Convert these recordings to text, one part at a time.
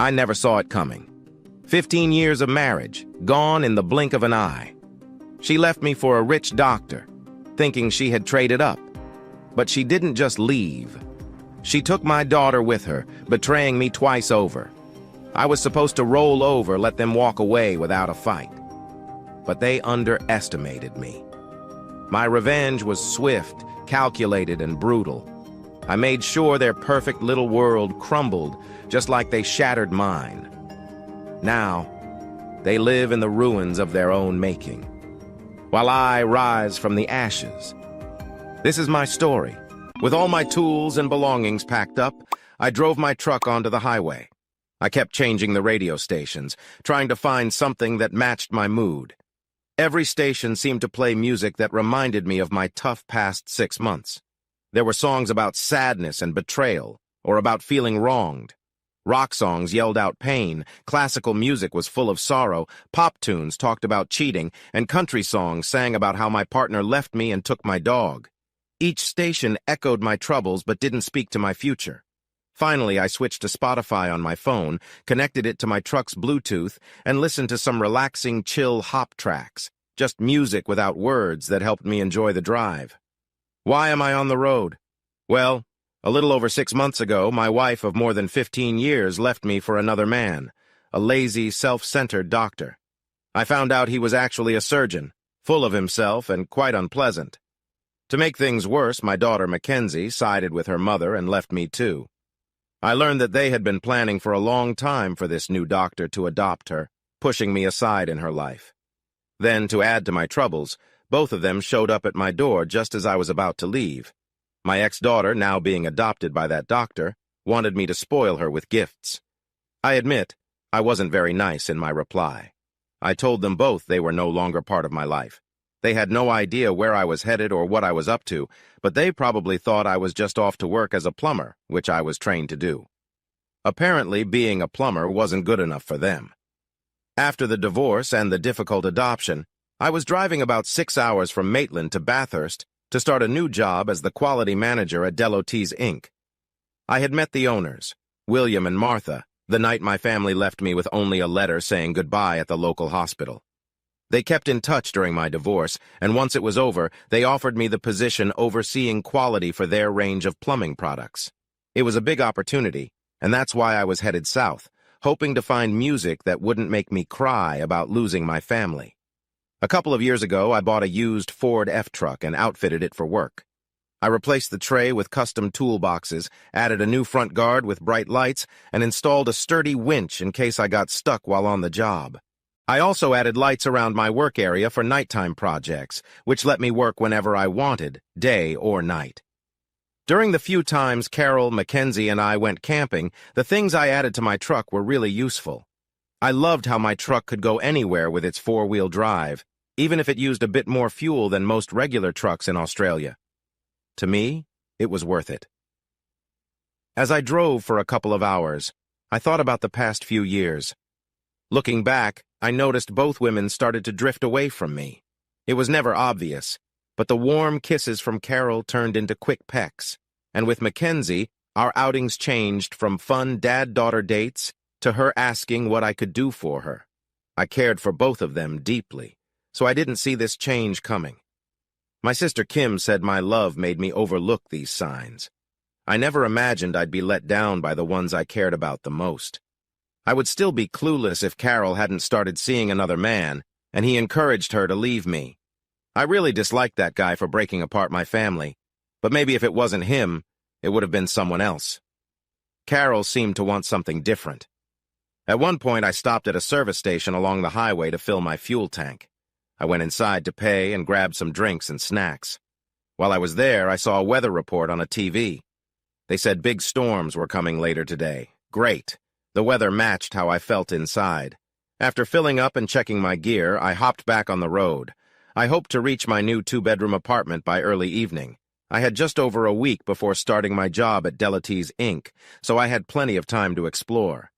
I never saw it coming. 15 years of marriage, gone in the blink of an eye. She left me for a rich doctor, thinking she had traded up. But she didn't just leave. She took my daughter with her, betraying me twice over. I was supposed to roll over, let them walk away without a fight. But they underestimated me. My revenge was swift, calculated, and brutal. I made sure their perfect little world crumbled, just like they shattered mine. Now, they live in the ruins of their own making, while I rise from the ashes. This is my story. With all my tools and belongings packed up, I drove my truck onto the highway. I kept changing the radio stations, trying to find something that matched my mood. Every station seemed to play music that reminded me of my tough past 6 months. There were songs about sadness and betrayal, or about feeling wronged. Rock songs yelled out pain, classical music was full of sorrow, pop tunes talked about cheating, and country songs sang about how my partner left me and took my dog. Each station echoed my troubles but didn't speak to my future. Finally, I switched to Spotify on my phone, connected it to my truck's Bluetooth, and listened to some relaxing, chill hop tracks, just music without words that helped me enjoy the drive. Why am I on the road? Well, a little over 6 months ago, my wife of more than 15 years left me for another man, a lazy, self-centered doctor. I found out he was actually a surgeon, full of himself and quite unpleasant. To make things worse, my daughter Mackenzie sided with her mother and left me too. I learned that they had been planning for a long time for this new doctor to adopt her, pushing me aside in her life. Then, to add to my troubles, both of them showed up at my door just as I was about to leave. My ex-daughter, now being adopted by that doctor, wanted me to spoil her with gifts. I admit, I wasn't very nice in my reply. I told them both they were no longer part of my life. They had no idea where I was headed or what I was up to, but they probably thought I was just off to work as a plumber, which I was trained to do. Apparently, being a plumber wasn't good enough for them. After the divorce and the difficult adoption, I was driving about 6 hours from Maitland to Bathurst to start a new job as the quality manager at Deloties Inc. I had met the owners, William and Martha, the night my family left me with only a letter saying goodbye at the local hospital. They kept in touch during my divorce, and once it was over, they offered me the position overseeing quality for their range of plumbing products. It was a big opportunity, and that's why I was headed south, hoping to find music that wouldn't make me cry about losing my family. A couple of years ago, I bought a used Ford F-truck and outfitted it for work. I replaced the tray with custom toolboxes, added a new front guard with bright lights, and installed a sturdy winch in case I got stuck while on the job. I also added lights around my work area for nighttime projects, which let me work whenever I wanted, day or night. During the few times Carol, Mackenzie, and I went camping, the things I added to my truck were really useful. I loved how my truck could go anywhere with its four-wheel drive, even if it used a bit more fuel than most regular trucks in Australia. To me, it was worth it. As I drove for a couple of hours, I thought about the past few years. Looking back, I noticed both women started to drift away from me. It was never obvious, but the warm kisses from Carol turned into quick pecks, and with Mackenzie, our outings changed from fun dad-daughter dates to her asking what I could do for her. I cared for both of them deeply, so I didn't see this change coming. My sister Kim said my love made me overlook these signs. I never imagined I'd be let down by the ones I cared about the most. I would still be clueless if Carol hadn't started seeing another man, and he encouraged her to leave me. I really disliked that guy for breaking apart my family, but maybe if it wasn't him, it would have been someone else. Carol seemed to want something different. At one point, I stopped at a service station along the highway to fill my fuel tank. I went inside to pay and grabbed some drinks and snacks. While I was there, I saw a weather report on a TV. They said big storms were coming later today. Great. The weather matched how I felt inside. After filling up and checking my gear, I hopped back on the road. I hoped to reach my new 2-bedroom apartment by early evening. I had just over a week before starting my job at Deloties Inc., so I had plenty of time to explore.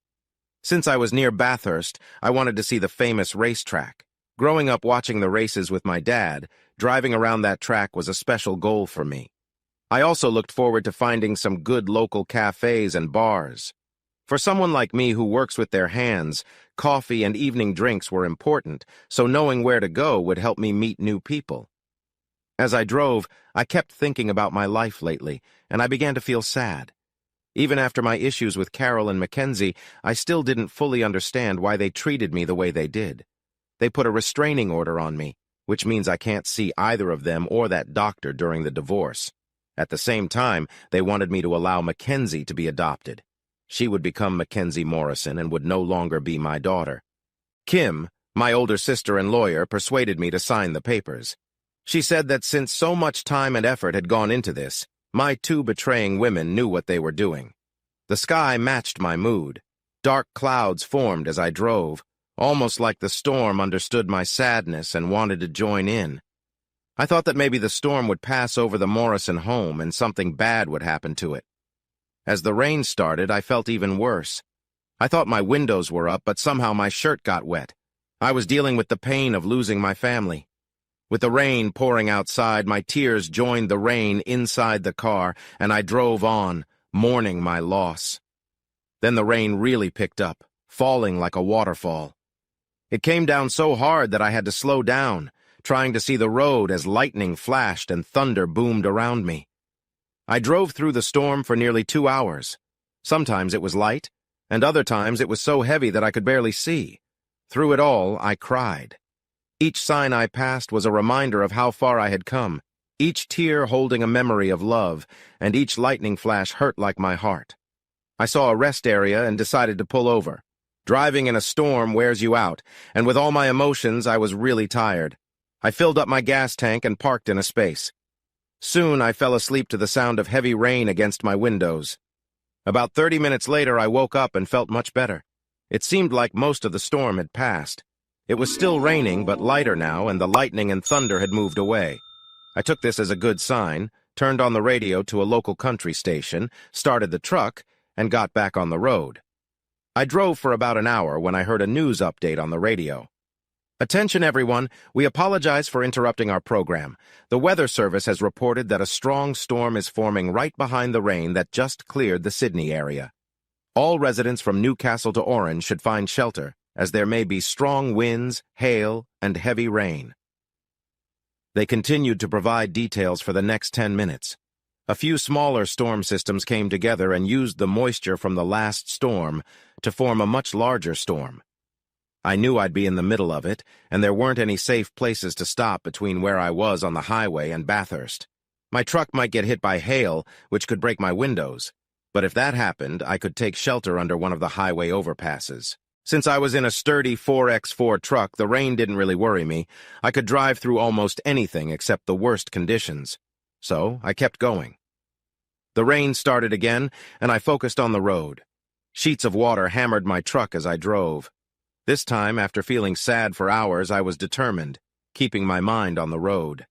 Since I was near Bathurst, I wanted to see the famous racetrack. Growing up watching the races with my dad, driving around that track was a special goal for me. I also looked forward to finding some good local cafes and bars. For someone like me who works with their hands, coffee and evening drinks were important, so knowing where to go would help me meet new people. As I drove, I kept thinking about my life lately, and I began to feel sad. Even after my issues with Carol and Mackenzie, I still didn't fully understand why they treated me the way they did. They put a restraining order on me, which means I can't see either of them or that doctor during the divorce. At the same time, they wanted me to allow Mackenzie to be adopted. She would become Mackenzie Morrison and would no longer be my daughter. Kim, my older sister and lawyer, persuaded me to sign the papers. She said that since so much time and effort had gone into this, my two betraying women knew what they were doing. The sky matched my mood. Dark clouds formed as I drove, almost like the storm understood my sadness and wanted to join in. I thought that maybe the storm would pass over the Morrison home and something bad would happen to it. As the rain started, I felt even worse. I thought my windows were up, but somehow my shirt got wet. I was dealing with the pain of losing my family. With the rain pouring outside, my tears joined the rain inside the car, and I drove on, mourning my loss. Then the rain really picked up, falling like a waterfall. It came down so hard that I had to slow down, trying to see the road as lightning flashed and thunder boomed around me. I drove through the storm for nearly 2 hours. Sometimes it was light, and other times it was so heavy that I could barely see. Through it all, I cried. Each sign I passed was a reminder of how far I had come, each tear holding a memory of love, and each lightning flash hurt like my heart. I saw a rest area and decided to pull over. Driving in a storm wears you out, and with all my emotions, I was really tired. I filled up my gas tank and parked in a space. Soon I fell asleep to the sound of heavy rain against my windows. About 30 minutes later, I woke up and felt much better. It seemed like most of the storm had passed. It was still raining, but lighter now, and the lightning and thunder had moved away. I took this as a good sign, turned on the radio to a local country station, started the truck, and got back on the road. I drove for about an hour when I heard a news update on the radio. Attention everyone, we apologize for interrupting our program. The Weather Service has reported that a strong storm is forming right behind the rain that just cleared the Sydney area. All residents from Newcastle to Orange should find shelter, as there may be strong winds, hail, and heavy rain. They continued to provide details for the next 10 minutes. A few smaller storm systems came together and used the moisture from the last storm to form a much larger storm. I knew I'd be in the middle of it, and there weren't any safe places to stop between where I was on the highway and Bathurst. My truck might get hit by hail, which could break my windows, but if that happened, I could take shelter under one of the highway overpasses. Since I was in a sturdy 4x4 truck, the rain didn't really worry me. I could drive through almost anything except the worst conditions. So I kept going. The rain started again, and I focused on the road. Sheets of water hammered my truck as I drove. This time, after feeling sad for hours, I was determined, keeping my mind on the road.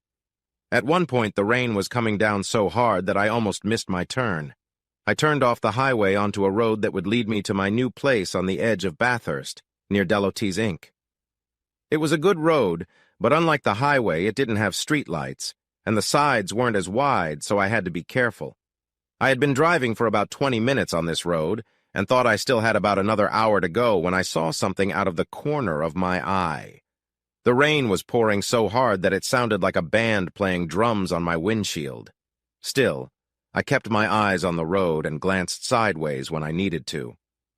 At one point, the rain was coming down so hard that I almost missed my turn. I turned off the highway onto a road that would lead me to my new place on the edge of Bathurst, near Deloties Inc. It was a good road, but unlike the highway, it didn't have street lights, and the sides weren't as wide, so I had to be careful. I had been driving for about 20 minutes on this road, and thought I still had about another hour to go when I saw something out of the corner of my eye. The rain was pouring so hard that it sounded like a band playing drums on my windshield. Still, I kept my eyes on the road and glanced sideways when I needed to.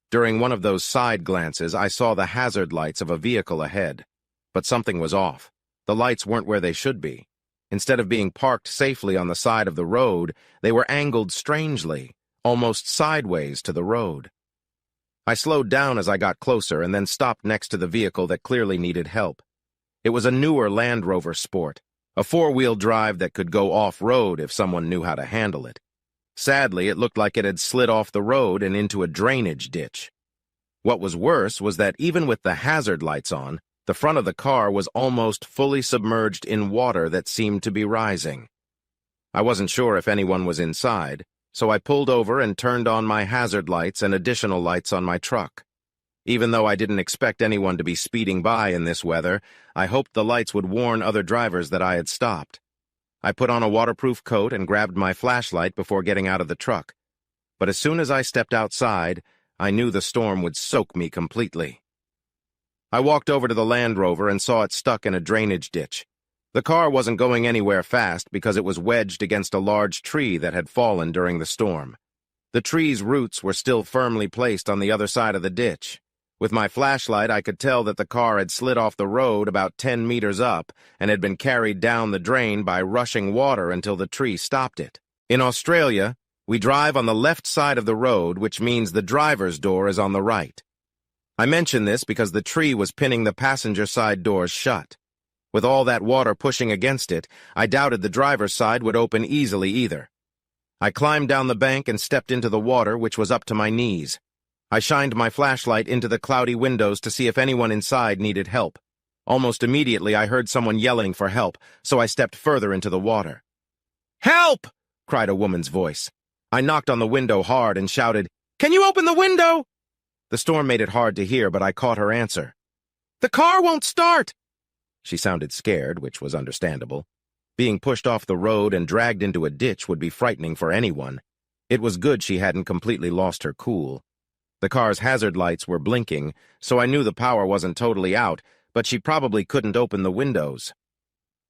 During one of those side glances, I saw the hazard lights of a vehicle ahead. But something was off. The lights weren't where they should be. Instead of being parked safely on the side of the road, they were angled strangely, almost sideways to the road. I slowed down as I got closer and then stopped next to the vehicle that clearly needed help. It was a newer Land Rover Sport, a four-wheel drive that could go off-road if someone knew how to handle it. Sadly, it looked like it had slid off the road and into a drainage ditch. What was worse was that even with the hazard lights on, the front of the car was almost fully submerged in water that seemed to be rising. I wasn't sure if anyone was inside, so I pulled over and turned on my hazard lights and additional lights on my truck. Even though I didn't expect anyone to be speeding by in this weather, I hoped the lights would warn other drivers that I had stopped. I put on a waterproof coat and grabbed my flashlight before getting out of the truck. But as soon as I stepped outside, I knew the storm would soak me completely. I walked over to the Land Rover and saw it stuck in a drainage ditch. The car wasn't going anywhere fast because it was wedged against a large tree that had fallen during the storm. The tree's roots were still firmly placed on the other side of the ditch. With my flashlight, I could tell that the car had slid off the road about 10 meters up and had been carried down the drain by rushing water until the tree stopped it. In Australia, we drive on the left side of the road, which means the driver's door is on the right. I mention this because the tree was pinning the passenger side doors shut. With all that water pushing against it, I doubted the driver's side would open easily either. I climbed down the bank and stepped into the water, which was up to my knees. I shined my flashlight into the cloudy windows to see if anyone inside needed help. Almost immediately, I heard someone yelling for help, so I stepped further into the water. "Help!" cried a woman's voice. I knocked on the window hard and shouted, "Can you open the window?" The storm made it hard to hear, but I caught her answer. "The car won't start!" She sounded scared, which was understandable. Being pushed off the road and dragged into a ditch would be frightening for anyone. It was good she hadn't completely lost her cool. The car's hazard lights were blinking, so I knew the power wasn't totally out, but she probably couldn't open the windows.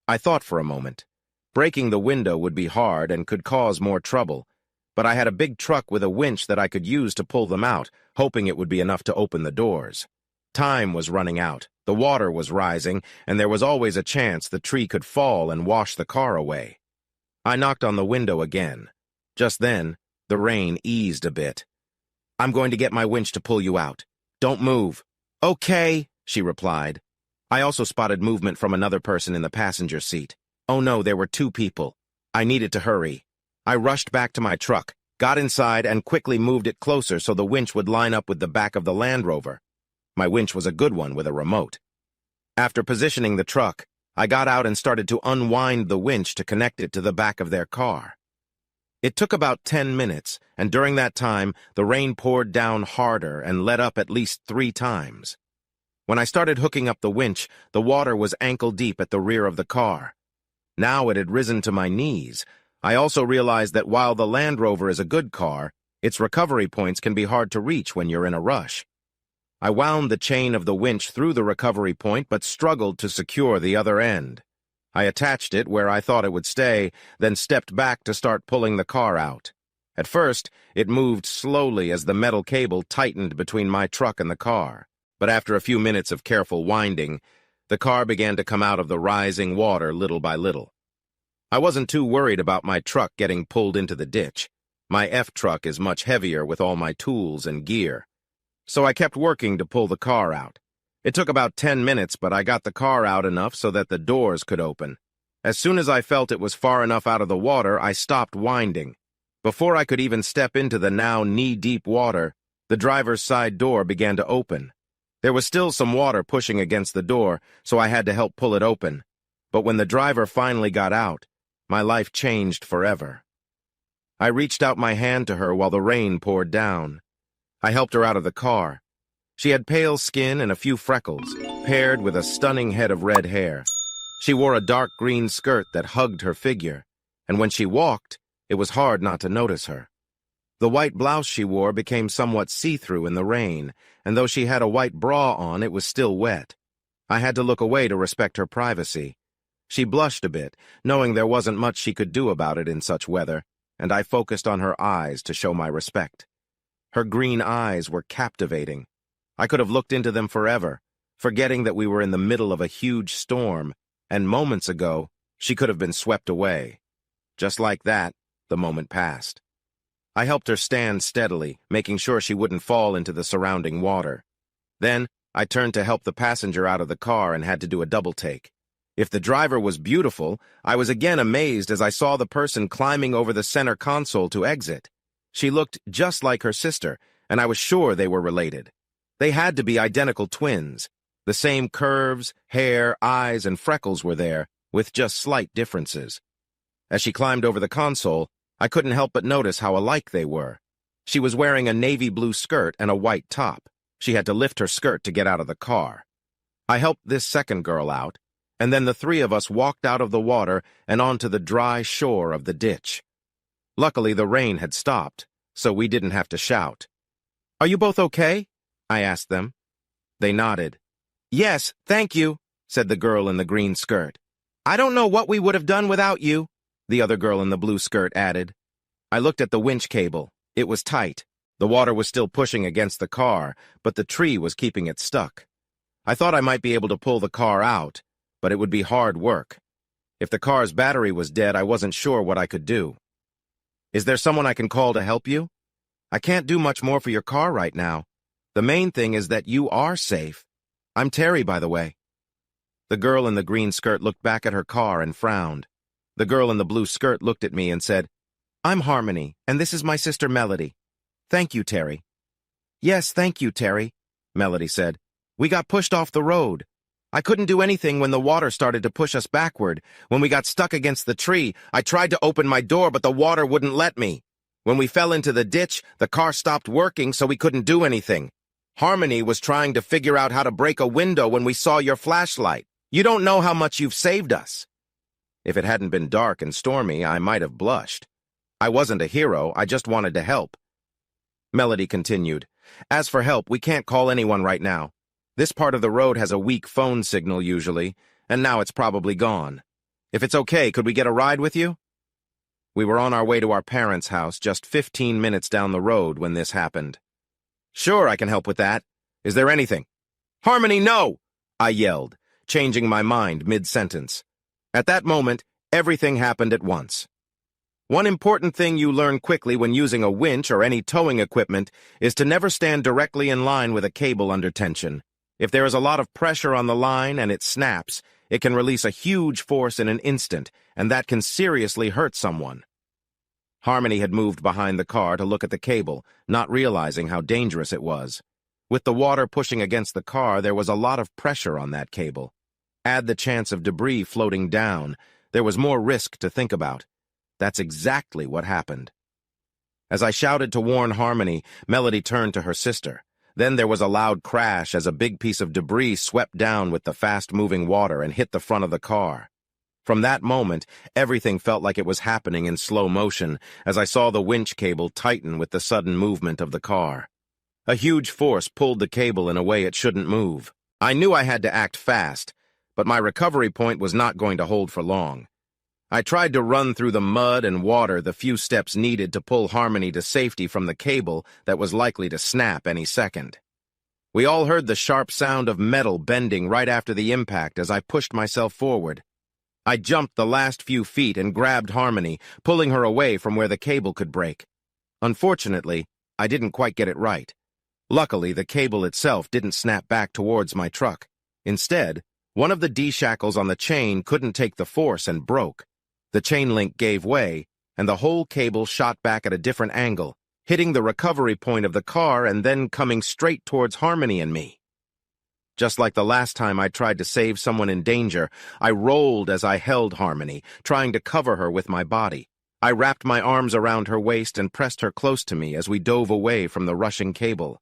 I thought for a moment. Breaking the window would be hard and could cause more trouble, but I had a big truck with a winch that I could use to pull them out, hoping it would be enough to open the doors. Time was running out, the water was rising, and there was always a chance the tree could fall and wash the car away. I knocked on the window again. Just then, the rain eased a bit. "I'm going to get my winch to pull you out. Don't move." "Okay," she replied. I also spotted movement from another person in the passenger seat. Oh no, there were two people. I needed to hurry. I rushed back to my truck, got inside, and quickly moved it closer so the winch would line up with the back of the Land Rover. My winch was a good one with a remote. After positioning the truck, I got out and started to unwind the winch to connect it to the back of their car. It took about 10 minutes, and during that time, the rain poured down harder and let up at least 3 times. When I started hooking up the winch, the water was ankle-deep at the rear of the car. Now it had risen to my knees. I also realized that while the Land Rover is a good car, its recovery points can be hard to reach when you're in a rush. I wound the chain of the winch through the recovery point but struggled to secure the other end. I attached it where I thought it would stay, then stepped back to start pulling the car out. At first, it moved slowly as the metal cable tightened between my truck and the car, but after a few minutes of careful winding, the car began to come out of the rising water little by little. I wasn't too worried about my truck getting pulled into the ditch. My F-truck is much heavier with all my tools and gear. So I kept working to pull the car out. It took about 10 minutes, but I got the car out enough so that the doors could open. As soon as I felt it was far enough out of the water, I stopped winding. Before I could even step into the now knee-deep water, the driver's side door began to open. There was still some water pushing against the door, so I had to help pull it open. But when the driver finally got out, my life changed forever. I reached out my hand to her while the rain poured down. I helped her out of the car. She had pale skin and a few freckles, paired with a stunning head of red hair. She wore a dark green skirt that hugged her figure, and when she walked, it was hard not to notice her. The white blouse she wore became somewhat see-through in the rain, and though she had a white bra on, it was still wet. I had to look away to respect her privacy. She blushed a bit, knowing there wasn't much she could do about it in such weather, and I focused on her eyes to show my respect. Her green eyes were captivating. I could have looked into them forever, forgetting that we were in the middle of a huge storm, and moments ago, she could have been swept away. Just like that, the moment passed. I helped her stand steadily, making sure she wouldn't fall into the surrounding water. Then, I turned to help the passenger out of the car and had to do a double take. If the driver was beautiful, I was again amazed as I saw the person climbing over the center console to exit. She looked just like her sister, and I was sure they were related. They had to be identical twins. The same curves, hair, eyes, and freckles were there, with just slight differences. As she climbed over the console, I couldn't help but notice how alike they were. She was wearing a navy blue skirt and a white top. She had to lift her skirt to get out of the car. I helped this second girl out, and then the 3 of us walked out of the water and onto the dry shore of the ditch. Luckily, the rain had stopped, so we didn't have to shout. Are you both okay? I asked them. They nodded. Yes, thank you, said the girl in the green skirt. I don't know what we would have done without you, the other girl in the blue skirt added. I looked at the winch cable. It was tight. The water was still pushing against the car, but the tree was keeping it stuck. I thought I might be able to pull the car out, but it would be hard work. If the car's battery was dead, I wasn't sure what I could do. Is there someone I can call to help you? I can't do much more for your car right now. The main thing is that you are safe. I'm Terry, by the way. The girl in the green skirt looked back at her car and frowned. The girl in the blue skirt looked at me and said, I'm Harmony, and this is my sister Melody. Thank you, Terry. Yes, thank you, Terry, Melody said. We got pushed off the road. I couldn't do anything when the water started to push us backward. When we got stuck against the tree, I tried to open my door, but the water wouldn't let me. When we fell into the ditch, the car stopped working, so we couldn't do anything. Harmony was trying to figure out how to break a window when we saw your flashlight. You don't know how much you've saved us. If it hadn't been dark and stormy, I might have blushed. I wasn't a hero, I just wanted to help. Melody continued, As for help, we can't call anyone right now. This part of the road has a weak phone signal usually, and now it's probably gone. If it's okay, could we get a ride with you? We were on our way to our parents' house just 15 minutes down the road when this happened. Sure, I can help with that. Is there anything? Harmony, no! I yelled, changing my mind mid-sentence. At that moment, everything happened at once. One important thing you learn quickly when using a winch or any towing equipment is to never stand directly in line with a cable under tension. If there is a lot of pressure on the line and it snaps, it can release a huge force in an instant, and that can seriously hurt someone. Harmony had moved behind the car to look at the cable, not realizing how dangerous it was. With the water pushing against the car, there was a lot of pressure on that cable. Add the chance of debris floating down, there was more risk to think about. That's exactly what happened. As I shouted to warn Harmony, Melody turned to her sister. Then there was a loud crash as a big piece of debris swept down with the fast-moving water and hit the front of the car. From that moment, everything felt like it was happening in slow motion as I saw the winch cable tighten with the sudden movement of the car. A huge force pulled the cable in a way it shouldn't move. I knew I had to act fast, but my recovery point was not going to hold for long. I tried to run through the mud and water the few steps needed to pull Harmony to safety from the cable that was likely to snap any second. We all heard the sharp sound of metal bending right after the impact as I pushed myself forward. I jumped the last few feet and grabbed Harmony, pulling her away from where the cable could break. Unfortunately, I didn't quite get it right. Luckily, the cable itself didn't snap back towards my truck. Instead, one of the D-shackles on the chain couldn't take the force and broke. The chain link gave way, and the whole cable shot back at a different angle, hitting the recovery point of the car and then coming straight towards Harmony and me. Just like the last time I tried to save someone in danger, I rolled as I held Harmony, trying to cover her with my body. I wrapped my arms around her waist and pressed her close to me as we dove away from the rushing cable.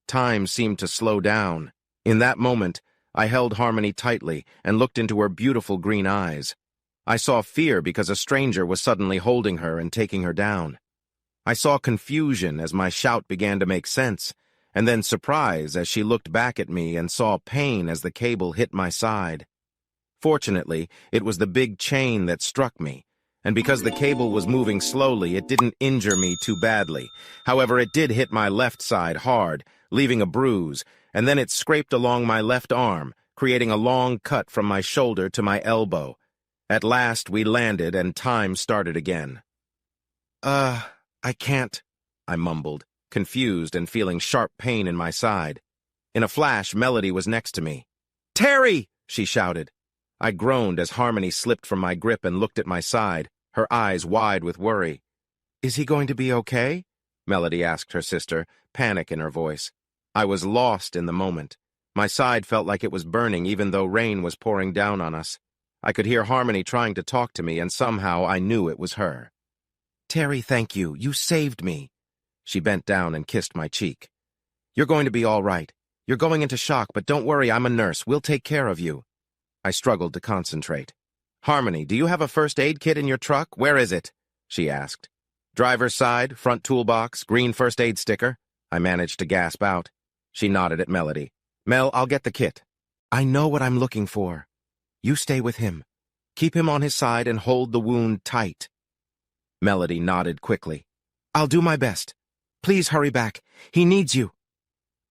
Time seemed to slow down. In that moment, I held Harmony tightly and looked into her beautiful green eyes. I saw fear because a stranger was suddenly holding her and taking her down. I saw confusion as my shout began to make sense, and then surprise as she looked back at me and saw pain as the cable hit my side. Fortunately, it was the big chain that struck me, and because the cable was moving slowly, it didn't injure me too badly. However, it did hit my left side hard, leaving a bruise, and then it scraped along my left arm, creating a long cut from my shoulder to my elbow. At last, we landed and time started again. I can't, I mumbled, confused and feeling sharp pain in my side. In a flash, Melody was next to me. Terry! She shouted. I groaned as Harmony slipped from my grip and looked at my side, her eyes wide with worry. Is he going to be okay? Melody asked her sister, panic in her voice. I was lost in the moment. My side felt like it was burning even though rain was pouring down on us. I could hear Harmony trying to talk to me, and somehow I knew it was her. Terry, thank you. You saved me. She bent down and kissed my cheek. You're going to be all right. You're going into shock, but don't worry, I'm a nurse. We'll take care of you. I struggled to concentrate. Harmony, do you have a first aid kit in your truck? Where is it? She asked. Driver's side, front toolbox, green first aid sticker. I managed to gasp out. She nodded at Melody. Mel, I'll get the kit. I know what I'm looking for. You stay with him. Keep him on his side and hold the wound tight. Melody nodded quickly. I'll do my best. Please hurry back. He needs you.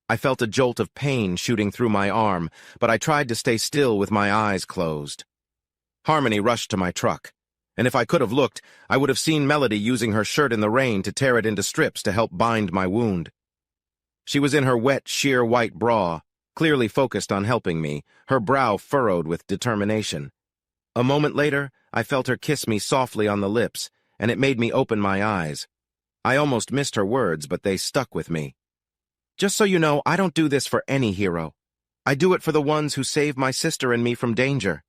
I felt a jolt of pain shooting through my arm, but I tried to stay still with my eyes closed. Harmony rushed to my truck, and if I could have looked, I would have seen Melody using her shirt in the rain to tear it into strips to help bind my wound. She was in her wet, sheer white bra, clearly focused on helping me, her brow furrowed with determination. A moment later, I felt her kiss me softly on the lips, and it made me open my eyes. I almost missed her words, but they stuck with me. Just so you know, I don't do this for any hero. I do it for the ones who save my sister and me from danger.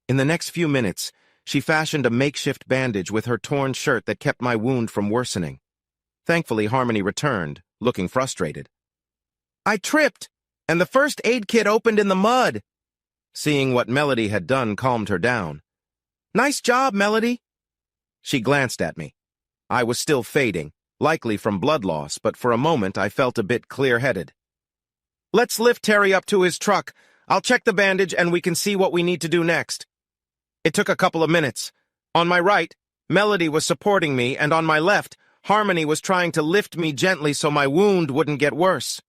In the next few minutes, she fashioned a makeshift bandage with her torn shirt that kept my wound from worsening. Thankfully, Harmony returned, looking frustrated. I tripped, and the first aid kit opened in the mud. Seeing what Melody had done calmed her down. Nice job, Melody. She glanced at me. I was still fading, likely from blood loss, but for a moment I felt a bit clear-headed. Let's lift Terry up to his truck. I'll check the bandage and we can see what we need to do next. It took a couple of minutes. On my right, Melody was supporting me, and on my left, Harmony was trying to lift me gently so my wound wouldn't get worse.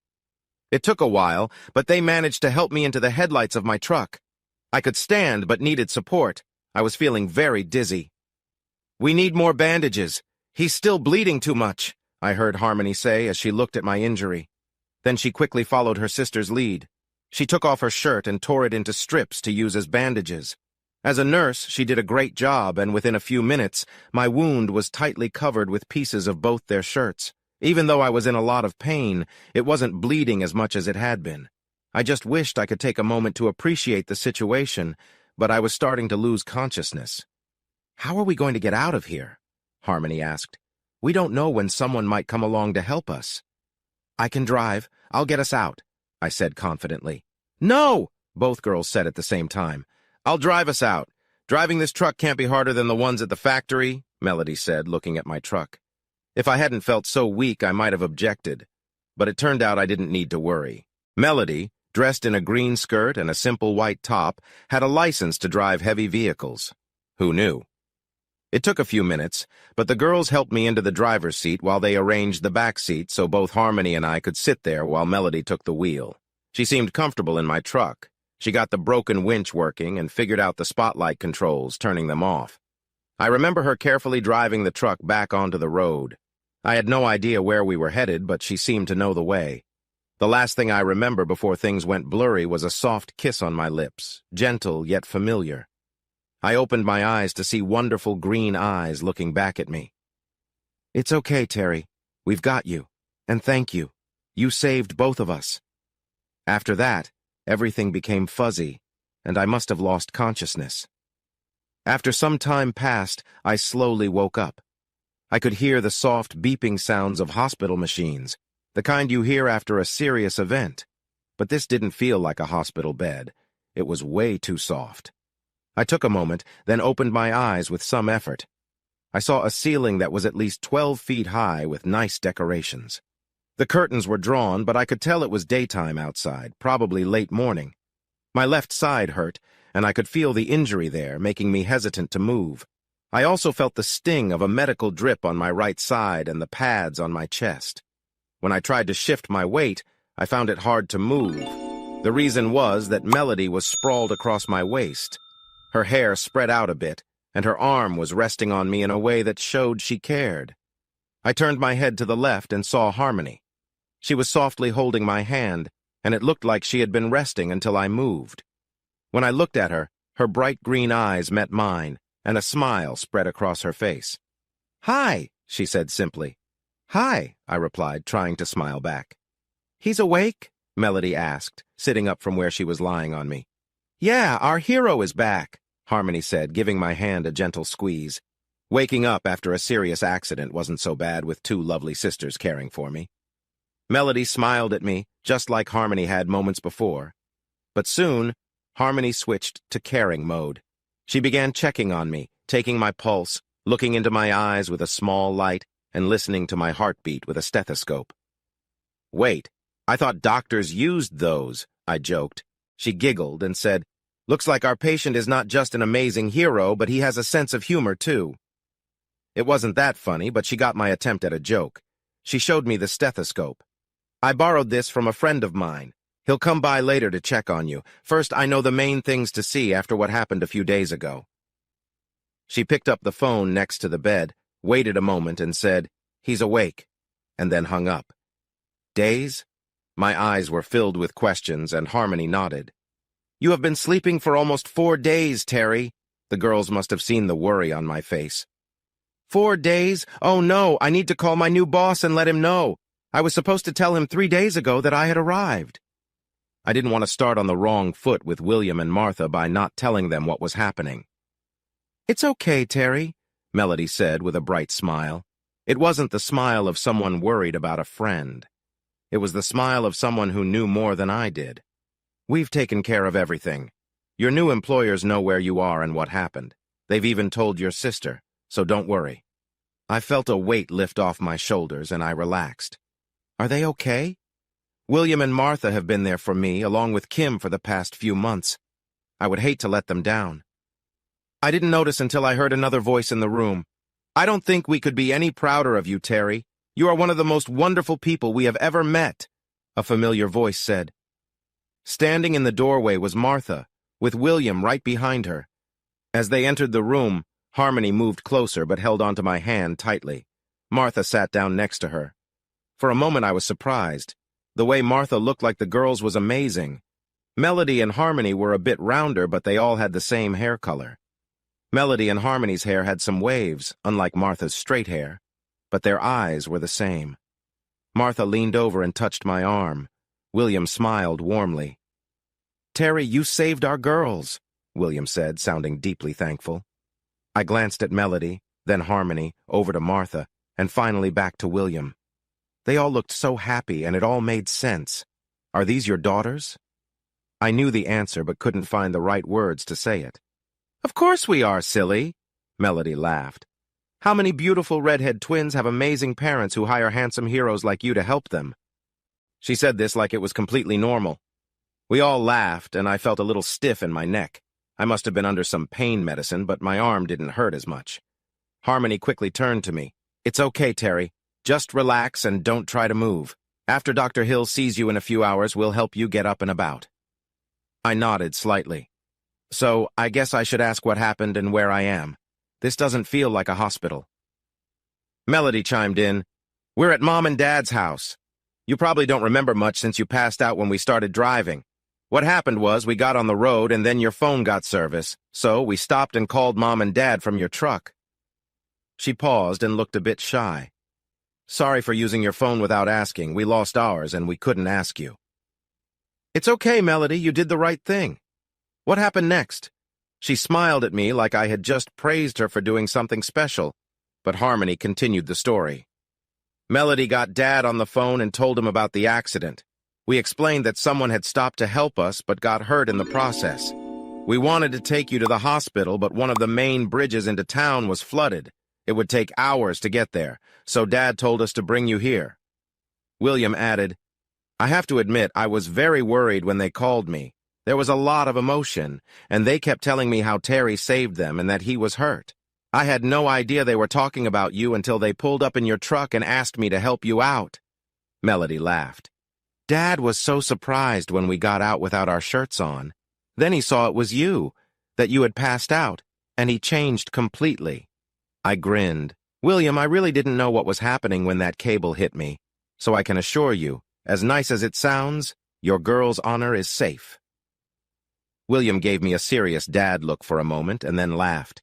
It took a while, but they managed to help me into the headlights of my truck. I could stand but needed support. I was feeling very dizzy. We need more bandages. He's still bleeding too much, I heard Harmony say as she looked at my injury. Then she quickly followed her sister's lead. She took off her shirt and tore it into strips to use as bandages. As a nurse, she did a great job, and within a few minutes, my wound was tightly covered with pieces of both their shirts. Even though I was in a lot of pain, it wasn't bleeding as much as it had been. I just wished I could take a moment to appreciate the situation, but I was starting to lose consciousness. How are we going to get out of here? Harmony asked. We don't know when someone might come along to help us. I can drive. I'll get us out, I said confidently. No, both girls said at the same time. I'll drive us out. Driving this truck can't be harder than the ones at the factory, Melody said, looking at my truck. If I hadn't felt so weak, I might have objected. But it turned out I didn't need to worry. Melody, dressed in a green skirt and a simple white top, had a license to drive heavy vehicles. Who knew? It took a few minutes, but the girls helped me into the driver's seat while they arranged the back seat so both Harmony and I could sit there while Melody took the wheel. She seemed comfortable in my truck. She got the broken winch working and figured out the spotlight controls, turning them off. I remember her carefully driving the truck back onto the road. I had no idea where we were headed, but she seemed to know the way. The last thing I remember before things went blurry was a soft kiss on my lips, gentle yet familiar. I opened my eyes to see wonderful green eyes looking back at me. It's okay, Terry. We've got you. And thank you. You saved both of us. After that, everything became fuzzy, and I must have lost consciousness. After some time passed, I slowly woke up. I could hear the soft beeping sounds of hospital machines, the kind you hear after a serious event. But this didn't feel like a hospital bed. It was way too soft. I took a moment, then opened my eyes with some effort. I saw a ceiling that was at least 12 feet high with nice decorations. The curtains were drawn, but I could tell it was daytime outside, probably late morning. My left side hurt, and I could feel the injury there, making me hesitant to move. I also felt the sting of a medical drip on my right side and the pads on my chest. When I tried to shift my weight, I found it hard to move. The reason was that Melody was sprawled across my waist. Her hair spread out a bit, and her arm was resting on me in a way that showed she cared. I turned my head to the left and saw Harmony. She was softly holding my hand, and it looked like she had been resting until I moved. When I looked at her, her bright green eyes met mine, and a smile spread across her face. "Hi," she said simply. "Hi," I replied, trying to smile back. "He's awake?" Melody asked, sitting up from where she was lying on me. "Yeah, our hero is back," Harmony said, giving my hand a gentle squeeze. Waking up after a serious accident wasn't so bad with two lovely sisters caring for me. Melody smiled at me, just like Harmony had moments before. But soon, Harmony switched to caring mode. She began checking on me, taking my pulse, looking into my eyes with a small light, and listening to my heartbeat with a stethoscope. "Wait, I thought doctors used those," I joked. She giggled and said, "Looks like our patient is not just an amazing hero, but he has a sense of humor, too." It wasn't that funny, but she got my attempt at a joke. She showed me the stethoscope. "I borrowed this from a friend of mine. He'll come by later to check on you. First, I know the main things to see after what happened a few days ago." She picked up the phone next to the bed, waited a moment, and said, "He's awake," and then hung up. "Days?" My eyes were filled with questions, and Harmony nodded. "You have been sleeping for almost 4 days, Terry." The girls must have seen the worry on my face. 4 days? Oh no, I need to call my new boss and let him know. I was supposed to tell him 3 days ago that I had arrived. I didn't want to start on the wrong foot with William and Martha by not telling them what was happening. "It's okay, Terry," Melody said with a bright smile. It wasn't the smile of someone worried about a friend. It was the smile of someone who knew more than I did. "We've taken care of everything. Your new employers know where you are and what happened. They've even told your sister, so don't worry." I felt a weight lift off my shoulders and I relaxed. Are they okay? William and Martha have been there for me, along with Kim, for the past few months. I would hate to let them down. I didn't notice until I heard another voice in the room. "I don't think we could be any prouder of you, Terry. You are one of the most wonderful people we have ever met," a familiar voice said. Standing in the doorway was Martha, with William right behind her. As they entered the room, Harmony moved closer but held onto my hand tightly. Martha sat down next to her. For a moment I was surprised. The way Martha looked like the girls was amazing. Melody and Harmony were a bit rounder, but they all had the same hair color. Melody and Harmony's hair had some waves, unlike Martha's straight hair, but their eyes were the same. Martha leaned over and touched my arm. William smiled warmly. "Terry, you saved our girls," William said, sounding deeply thankful. I glanced at Melody, then Harmony, over to Martha, and finally back to William. They all looked so happy, and it all made sense. "Are these your daughters?" I knew the answer, but couldn't find the right words to say it. "Of course we are, silly," Melody laughed. "How many beautiful redhead twins have amazing parents who hire handsome heroes like you to help them?" She said this like it was completely normal. We all laughed, and I felt a little stiff in my neck. I must have been under some pain medicine, but my arm didn't hurt as much. Harmony quickly turned to me. "It's okay, Terry. Just relax and don't try to move. After Dr. Hill sees you in a few hours, we'll help you get up and about." I nodded slightly. "So, I guess I should ask what happened and where I am. This doesn't feel like a hospital." Melody chimed in. "We're at Mom and Dad's house. You probably don't remember much since you passed out when we started driving. What happened was we got on the road and then your phone got service, so we stopped and called Mom and Dad from your truck." She paused and looked a bit shy. "Sorry for using your phone without asking. We lost ours and we couldn't ask you." "It's okay, Melody. You did the right thing. What happened next?" She smiled at me like I had just praised her for doing something special, but Harmony continued the story. "Melody got Dad on the phone and told him about the accident. We explained that someone had stopped to help us but got hurt in the process. We wanted to take you to the hospital, but one of the main bridges into town was flooded. It would take hours to get there, so Dad told us to bring you here." William added, "I have to admit I was very worried when they called me. There was a lot of emotion, and they kept telling me how Terry saved them and that he was hurt. I had no idea they were talking about you until they pulled up in your truck and asked me to help you out." Melody laughed. "Dad was so surprised when we got out without our shirts on. Then he saw it was you, that you had passed out, and he changed completely." I grinned. "William, I really didn't know what was happening when that cable hit me, so I can assure you, as nice as it sounds, your girl's honor is safe." William gave me a serious dad look for a moment and then laughed.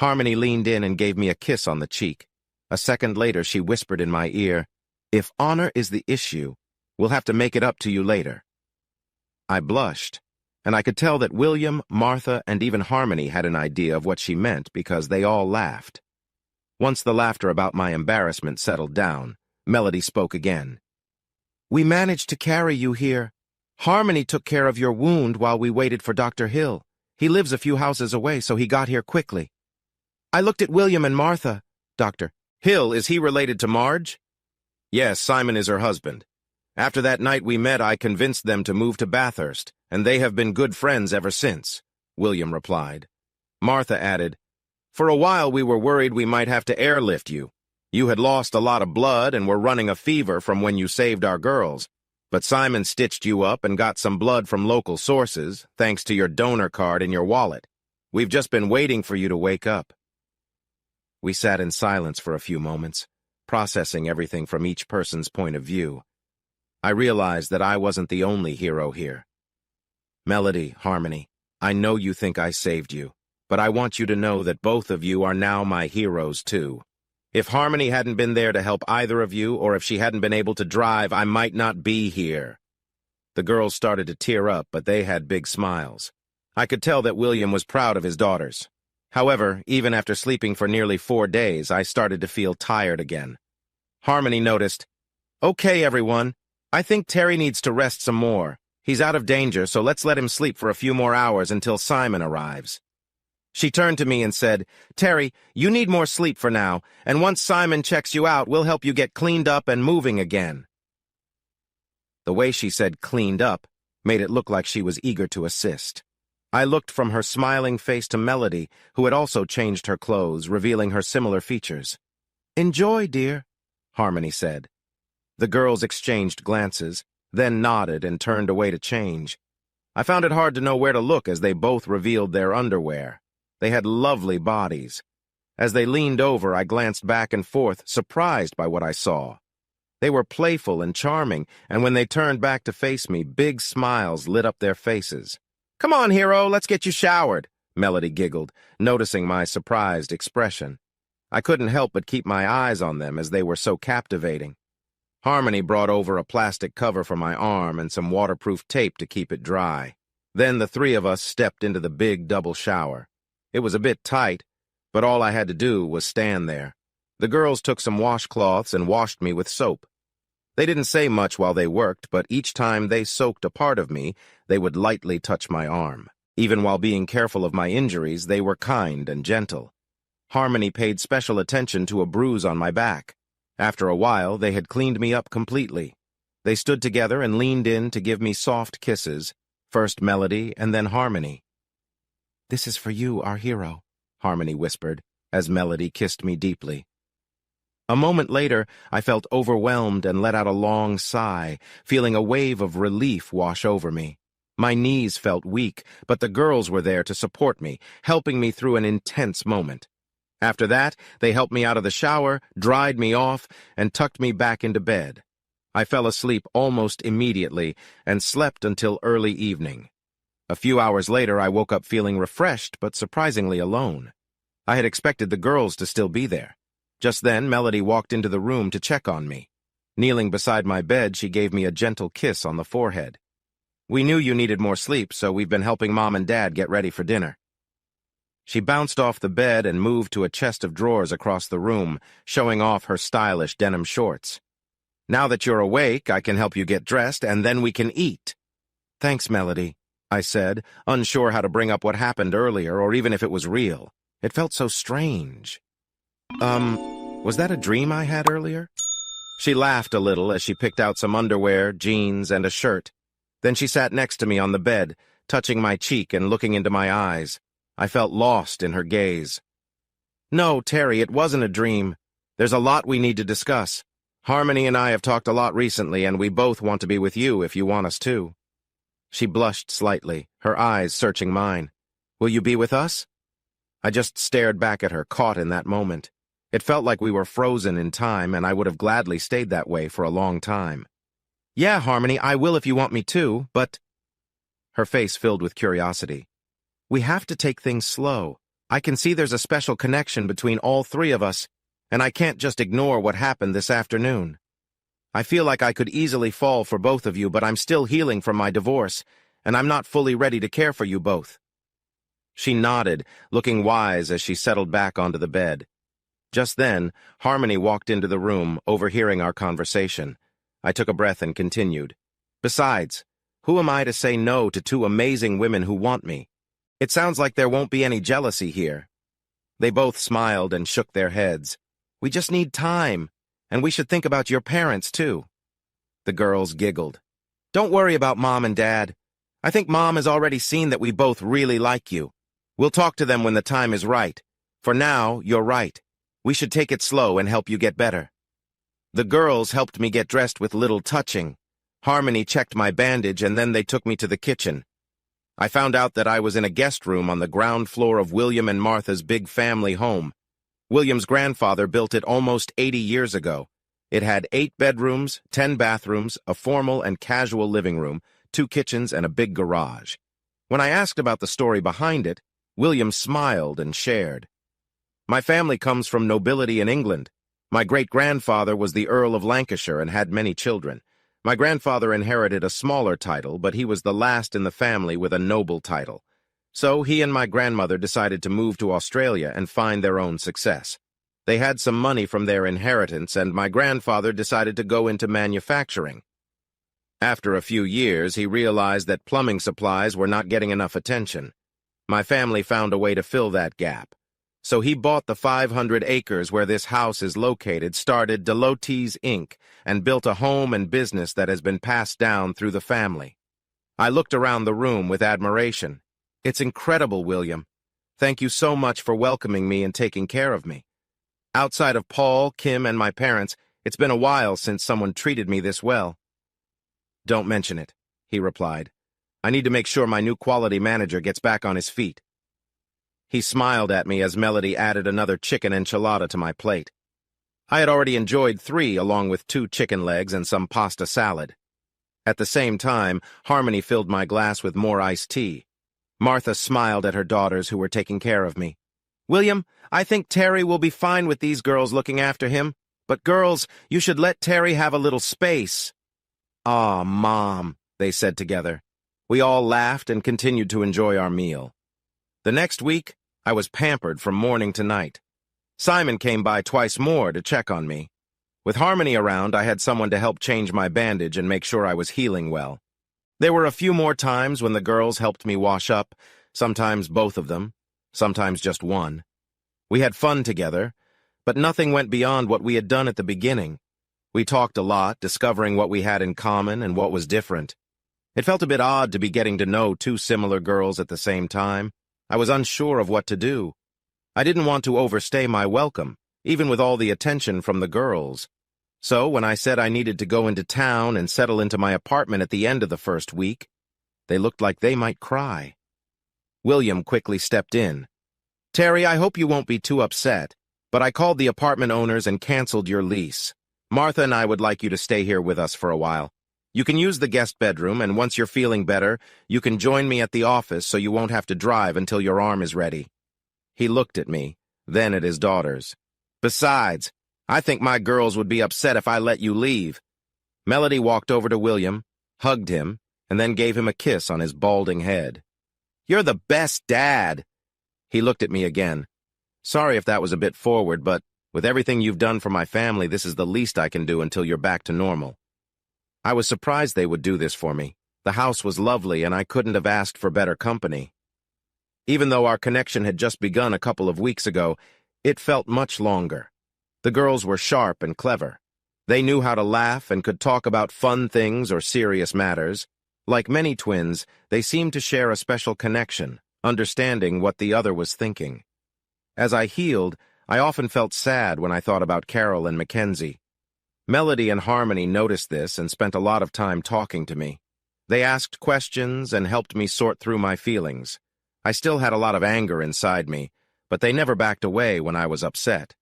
Harmony leaned in and gave me a kiss on the cheek. A second later, she whispered in my ear, "If honor is the issue, we'll have to make it up to you later." I blushed, and I could tell that William, Martha, and even Harmony had an idea of what she meant because they all laughed. Once the laughter about my embarrassment settled down, Melody spoke again. "We managed to carry you here. Harmony took care of your wound while we waited for Dr. Hill. He lives a few houses away, so he got here quickly. I looked at William and Martha. Doctor, Hill, is he related to Marge? Yes, Simon is her husband. After that night we met, I convinced them to move to Bathurst, and they have been good friends ever since, William replied. Martha added, For a while we were worried we might have to airlift you. You had lost a lot of blood and were running a fever from when you saved our girls. But Simon stitched you up and got some blood from local sources, thanks to your donor card in your wallet. We've just been waiting for you to wake up. We sat in silence for a few moments, processing everything from each person's point of view. I realized that I wasn't the only hero here. Melody, Harmony, I know you think I saved you, but I want you to know that both of you are now my heroes too. If Harmony hadn't been there to help either of you, or if she hadn't been able to drive, I might not be here. The girls started to tear up, but they had big smiles. I could tell that William was proud of his daughters. However, even after sleeping for nearly 4 days, I started to feel tired again. Harmony noticed, Okay, everyone, I think Terry needs to rest some more. He's out of danger, so let's let him sleep for a few more hours until Simon arrives. She turned to me and said, Terry, you need more sleep for now, and once Simon checks you out, we'll help you get cleaned up and moving again. The way she said cleaned up made it look like she was eager to assist. I looked from her smiling face to Melody, who had also changed her clothes, revealing her similar features. Enjoy, dear, Harmony said. The girls exchanged glances, then nodded and turned away to change. I found it hard to know where to look as they both revealed their underwear. They had lovely bodies. As they leaned over, I glanced back and forth, surprised by what I saw. They were playful and charming, and when they turned back to face me, big smiles lit up their faces. Come on, hero, let's get you showered, Melody giggled, noticing my surprised expression. I couldn't help but keep my eyes on them as they were so captivating. Harmony brought over a plastic cover for my arm and some waterproof tape to keep it dry. Then the three of us stepped into the big double shower. It was a bit tight, but all I had to do was stand there. The girls took some washcloths and washed me with soap. They didn't say much while they worked, but each time they soaked a part of me, they would lightly touch my arm. Even while being careful of my injuries, they were kind and gentle. Harmony paid special attention to a bruise on my back. After a while, they had cleaned me up completely. They stood together and leaned in to give me soft kisses, first Melody and then Harmony. This is for you, our hero, Harmony whispered, as Melody kissed me deeply. A moment later, I felt overwhelmed and let out a long sigh, feeling a wave of relief wash over me. My knees felt weak, but the girls were there to support me, helping me through an intense moment. After that, they helped me out of the shower, dried me off, and tucked me back into bed. I fell asleep almost immediately and slept until early evening. A few hours later, I woke up feeling refreshed but surprisingly alone. I had expected the girls to still be there. Just then, Melody walked into the room to check on me. Kneeling beside my bed, she gave me a gentle kiss on the forehead. We knew you needed more sleep, so we've been helping Mom and Dad get ready for dinner. She bounced off the bed and moved to a chest of drawers across the room, showing off her stylish denim shorts. Now that you're awake, I can help you get dressed, and then we can eat. Thanks, Melody, I said, unsure how to bring up what happened earlier or even if it was real. It felt so strange. Was that a dream I had earlier? She laughed a little as she picked out some underwear, jeans, and a shirt. Then she sat next to me on the bed, touching my cheek and looking into my eyes. I felt lost in her gaze. No, Terry, it wasn't a dream. There's a lot we need to discuss. Harmony and I have talked a lot recently, and we both want to be with you if you want us to. She blushed slightly, her eyes searching mine. Will you be with us? I just stared back at her, caught in that moment. It felt like we were frozen in time, and I would have gladly stayed that way for a long time. Yeah, Harmony, I will if you want me to, but... Her face filled with curiosity. We have to take things slow. I can see there's a special connection between all three of us, and I can't just ignore what happened this afternoon. I feel like I could easily fall for both of you, but I'm still healing from my divorce, and I'm not fully ready to care for you both. She nodded, looking wise as she settled back onto the bed. Just then, Harmony walked into the room, overhearing our conversation. I took a breath and continued. Besides, who am I to say no to two amazing women who want me? It sounds like there won't be any jealousy here. They both smiled and shook their heads. We just need time, and we should think about your parents, too." The girls giggled. "Don't worry about Mom and Dad. I think Mom has already seen that we both really like you. We'll talk to them when the time is right. For now, you're right. We should take it slow and help you get better." The girls helped me get dressed with little touching. Harmony checked my bandage, and then they took me to the kitchen. I found out that I was in a guest room on the ground floor of William and Martha's big family home. William's grandfather built it almost 80 years ago. It had 8 bedrooms, 10 bathrooms, a formal and casual living room, 2 kitchens, and a big garage. When I asked about the story behind it, William smiled and shared. "My family comes from nobility in England. My great-grandfather was the Earl of Lancashire and had many children. My grandfather inherited a smaller title, but he was the last in the family with a noble title. So he and my grandmother decided to move to Australia and find their own success. They had some money from their inheritance, and my grandfather decided to go into manufacturing. After a few years, he realized that plumbing supplies were not getting enough attention. My family found a way to fill that gap. So he bought the 500 acres where this house is located, started Delotes Inc., and built a home and business that has been passed down through the family." I looked around the room with admiration. "It's incredible, William. Thank you so much for welcoming me and taking care of me. Outside of Paul, Kim, and my parents, it's been a while since someone treated me this well." "Don't mention it," he replied. "I need to make sure my new quality manager gets back on his feet." He smiled at me as Melody added another chicken enchilada to my plate. I had already enjoyed 3 along with 2 chicken legs and some pasta salad. At the same time, Harmony filled my glass with more iced tea. Martha smiled at her daughters who were taking care of me. "William, I think Terry will be fine with these girls looking after him, but girls, you should let Terry have a little space." "Aw, Mom," they said together. We all laughed and continued to enjoy our meal. The next week, I was pampered from morning to night. Simon came by twice more to check on me. With Harmony around, I had someone to help change my bandage and make sure I was healing well. There were a few more times when the girls helped me wash up, sometimes both of them, sometimes just one. We had fun together, but nothing went beyond what we had done at the beginning. We talked a lot, discovering what we had in common and what was different. It felt a bit odd to be getting to know 2 similar girls at the same time. I was unsure of what to do. I didn't want to overstay my welcome, even with all the attention from the girls. So when I said I needed to go into town and settle into my apartment at the end of the first week, they looked like they might cry. William quickly stepped in. "Terry, I hope you won't be too upset, but I called the apartment owners and canceled your lease. Martha and I would like you to stay here with us for a while. You can use the guest bedroom, and once you're feeling better, you can join me at the office so you won't have to drive until your arm is ready." He looked at me, then at his daughters. "Besides, I think my girls would be upset if I let you leave." Melody walked over to William, hugged him, and then gave him a kiss on his balding head. "You're the best dad." He looked at me again. "Sorry if that was a bit forward, but with everything you've done for my family, this is the least I can do until you're back to normal." I was surprised they would do this for me. The house was lovely, and I couldn't have asked for better company. Even though our connection had just begun a couple of weeks ago, it felt much longer. The girls were sharp and clever. They knew how to laugh and could talk about fun things or serious matters. Like many twins, they seemed to share a special connection, understanding what the other was thinking. As I healed, I often felt sad when I thought about Carol and Mackenzie. Melody and Harmony noticed this and spent a lot of time talking to me. They asked questions and helped me sort through my feelings. I still had a lot of anger inside me, but they never backed away when I was upset.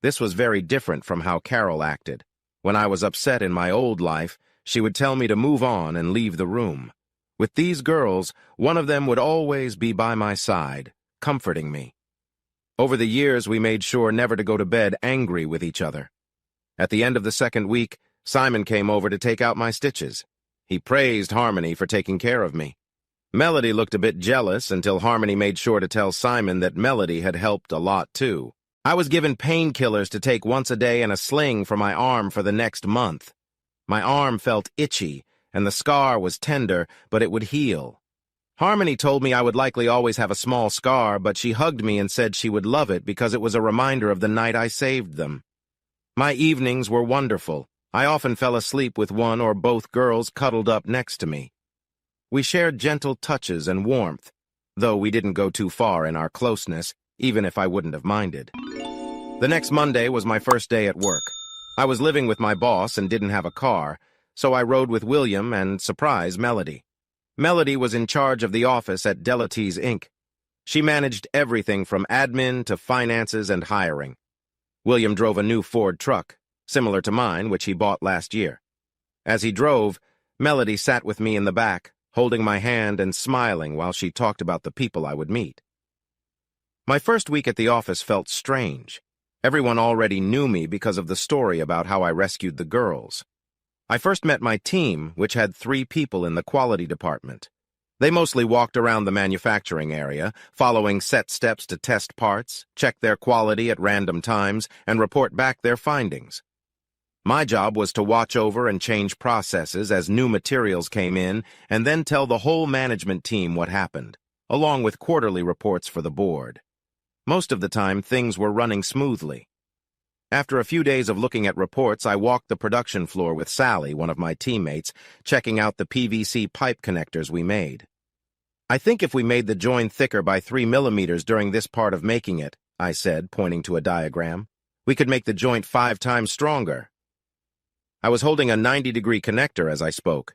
This was very different from how Carol acted. When I was upset in my old life, she would tell me to move on and leave the room. With these girls, one of them would always be by my side, comforting me. Over the years, we made sure never to go to bed angry with each other. At the end of the second week, Simon came over to take out my stitches. He praised Harmony for taking care of me. Melody looked a bit jealous until Harmony made sure to tell Simon that Melody had helped a lot too. I was given painkillers to take once a day and a sling for my arm for the next month. My arm felt itchy, and the scar was tender, but it would heal. Harmony told me I would likely always have a small scar, but she hugged me and said she would love it because it was a reminder of the night I saved them. My evenings were wonderful. I often fell asleep with one or both girls cuddled up next to me. We shared gentle touches and warmth, though we didn't go too far in our closeness, even if I wouldn't have minded. The next Monday was my first day at work. I was living with my boss and didn't have a car, so I rode with William and, surprise, Melody. Melody was in charge of the office at Delatees Inc. She managed everything from admin to finances and hiring. William drove a new Ford truck, similar to mine, which he bought last year. As he drove, Melody sat with me in the back, holding my hand and smiling while she talked about the people I would meet. My first week at the office felt strange. Everyone already knew me because of the story about how I rescued the girls. I first met my team, which had 3 people in the quality department. They mostly walked around the manufacturing area, following set steps to test parts, check their quality at random times, and report back their findings. My job was to watch over and change processes as new materials came in, and then tell the whole management team what happened, along with quarterly reports for the board. Most of the time, things were running smoothly. After a few days of looking at reports, I walked the production floor with Sally, one of my teammates, checking out the PVC pipe connectors we made. I think if we made the join thicker by 3 millimeters during this part of making it, I said, pointing to a diagram, we could make the joint 5 times stronger. I was holding a 90-degree connector as I spoke.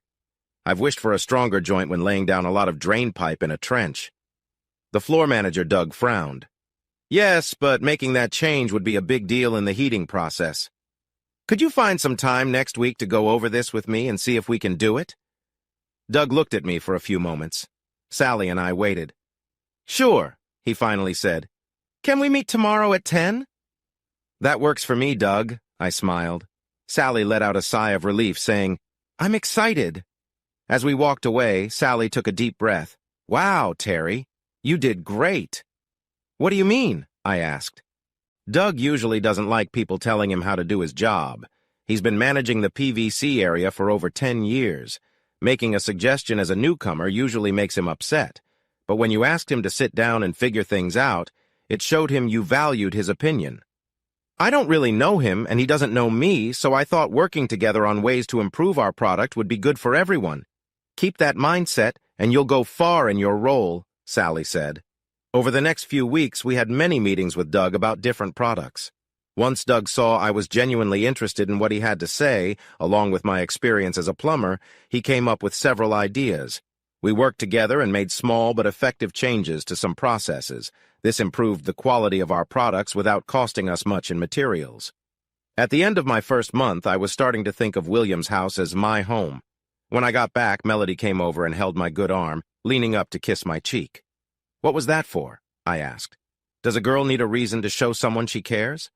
I've wished for a stronger joint when laying down a lot of drain pipe in a trench. The floor manager, Doug, frowned. Yes, but making that change would be a big deal in the heating process. Could you find some time next week to go over this with me and see if we can do it? Doug looked at me for a few moments. Sally and I waited. Sure, he finally said. Can we meet tomorrow at 10? That works for me, Doug, I smiled. Sally let out a sigh of relief, saying, I'm excited. As we walked away, Sally took a deep breath. Wow, Terry, you did great. What do you mean? I asked. Doug usually doesn't like people telling him how to do his job. He's been managing the PVC area for over 10 years. Making a suggestion as a newcomer usually makes him upset. But when you asked him to sit down and figure things out, it showed him you valued his opinion. I don't really know him, and he doesn't know me, so I thought working together on ways to improve our product would be good for everyone. Keep that mindset, and you'll go far in your role, Sally said. Over the next few weeks, we had many meetings with Doug about different products. Once Doug saw I was genuinely interested in what he had to say, along with my experience as a plumber, he came up with several ideas. We worked together and made small but effective changes to some processes. This improved the quality of our products without costing us much in materials. At the end of my first month, I was starting to think of William's house as my home. When I got back, Melody came over and held my good arm, leaning up to kiss my cheek. What was that for? I asked. Does a girl need a reason to show someone she cares?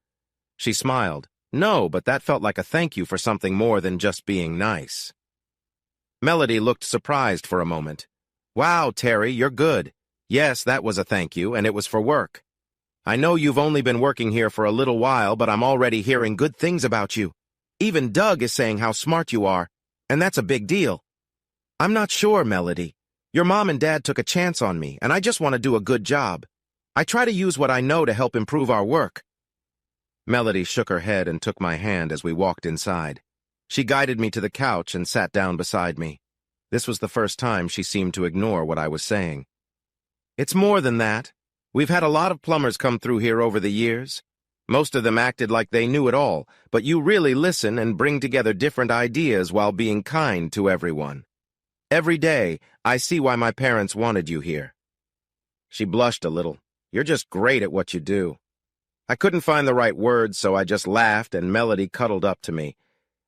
She smiled. No, but that felt like a thank you for something more than just being nice. Melody looked surprised for a moment. Wow, Terry, you're good. Yes, that was a thank you, and it was for work. I know you've only been working here for a little while, but I'm already hearing good things about you. Even Doug is saying how smart you are, and that's a big deal. I'm not sure, Melody. Your mom and dad took a chance on me, and I just want to do a good job. I try to use what I know to help improve our work. Melody shook her head and took my hand as we walked inside. She guided me to the couch and sat down beside me. This was the first time she seemed to ignore what I was saying. It's more than that. We've had a lot of plumbers come through here over the years. Most of them acted like they knew it all, but you really listen and bring together different ideas while being kind to everyone. Every day, I see why my parents wanted you here. She blushed a little. You're just great at what you do. I couldn't find the right words, so I just laughed and Melody cuddled up to me.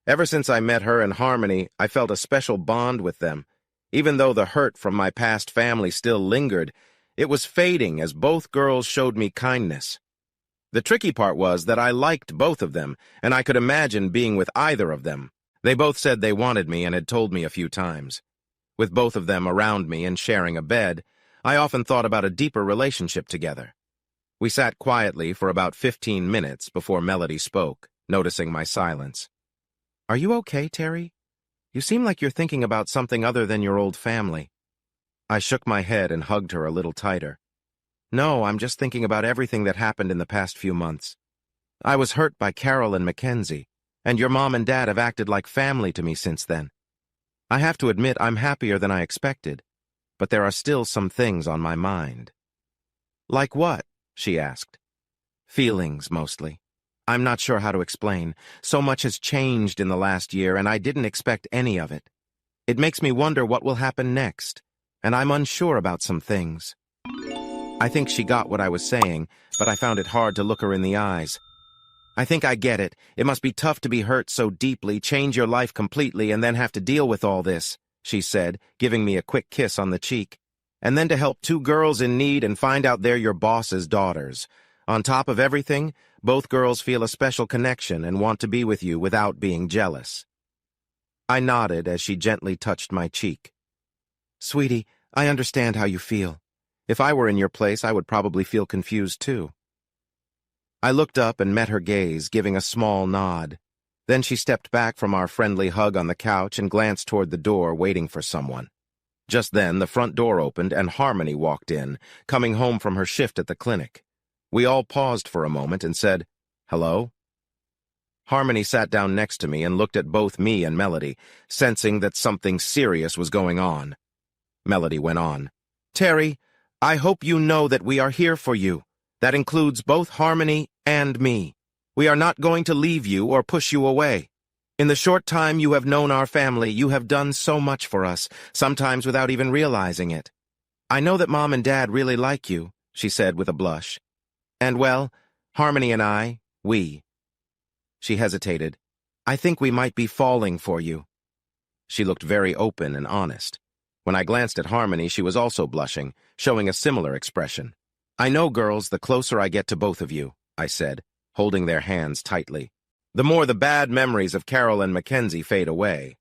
Ever since I met her and Harmony, I felt a special bond with them. Even though the hurt from my past family still lingered, it was fading as both girls showed me kindness. The tricky part was that I liked both of them, and I could imagine being with either of them. They both said they wanted me and had told me a few times. With both of them around me and sharing a bed, I often thought about a deeper relationship together. We sat quietly for about 15 minutes before Melody spoke, noticing my silence. Are you okay, Terry? You seem like you're thinking about something other than your old family. I shook my head and hugged her a little tighter. No, I'm just thinking about everything that happened in the past few months. I was hurt by Carol and Mackenzie, and your mom and dad have acted like family to me since then. I have to admit I'm happier than I expected, but there are still some things on my mind." "Like what?" she asked. "Feelings, mostly. I'm not sure how to explain. So much has changed in the last year, and I didn't expect any of it. It makes me wonder what will happen next, and I'm unsure about some things." I think she got what I was saying, but I found it hard to look her in the eyes. "I think I get it. It must be tough to be hurt so deeply, change your life completely, and then have to deal with all this," she said, giving me a quick kiss on the cheek. "And then to help two girls in need and find out they're your boss's daughters. On top of everything, both girls feel a special connection and want to be with you without being jealous." I nodded as she gently touched my cheek. "Sweetie, I understand how you feel. If I were in your place, I would probably feel confused too." I looked up and met her gaze, giving a small nod. Then she stepped back from our friendly hug on the couch and glanced toward the door, waiting for someone. Just then, the front door opened and Harmony walked in, coming home from her shift at the clinic. We all paused for a moment and said, "Hello?" Harmony sat down next to me and looked at both me and Melody, sensing that something serious was going on. Melody went on, "Terry, I hope you know that we are here for you. That includes both Harmony and me. We are not going to leave you or push you away. In the short time you have known our family, you have done so much for us, sometimes without even realizing it. I know that Mom and Dad really like you," she said with a blush. "And well, Harmony and we." She hesitated. "I think we might be falling for you." She looked very open and honest. When I glanced at Harmony, she was also blushing, showing a similar expression. "I know, girls, the closer I get to both of you," I said, holding their hands tightly, "the more the bad memories of Carol and Mackenzie fade away."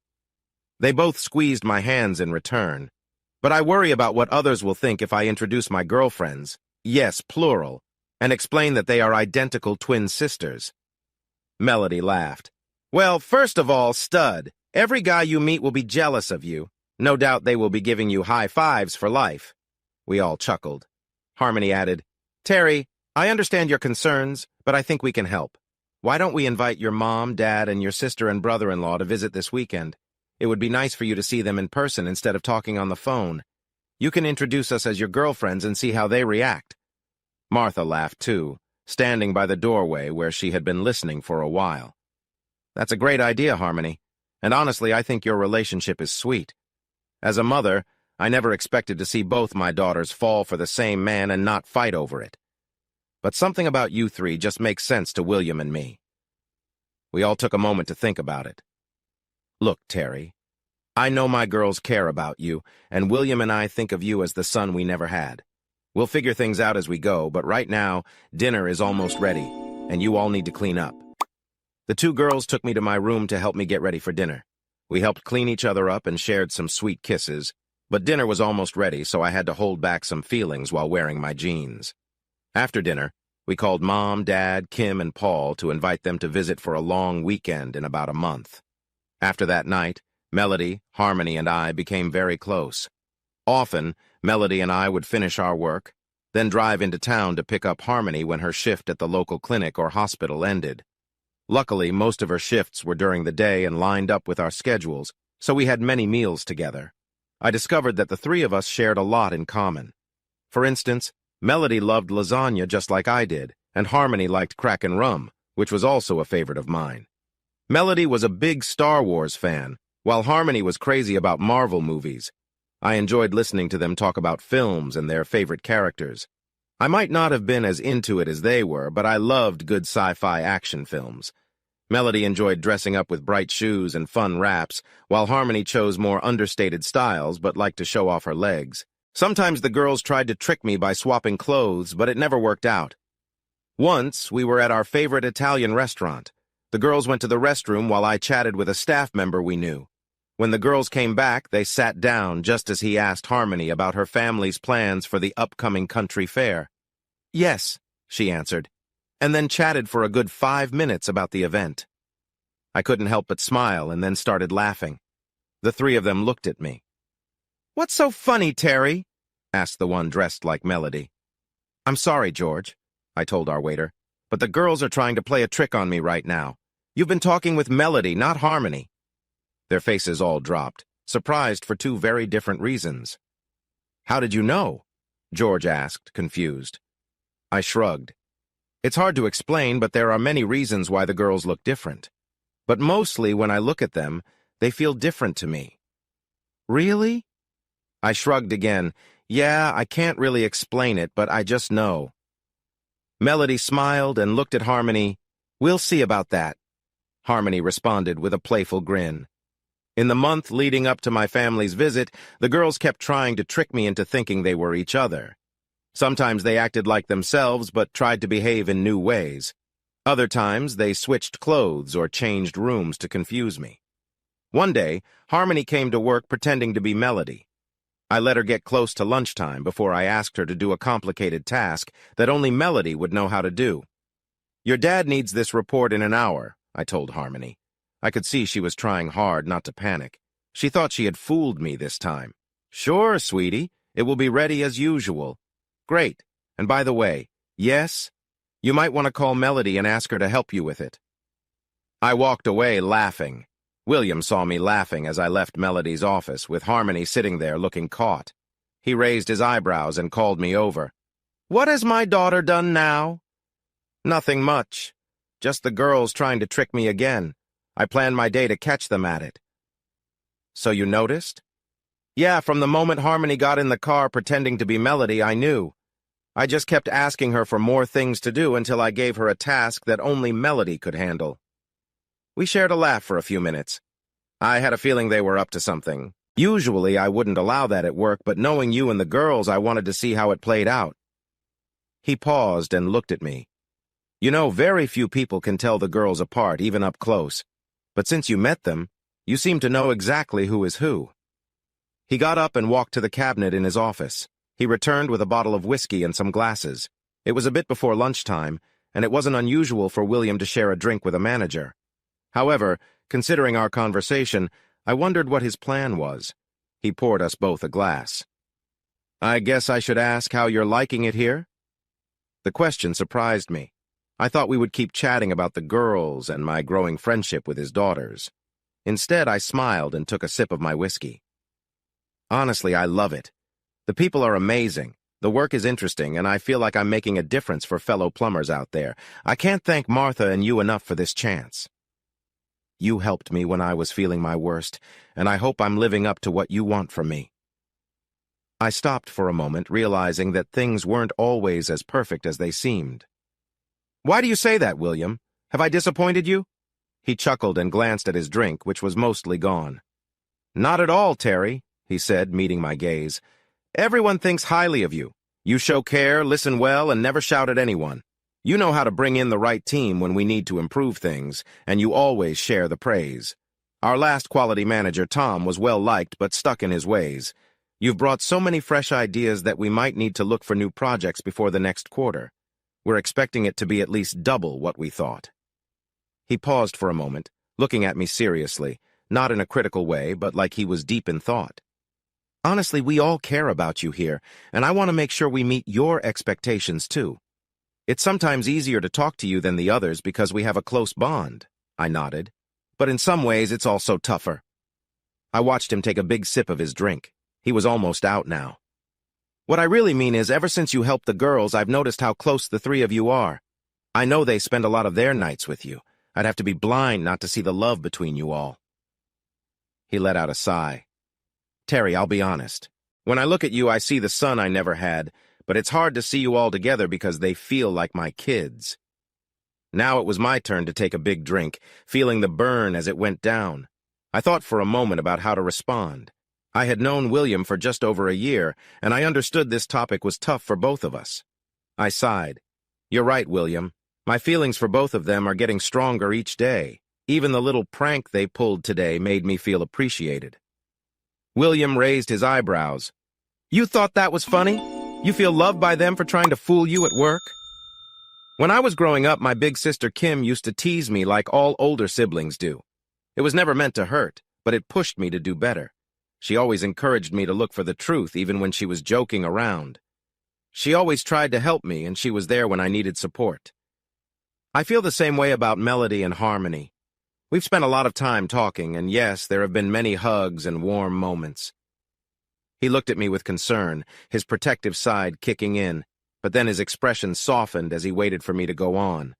They both squeezed my hands in return. "But I worry about what others will think if I introduce my girlfriends, yes, plural, and explain that they are identical twin sisters." Melody laughed. "Well, first of all, stud, every guy you meet will be jealous of you. No doubt they will be giving you high fives for life." We all chuckled. Harmony added, "Terry, I understand your concerns, but I think we can help. Why don't we invite your mom, dad, and your sister and brother-in-law to visit this weekend? It would be nice for you to see them in person instead of talking on the phone. You can introduce us as your girlfriends and see how they react." Martha laughed too, standing by the doorway where she had been listening for a while. "That's a great idea, Harmony, and honestly, I think your relationship is sweet. As a mother, I never expected to see both my daughters fall for the same man and not fight over it. But something about you three just makes sense to William and me." We all took a moment to think about it. "Look, Terry, I know my girls care about you, and William and I think of you as the son we never had. We'll figure things out as we go, but right now, dinner is almost ready, and you all need to clean up." The two girls took me to my room to help me get ready for dinner. We helped clean each other up and shared some sweet kisses, but dinner was almost ready, so I had to hold back some feelings while wearing my jeans. After dinner, we called Mom, Dad, Kim, and Paul to invite them to visit for a long weekend in about a month. After that night, Melody, Harmony, and I became very close. Often, Melody and I would finish our work, then drive into town to pick up Harmony when her shift at the local clinic or hospital ended. Luckily, most of her shifts were during the day and lined up with our schedules, so we had many meals together. I discovered that the three of us shared a lot in common. For instance, Melody loved lasagna just like I did, and Harmony liked Kraken rum, which was also a favorite of mine. Melody was a big Star Wars fan, while Harmony was crazy about Marvel movies. I enjoyed listening to them talk about films and their favorite characters. I might not have been as into it as they were, but I loved good sci-fi action films. Melody enjoyed dressing up with bright shoes and fun raps, while Harmony chose more understated styles but liked to show off her legs. Sometimes the girls tried to trick me by swapping clothes, but it never worked out. Once, we were at our favorite Italian restaurant. The girls went to the restroom while I chatted with a staff member we knew. When the girls came back, they sat down just as he asked Harmony about her family's plans for the upcoming country fair. "Yes," she answered, and then chatted for a good 5 minutes about the event. I couldn't help but smile and then started laughing. The three of them looked at me. "What's so funny, Terry?" asked the one dressed like Melody. "I'm sorry, George," I told our waiter, but the girls are trying to play a trick on me right now. You've been talking with Melody, not Harmony." Their faces all dropped, surprised for two very different reasons. "How did you know?" George asked, confused. I shrugged. It's hard to explain, but there are many reasons why the girls look different. But mostly, when I look at them, they feel different to me. "Really?" I shrugged again. "Yeah, I can't really explain it, but I just know." Melody smiled and looked at Harmony. "We'll see about that," Harmony responded with a playful grin. In the month leading up to my family's visit, the girls kept trying to trick me into thinking they were each other. Sometimes they acted like themselves but tried to behave in new ways. Other times they switched clothes or changed rooms to confuse me. One day, Harmony came to work pretending to be Melody. I let her get close to lunchtime before I asked her to do a complicated task that only Melody would know how to do. "Your dad needs this report in an hour," I told Harmony. I could see she was trying hard not to panic. She thought she had fooled me this time. "Sure, sweetie. It will be ready as usual." "Great. And by the way, yes, you might want to call Melody and ask her to help you with it." I walked away laughing. William saw me laughing as I left Melody's office, with Harmony sitting there looking caught. He raised his eyebrows and called me over. "What has my daughter done now?" "Nothing much. Just the girls trying to trick me again. I planned my day to catch them at it." "So you noticed?" "Yeah, from the moment Harmony got in the car pretending to be Melody, I knew. I just kept asking her for more things to do until I gave her a task that only Melody could handle." We shared a laugh for a few minutes. I had a feeling they were up to something. Usually I wouldn't allow that at work, but knowing you and the girls, I wanted to see how it played out. He paused and looked at me. "You know, very few people can tell the girls apart, even up close. But since you met them, you seem to know exactly who is who." He got up and walked to the cabinet in his office. He returned with a bottle of whiskey and some glasses. It was a bit before lunchtime, and it wasn't unusual for William to share a drink with a manager. However, considering our conversation, I wondered what his plan was. He poured us both a glass. "I guess I should ask how you're liking it here?" The question surprised me. I thought we would keep chatting about the girls and my growing friendship with his daughters. Instead, I smiled and took a sip of my whiskey. "Honestly, I love it. The people are amazing, the work is interesting, and I feel like I'm making a difference for fellow plumbers out there. I can't thank Martha and you enough for this chance. You helped me when I was feeling my worst, and I hope I'm living up to what you want from me." I stopped for a moment, realizing that things weren't always as perfect as they seemed. "Why do you say that, William? Have I disappointed you?" He chuckled and glanced at his drink, which was mostly gone. "Not at all, Terry," he said, meeting my gaze. "Everyone thinks highly of you. You show care, listen well, and never shout at anyone. You know how to bring in the right team when we need to improve things, and you always share the praise. Our last quality manager, Tom, was well-liked but stuck in his ways. You've brought so many fresh ideas that we might need to look for new projects before the next quarter. We're expecting it to be at least double what we thought." He paused for a moment, looking at me seriously, not in a critical way, but like he was deep in thought. "Honestly, we all care about you here, and I want to make sure we meet your expectations too. It's sometimes easier to talk to you than the others because we have a close bond," I nodded. "But in some ways, it's also tougher." I watched him take a big sip of his drink. He was almost out now. "What I really mean is, ever since you helped the girls, I've noticed how close the three of you are. I know they spend a lot of their nights with you. I'd have to be blind not to see the love between you all." He let out a sigh. "Terry, I'll be honest. When I look at you, I see the son I never had, but it's hard to see you all together because they feel like my kids." Now it was my turn to take a big drink, feeling the burn as it went down. I thought for a moment about how to respond. I had known William for just over a year, and I understood this topic was tough for both of us. I sighed. "You're right, William. My feelings for both of them are getting stronger each day. Even the little prank they pulled today made me feel appreciated." William raised his eyebrows. "You thought that was funny? You feel loved by them for trying to fool you at work?" "When I was growing up, my big sister Kim used to tease me like all older siblings do. It was never meant to hurt, but it pushed me to do better. She always encouraged me to look for the truth even when she was joking around. She always tried to help me, and she was there when I needed support. I feel the same way about Melody and Harmony. We've spent a lot of time talking, and yes, there have been many hugs and warm moments. He looked at me with concern, his protective side kicking in, but then his expression softened as he waited for me to go on.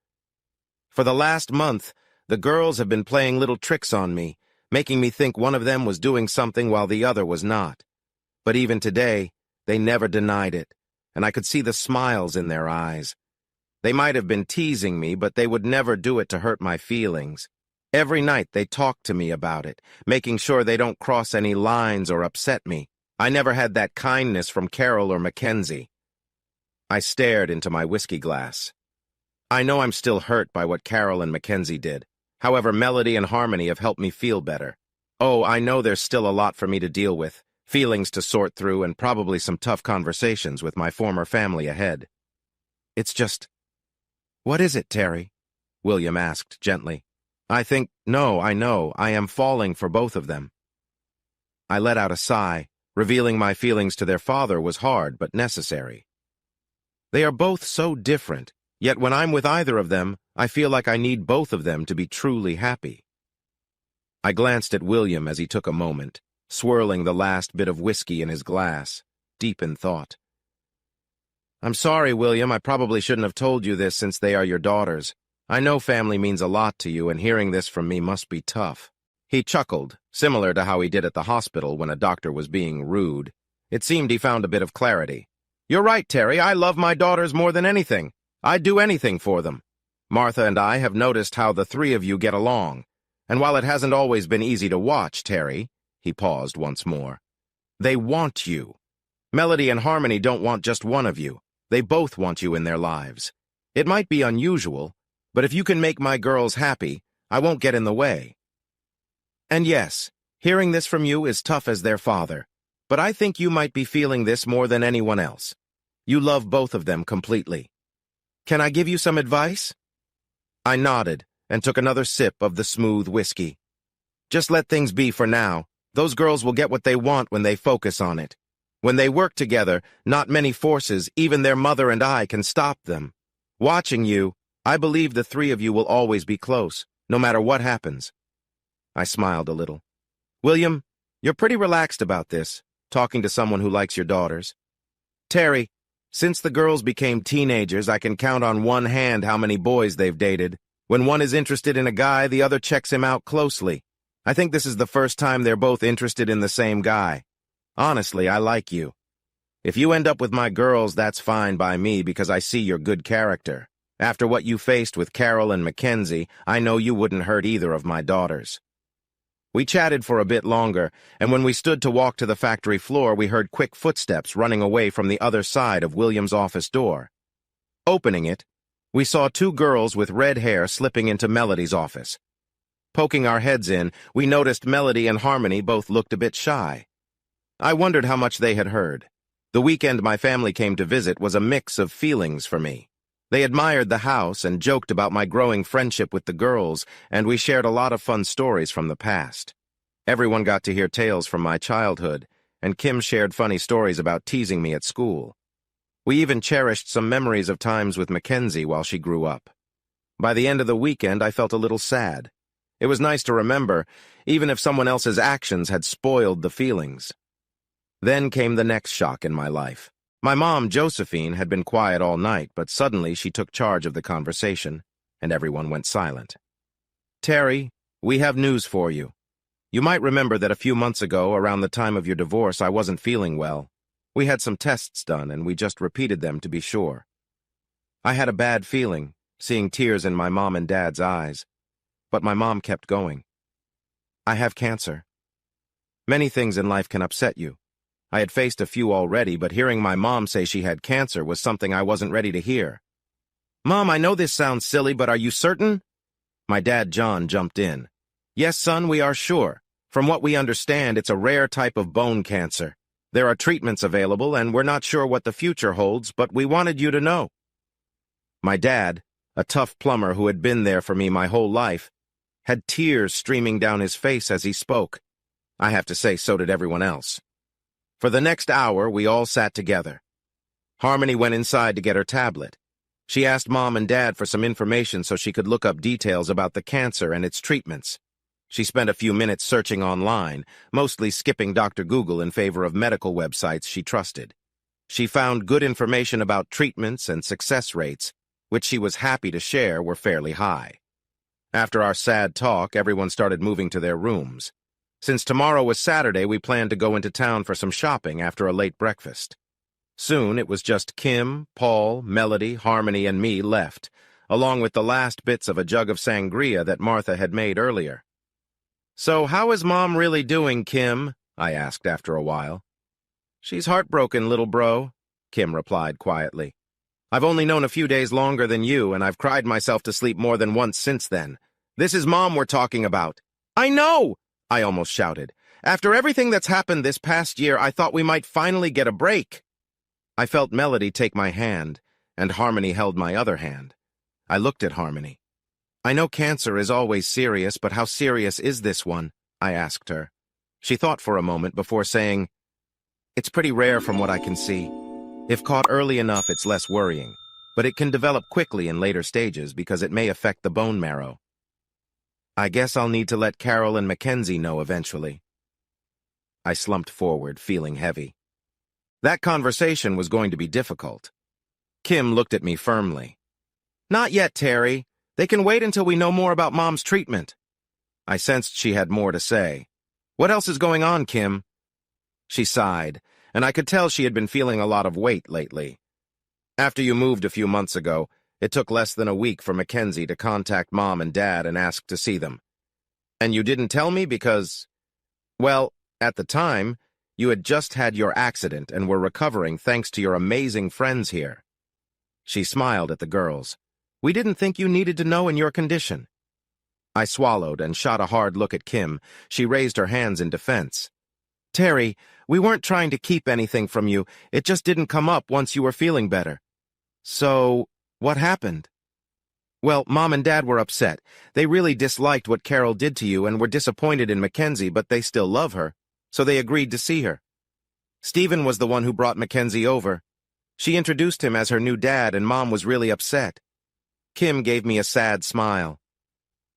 For the last month, the girls have been playing little tricks on me, making me think one of them was doing something while the other was not. But even today, they never denied it, and I could see the smiles in their eyes. They might have been teasing me, but they would never do it to hurt my feelings. Every night they talk to me about it, making sure they don't cross any lines or upset me. I never had that kindness from Carol or Mackenzie. I stared into my whiskey glass. I know I'm still hurt by what Carol and Mackenzie did. However, Melody and Harmony have helped me feel better. Oh, I know there's still a lot for me to deal with, feelings to sort through, and probably some tough conversations with my former family ahead. It's just... What is it, Terry? William asked gently. I know, I am falling for both of them. I let out a sigh. Revealing my feelings to their father was hard but necessary. They are both so different, yet when I'm with either of them, I feel like I need both of them to be truly happy. I glanced at William as he took a moment, swirling the last bit of whiskey in his glass, deep in thought. I'm sorry, William, I probably shouldn't have told you this since they are your daughters. I know family means a lot to you, and hearing this from me must be tough. He chuckled, similar to how he did at the hospital when a doctor was being rude. It seemed he found a bit of clarity. You're right, Terry, I love my daughters more than anything. I'd do anything for them. Martha and I have noticed how the three of you get along. And while it hasn't always been easy to watch, Terry, he paused once more, they want you. Melody and Harmony don't want just one of you. They both want you in their lives. It might be unusual, but if you can make my girls happy, I won't get in the way. And yes, hearing this from you is tough as their father, but I think you might be feeling this more than anyone else. You love both of them completely. Can I give you some advice? I nodded and took another sip of the smooth whiskey. Just let things be for now. Those girls will get what they want when they focus on it. When they work together, not many forces, even their mother and I, can stop them. Watching you, I believe the three of you will always be close, no matter what happens. I smiled a little. William, you're pretty relaxed about this, talking to someone who likes your daughters. Terry, since the girls became teenagers, I can count on one hand how many boys they've dated. When one is interested in a guy, the other checks him out closely. I think this is the first time they're both interested in the same guy. Honestly, I like you. If you end up with my girls, that's fine by me because I see your good character. After what you faced with Carol and Mackenzie, I know you wouldn't hurt either of my daughters. We chatted for a bit longer, and when we stood to walk to the factory floor, we heard quick footsteps running away from the other side of William's office door. Opening it, we saw two girls with red hair slipping into Melody's office. Poking our heads in, we noticed Melody and Harmony both looked a bit shy. I wondered how much they had heard. The weekend my family came to visit was a mix of feelings for me. They admired the house and joked about my growing friendship with the girls, and we shared a lot of fun stories from the past. Everyone got to hear tales from my childhood, and Kim shared funny stories about teasing me at school. We even cherished some memories of times with Mackenzie while she grew up. By the end of the weekend, I felt a little sad. It was nice to remember, even if someone else's actions had spoiled the feelings. Then came the next shock in my life. My mom, Josephine, had been quiet all night, but suddenly she took charge of the conversation, and everyone went silent. Terry, we have news for you. You might remember that a few months ago, around the time of your divorce, I wasn't feeling well. We had some tests done, and we just repeated them to be sure. I had a bad feeling, seeing tears in my mom and dad's eyes, but my mom kept going. I have cancer. Many things in life can upset you. I had faced a few already, but hearing my mom say she had cancer was something I wasn't ready to hear. Mom, I know this sounds silly, but are you certain? My dad, John, jumped in. Yes, son, we are sure. From what we understand, it's a rare type of bone cancer. There are treatments available, and we're not sure what the future holds, but we wanted you to know. My dad, a tough plumber who had been there for me my whole life, had tears streaming down his face as he spoke. I have to say, so did everyone else. For the next hour, we all sat together. Harmony went inside to get her tablet. She asked Mom and Dad for some information so she could look up details about the cancer and its treatments. She spent a few minutes searching online, mostly skipping Dr. Google in favor of medical websites she trusted. She found good information about treatments and success rates, which she was happy to share were fairly high. After our sad talk, everyone started moving to their rooms. Since tomorrow was Saturday, we planned to go into town for some shopping after a late breakfast. Soon, it was just Kim, Paul, Melody, Harmony, and me left, along with the last bits of a jug of sangria that Martha had made earlier. "So how is Mom really doing, Kim?" I asked after a while. "She's heartbroken, little bro," Kim replied quietly. "I've only known a few days longer than you, and I've cried myself to sleep more than once since then. This is Mom we're talking about." "I know!" I almost shouted. "After everything that's happened this past year, I thought we might finally get a break." I felt Melody take my hand, and Harmony held my other hand. I looked at Harmony. "I know cancer is always serious, but how serious is this one?" I asked her. She thought for a moment before saying, "It's pretty rare from what I can see. If caught early enough, it's less worrying, but it can develop quickly in later stages because it may affect the bone marrow. I guess I'll need to let Carol and Mackenzie know eventually." I slumped forward, feeling heavy. That conversation was going to be difficult. Kim looked at me firmly. "Not yet, Terry. They can wait until we know more about Mom's treatment." I sensed she had more to say. "What else is going on, Kim?" She sighed, and I could tell she had been feeling a lot of weight lately. "After you moved a few months ago, it took less than a week for Mackenzie to contact Mom and Dad and ask to see them. And you didn't tell me because, well, at the time, you had just had your accident and were recovering thanks to your amazing friends here." She smiled at the girls. "We didn't think you needed to know in your condition." I swallowed and shot a hard look at Kim. She raised her hands in defense. "Terry, we weren't trying to keep anything from you. It just didn't come up once you were feeling better." "So, what happened?" "Well, Mom and Dad were upset. They really disliked what Carol did to you and were disappointed in Mackenzie, but they still love her, so they agreed to see her. Stephen was the one who brought Mackenzie over. She introduced him as her new dad, and Mom was really upset." Kim gave me a sad smile.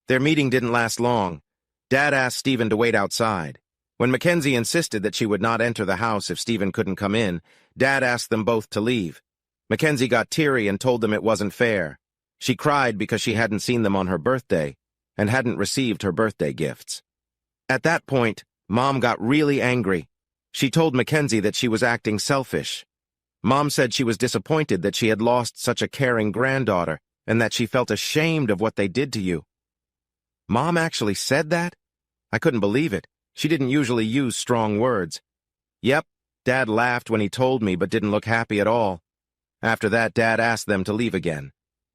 "Their meeting didn't last long. Dad asked Stephen to wait outside. When Mackenzie insisted that she would not enter the house if Stephen couldn't come in, Dad asked them both to leave. Mackenzie got teary and told them it wasn't fair. She cried because she hadn't seen them on her birthday and hadn't received her birthday gifts. At that point, Mom got really angry. She told Mackenzie that she was acting selfish. Mom said she was disappointed that she had lost such a caring granddaughter and that she felt ashamed of what they did to you." "Mom actually said that?" I couldn't believe it. She didn't usually use strong words. "Yep," Dad laughed when he told me but didn't look happy at all. After that, Dad asked them to leave again.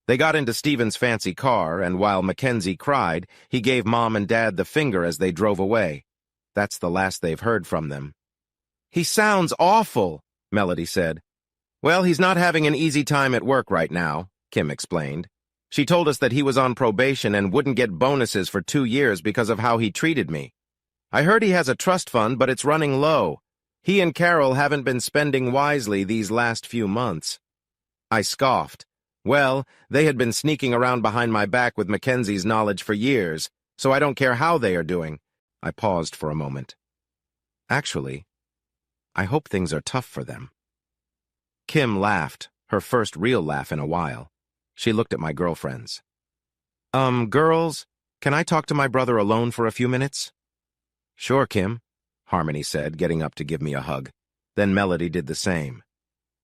They got into Stephen's fancy car, and while Mackenzie cried, he gave Mom and Dad the finger as they drove away. That's the last they've heard from them. "He sounds awful," Melody said. "Well, he's not having an easy time at work right now," Kim explained. "She told us that he was on probation and wouldn't get bonuses for 2 years because of how he treated me. I heard he has a trust fund, but it's running low. He and Carol haven't been spending wisely these last few months." I scoffed. Well, they had been sneaking around behind my back with Mackenzie's knowledge for years, so I don't care how they are doing. I paused for a moment. Actually, I hope things are tough for them. Kim laughed, her first real laugh in a while. She looked at my girlfriends. Girls, can I talk to my brother alone for a few minutes?" "Sure, Kim," Harmony said, getting up to give me a hug. Then Melody did the same.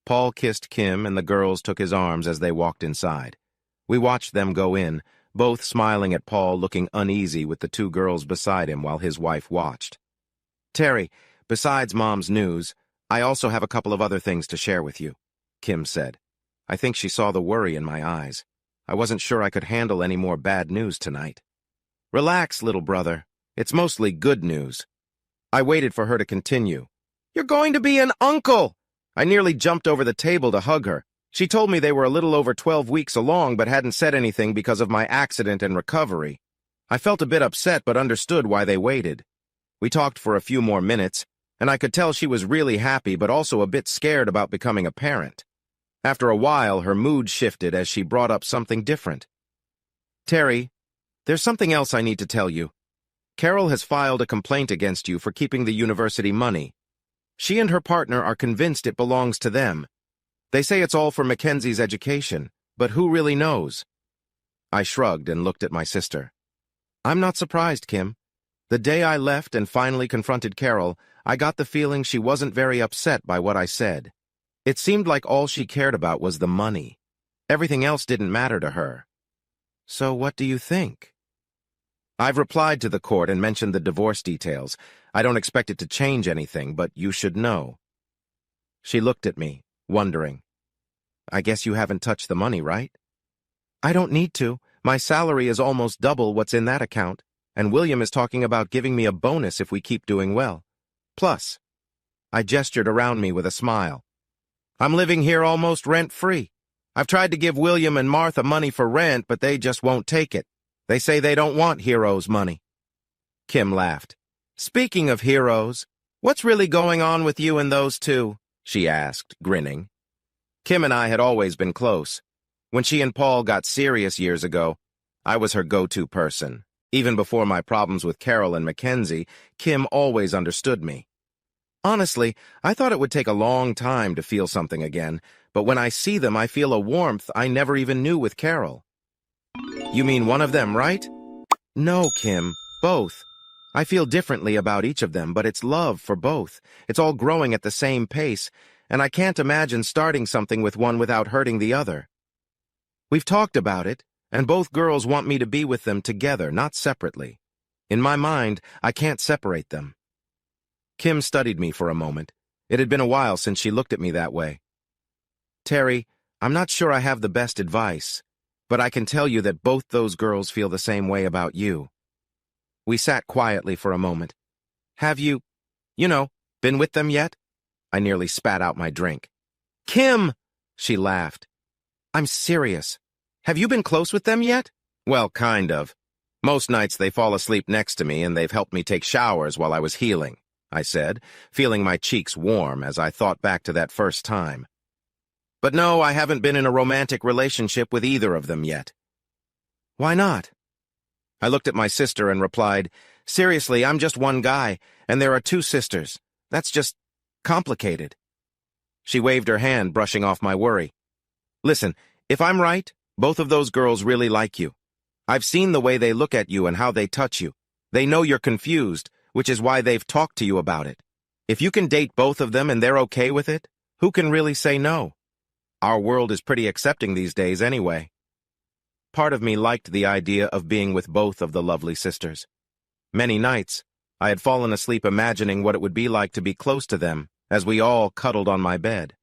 Paul kissed Kim, and the girls took his arms as they walked inside. We watched them go in, both smiling at Paul, looking uneasy with the 2 girls beside him while his wife watched. "Terry, besides Mom's news, I also have a couple of other things to share with you," Kim said. I think she saw the worry in my eyes. I wasn't sure I could handle any more bad news tonight. "Relax, little brother. It's mostly good news." I waited for her to continue. "You're going to be an uncle!" I nearly jumped over the table to hug her. She told me they were a little over 12 weeks along but hadn't said anything because of my accident and recovery. I felt a bit upset but understood why they waited. We talked for a few more minutes, and I could tell she was really happy but also a bit scared about becoming a parent. After a while, her mood shifted as she brought up something different. Terry, there's something else I need to tell you. Carol has filed a complaint against you for keeping the university money. She and her partner are convinced it belongs to them. They say it's all for Mackenzie's education, but who really knows? I shrugged and looked at my sister. I'm not surprised, Kim. The day I left and finally confronted Carol, I got the feeling she wasn't very upset by what I said. It seemed like all she cared about was the money. Everything else didn't matter to her. So what do you think? I've replied to the court and mentioned the divorce details. I don't expect it to change anything, but you should know. She looked at me, wondering. I guess you haven't touched the money, right? I don't need to. My salary is almost double what's in that account, and William is talking about giving me a bonus if we keep doing well. Plus, I gestured around me with a smile. I'm living here almost rent-free. I've tried to give William and Martha money for rent, but they just won't take it. They say they don't want Heroes' money. Kim laughed. Speaking of Heroes, what's really going on with you and those two? She asked, grinning. Kim and I had always been close. When she and Paul got serious years ago, I was her go-to person. Even before my problems with Carol and Mackenzie, Kim always understood me. Honestly, I thought it would take a long time to feel something again, but when I see them, I feel a warmth I never even knew with Carol. You mean one of them, right? No, Kim, both. I feel differently about each of them, but it's love for both. It's all growing at the same pace, and I can't imagine starting something with one without hurting the other. We've talked about it, and both girls want me to be with them together, not separately. In my mind, I can't separate them. Kim studied me for a moment. It had been a while since she looked at me that way. Terry, I'm not sure I have the best advice, but I can tell you that both those girls feel the same way about you. We sat quietly for a moment. Have you, been with them yet? I nearly spat out my drink. Kim! She laughed. I'm serious. Have you been close with them yet? Well, kind of. Most nights they fall asleep next to me and they've helped me take showers while I was healing, I said, feeling my cheeks warm as I thought back to that first time. But no, I haven't been in a romantic relationship with either of them yet. Why not? I looked at my sister and replied, Seriously, I'm just one guy, and there are two sisters. That's just complicated. She waved her hand, brushing off my worry. Listen, if I'm right, both of those girls really like you. I've seen the way they look at you and how they touch you. They know you're confused, which is why they've talked to you about it. If you can date both of them and they're okay with it, who can really say no? Our world is pretty accepting these days anyway. Part of me liked the idea of being with both of the lovely sisters. Many nights, I had fallen asleep imagining what it would be like to be close to them as we all cuddled on my bed.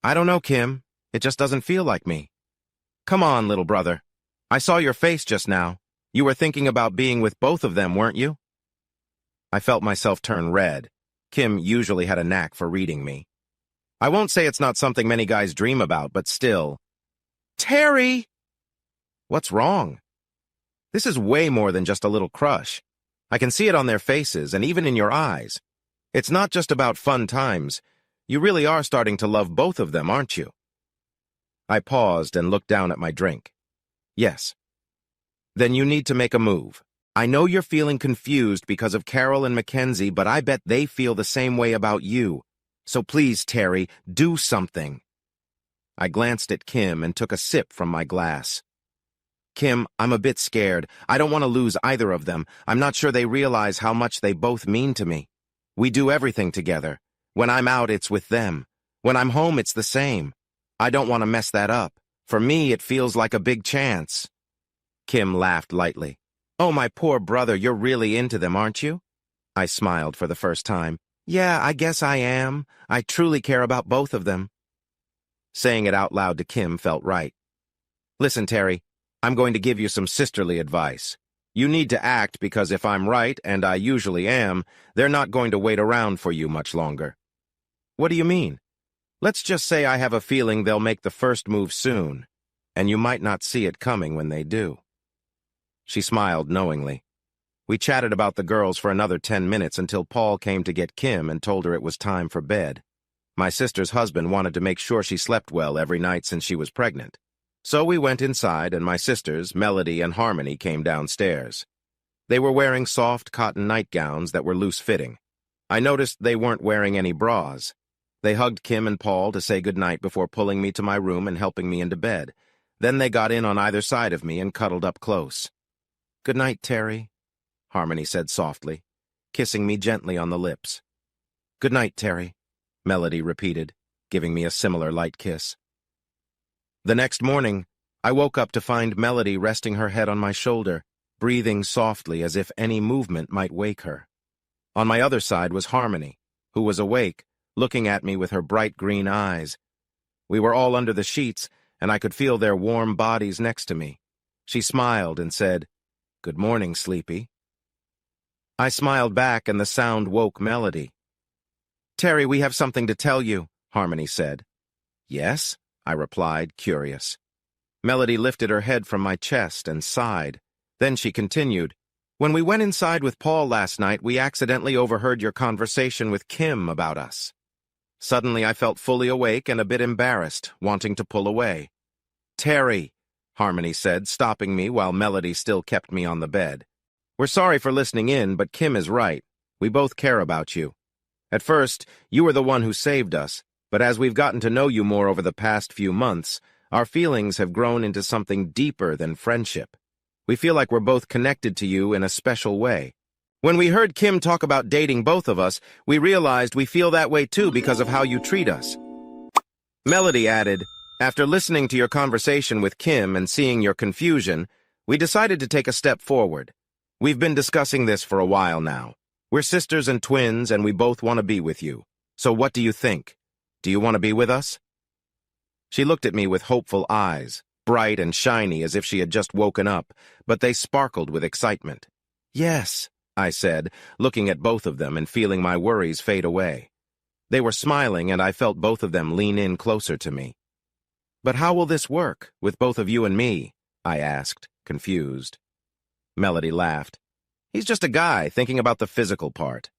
I don't know, Kim. It just doesn't feel like me. Come on, little brother. I saw your face just now. You were thinking about being with both of them, weren't you? I felt myself turn red. Kim usually had a knack for reading me. I won't say it's not something many guys dream about, but still. Terry! What's wrong? This is way more than just a little crush. I can see it on their faces and even in your eyes. It's not just about fun times. You really are starting to love both of them, aren't you? I paused and looked down at my drink. Yes. Then you need to make a move. I know you're feeling confused because of Carol and Mackenzie, but I bet they feel the same way about you. So please, Terry, do something. I glanced at Kim and took a sip from my glass. Kim, I'm a bit scared. I don't want to lose either of them. I'm not sure they realize how much they both mean to me. We do everything together. When I'm out, it's with them. When I'm home, it's the same. I don't want to mess that up. For me, it feels like a big chance. Kim laughed lightly. Oh, my poor brother, you're really into them, aren't you? I smiled for the first time. Yeah, I guess I am. I truly care about both of them. Saying it out loud to Kim felt right. Listen, Terry, I'm going to give you some sisterly advice. You need to act because if I'm right, and I usually am, they're not going to wait around for you much longer. What do you mean? Let's just say I have a feeling they'll make the first move soon, and you might not see it coming when they do. She smiled knowingly. We chatted about the girls for another 10 minutes until Paul came to get Kim and told her it was time for bed. My sister's husband wanted to make sure she slept well every night since she was pregnant. So we went inside, and my sisters, Melody and Harmony, came downstairs. They were wearing soft cotton nightgowns that were loose-fitting. I noticed they weren't wearing any bras. They hugged Kim and Paul to say goodnight before pulling me to my room and helping me into bed. Then they got in on either side of me and cuddled up close. "Good night, Terry," Harmony said softly, kissing me gently on the lips. "Good night, Terry," Melody repeated, giving me a similar light kiss. The next morning, I woke up to find Melody resting her head on my shoulder, breathing softly as if any movement might wake her. On my other side was Harmony, who was awake, looking at me with her bright green eyes. We were all under the sheets, and I could feel their warm bodies next to me. She smiled and said, "Good morning, Sleepy." I smiled back, and the sound woke Melody. "Terry, we have something to tell you," Harmony said. "Yes?" I replied, curious. Melody lifted her head from my chest and sighed. Then she continued, "When we went inside with Paul last night, we accidentally overheard your conversation with Kim about us." Suddenly I felt fully awake and a bit embarrassed, wanting to pull away. "Terry," Harmony said, stopping me while Melody still kept me on the bed. "We're sorry for listening in, but Kim is right. We both care about you. At first, you were the one who saved us, but as we've gotten to know you more over the past few months, our feelings have grown into something deeper than friendship. We feel like we're both connected to you in a special way. When we heard Kim talk about dating both of us, we realized we feel that way too because of how you treat us." Melody added, "After listening to your conversation with Kim and seeing your confusion, we decided to take a step forward. We've been discussing this for a while now. We're sisters and twins, and we both want to be with you. So what do you think? Do you want to be with us?" She looked at me with hopeful eyes, bright and shiny as if she had just woken up, but they sparkled with excitement. "Yes," I said, looking at both of them and feeling my worries fade away. They were smiling, and I felt both of them lean in closer to me. "But how will this work, with both of you and me?" I asked, confused. Melody laughed. "He's just a guy thinking about the physical part."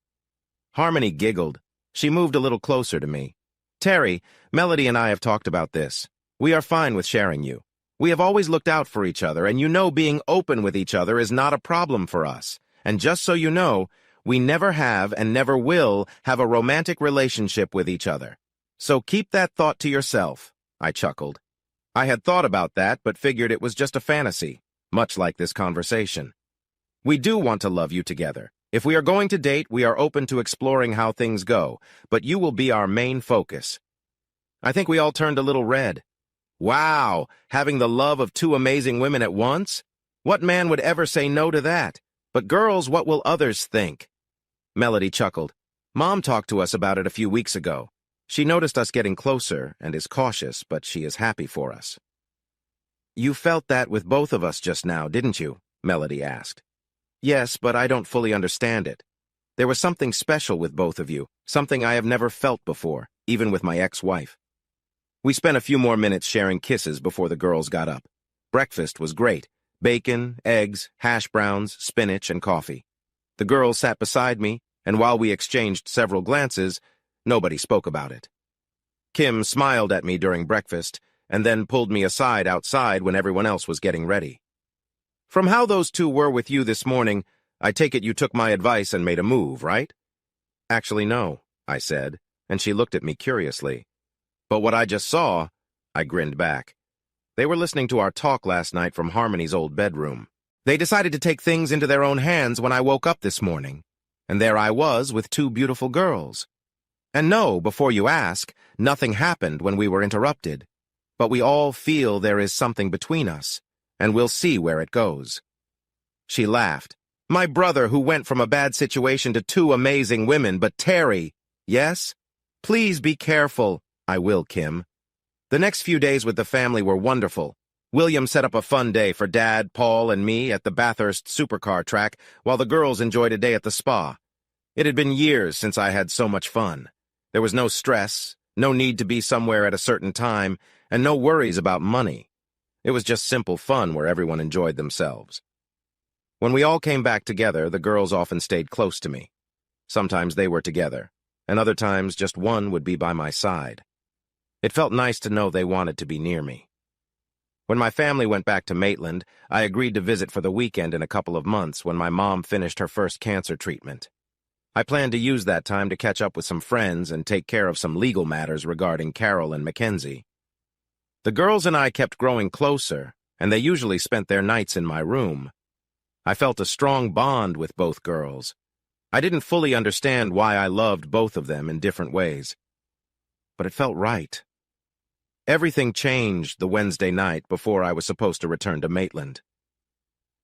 Harmony giggled. She moved a little closer to me. "Terry, Melody and I have talked about this. We are fine with sharing you. We have always looked out for each other, and you know being open with each other is not a problem for us. And just so you know, we never have and never will have a romantic relationship with each other. So keep that thought to yourself," I chuckled. I had thought about that, but figured it was just a fantasy, much like this conversation. "We do want to love you together. If we are going to date, we are open to exploring how things go, but you will be our main focus." I think we all turned a little red. Wow, having the love of two amazing women at once? What man would ever say no to that? But girls, what will others think? Melody chuckled. "Mom talked to us about it a few weeks ago. She noticed us getting closer and is cautious, but she is happy for us." "You felt that with both of us just now, didn't you?" Melody asked. "Yes, but I don't fully understand it. There was something special with both of you, something I have never felt before, even with my ex-wife." We spent a few more minutes sharing kisses before the girls got up. Breakfast was great. Bacon, eggs, hash browns, spinach, and coffee. The girls sat beside me, and while we exchanged several glances, nobody spoke about it. Kim smiled at me during breakfast, and then pulled me aside outside when everyone else was getting ready. "From how those two were with you this morning, I take it you took my advice and made a move, right?" "Actually, no," I said, and she looked at me curiously. "But what I just saw," I grinned back. "They were listening to our talk last night from Harmony's old bedroom. They decided to take things into their own hands when I woke up this morning, and there I was with two beautiful girls. And no, before you ask, nothing happened when we were interrupted. But we all feel there is something between us, and we'll see where it goes." She laughed. "My brother who went from a bad situation to two amazing women, but Terry, yes? Please be careful." "I will, Kim." The next few days with the family were wonderful. William set up a fun day for Dad, Paul, and me at the Bathurst supercar track, while the girls enjoyed a day at the spa. It had been years since I had so much fun. There was no stress, no need to be somewhere at a certain time, and no worries about money. It was just simple fun where everyone enjoyed themselves. When we all came back together, the girls often stayed close to me. Sometimes they were together. and other times just one would be by my side. It felt nice to know they wanted to be near me. When my family went back to Maitland, I agreed to visit for the weekend in a couple of months when my mom finished her first cancer treatment. I planned to use that time to catch up with some friends and take care of some legal matters regarding Carol and Mackenzie. The girls and I kept growing closer, and they usually spent their nights in my room. I felt a strong bond with both girls. I didn't fully understand why I loved both of them in different ways, but it felt right. Everything changed the Wednesday night before I was supposed to return to Maitland.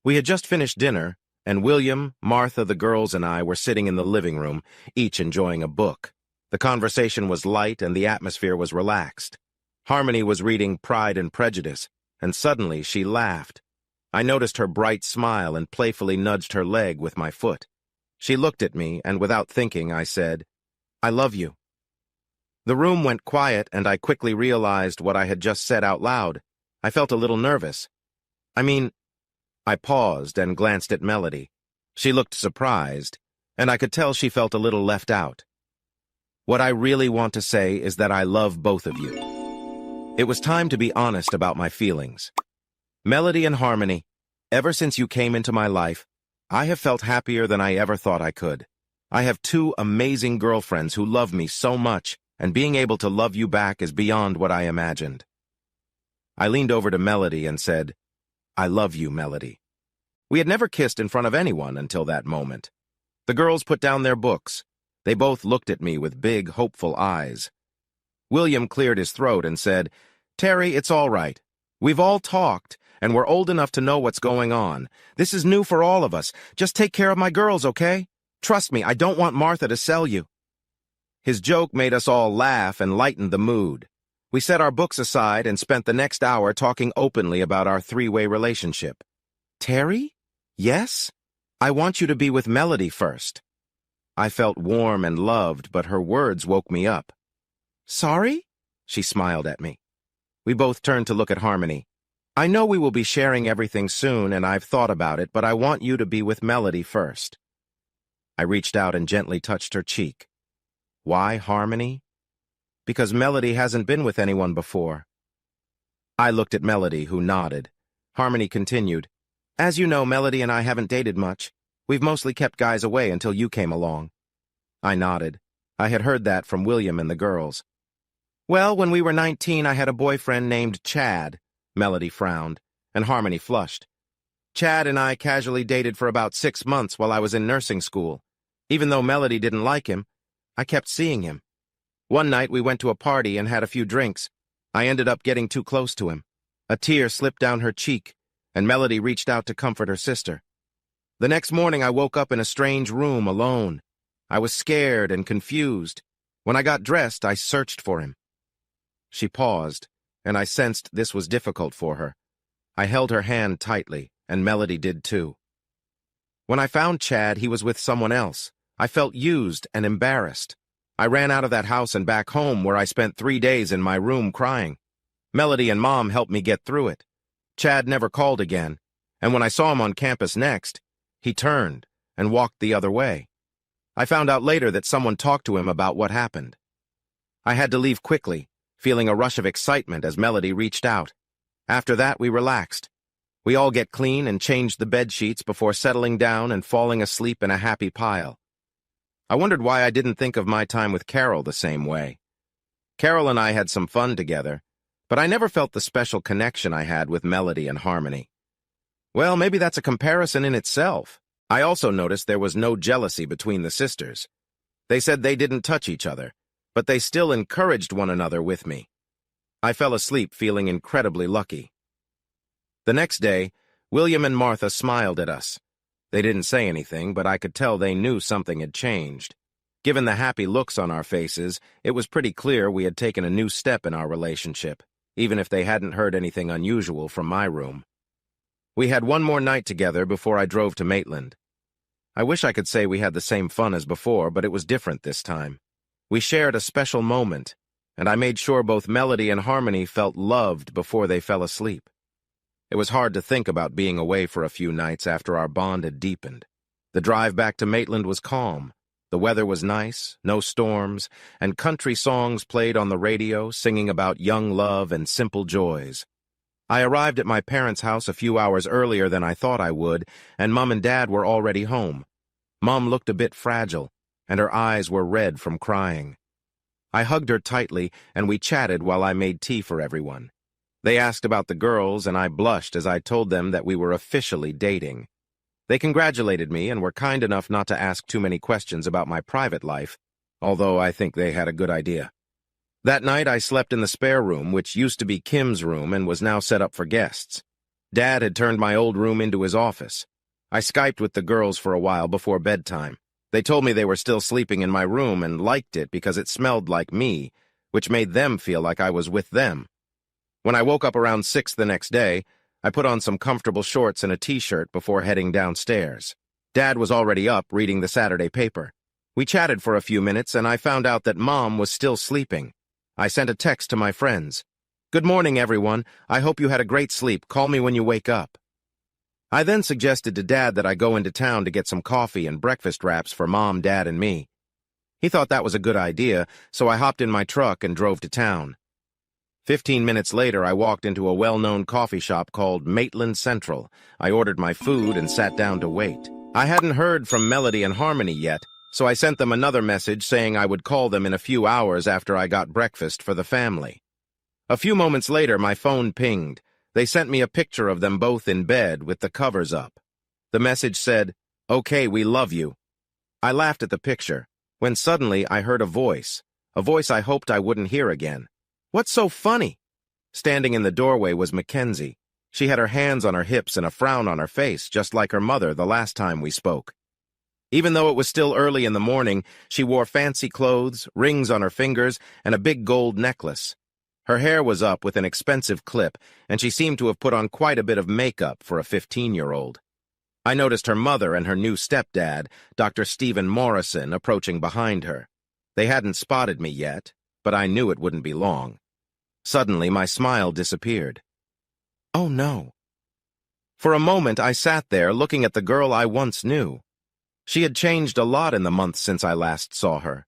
We had just finished dinner, and William, Martha, the girls, and I were sitting in the living room, each enjoying a book. The conversation was light and the atmosphere was relaxed. Harmony was reading Pride and Prejudice, and suddenly she laughed. I noticed her bright smile and playfully nudged her leg with my foot. She looked at me, and without thinking, I said, "I love you." The room went quiet, and I quickly realized what I had just said out loud. I felt a little nervous. I paused and glanced at Melody. She looked surprised, and I could tell she felt a little left out. What I really want to say is that I love both of you. It was time to be honest about my feelings. Melody and Harmony, ever since you came into my life, I have felt happier than I ever thought I could. I have two amazing girlfriends who love me so much, and being able to love you back is beyond what I imagined. I leaned over to Melody and said, "I love you, Melody." We had never kissed in front of anyone until that moment. The girls put down their books. They both looked at me with big, hopeful eyes. William cleared his throat and said, "Terry, it's all right. We've all talked, and we're old enough to know what's going on. This is new for all of us. Just take care of my girls, okay? Trust me, I don't want Martha to sell you." His joke made us all laugh and lightened the mood. We set our books aside and spent the next hour talking openly about our three-way relationship. "Terry? Yes? I want you to be with Melody first." I felt warm and loved, but her words woke me up. "Sorry?" She smiled at me. We both turned to look at Harmony. "I know we will be sharing everything soon, and I've thought about it, but I want you to be with Melody first." I reached out and gently touched her cheek. "Why Harmony?" "Because Melody hasn't been with anyone before." I looked at Melody, who nodded. Harmony continued, "As you know, Melody and I haven't dated much. We've mostly kept guys away until you came along." I nodded. I had heard that from William and the girls. "Well, when we were 19, I had a boyfriend named Chad." Melody frowned, and Harmony flushed. "Chad and I casually dated for about 6 months while I was in nursing school. Even though Melody didn't like him, I kept seeing him. One night we went to a party and had a few drinks. I ended up getting too close to him. A tear slipped down her cheek, and Melody reached out to comfort her sister. The next morning I woke up in a strange room alone. I was scared and confused. When I got dressed, I searched for him." She paused, and I sensed this was difficult for her. I held her hand tightly, and Melody did too. When I found Chad, he was with someone else. I felt used and embarrassed. I ran out of that house and back home, where I spent 3 days in my room crying. Melody and Mom helped me get through it. Chad never called again, and when I saw him on campus next, he turned and walked the other way. I found out later that someone talked to him about what happened. I had to leave quickly, feeling a rush of excitement as Melody reached out. After that, we relaxed. We all get clean and changed the bed sheets before settling down and falling asleep in a happy pile. I wondered why I didn't think of my time with Carol the same way. Carol and I had some fun together, but I never felt the special connection I had with Melody and Harmony. Well, maybe that's a comparison in itself. I also noticed there was no jealousy between the sisters. They said they didn't touch each other, but they still encouraged one another with me. I fell asleep feeling incredibly lucky. The next day, William and Martha smiled at us. They didn't say anything, but I could tell they knew something had changed. Given the happy looks on our faces, it was pretty clear we had taken a new step in our relationship, even if they hadn't heard anything unusual from my room. We had one more night together before I drove to Maitland. I wish I could say we had the same fun as before, but it was different this time. We shared a special moment, and I made sure both Melody and Harmony felt loved before they fell asleep. It was hard to think about being away for a few nights after our bond had deepened. The drive back to Maitland was calm. The weather was nice, no storms, and country songs played on the radio singing about young love and simple joys. I arrived at my parents' house a few hours earlier than I thought I would, and Mom and Dad were already home. Mom looked a bit fragile, and her eyes were red from crying. I hugged her tightly, and we chatted while I made tea for everyone. They asked about the girls, and I blushed as I told them that we were officially dating. They congratulated me and were kind enough not to ask too many questions about my private life, although I think they had a good idea. That night I slept in the spare room, which used to be Kim's room and was now set up for guests. Dad had turned my old room into his office. I Skyped with the girls for a while before bedtime. They told me they were still sleeping in my room and liked it because it smelled like me, which made them feel like I was with them. When I woke up around 6 the next day, I put on some comfortable shorts and a t-shirt before heading downstairs. Dad was already up reading the Saturday paper. We chatted for a few minutes and I found out that Mom was still sleeping. I sent a text to my friends. "Good morning, everyone. I hope you had a great sleep. Call me when you wake up." I then suggested to Dad that I go into town to get some coffee and breakfast wraps for Mom, Dad, and me. He thought that was a good idea, so I hopped in my truck and drove to town. 15 minutes later, I walked into a well-known coffee shop called Maitland Central. I ordered my food and sat down to wait. I hadn't heard from Melody and Harmony yet, so I sent them another message saying I would call them in a few hours after I got breakfast for the family. A few moments later, my phone pinged. They sent me a picture of them both in bed with the covers up. The message said, "Okay, we love you." I laughed at the picture, when suddenly I heard a voice I hoped I wouldn't hear again. "What's so funny?" Standing in the doorway was Mackenzie. She had her hands on her hips and a frown on her face, just like her mother the last time we spoke. Even though it was still early in the morning, she wore fancy clothes, rings on her fingers, and a big gold necklace. Her hair was up with an expensive clip, and she seemed to have put on quite a bit of makeup for a 15-year-old. I noticed her mother and her new stepdad, Dr. Stephen Morrison, approaching behind her. They hadn't spotted me yet, but I knew it wouldn't be long. Suddenly, my smile disappeared. Oh, no. For a moment, I sat there looking at the girl I once knew. She had changed a lot in the months since I last saw her.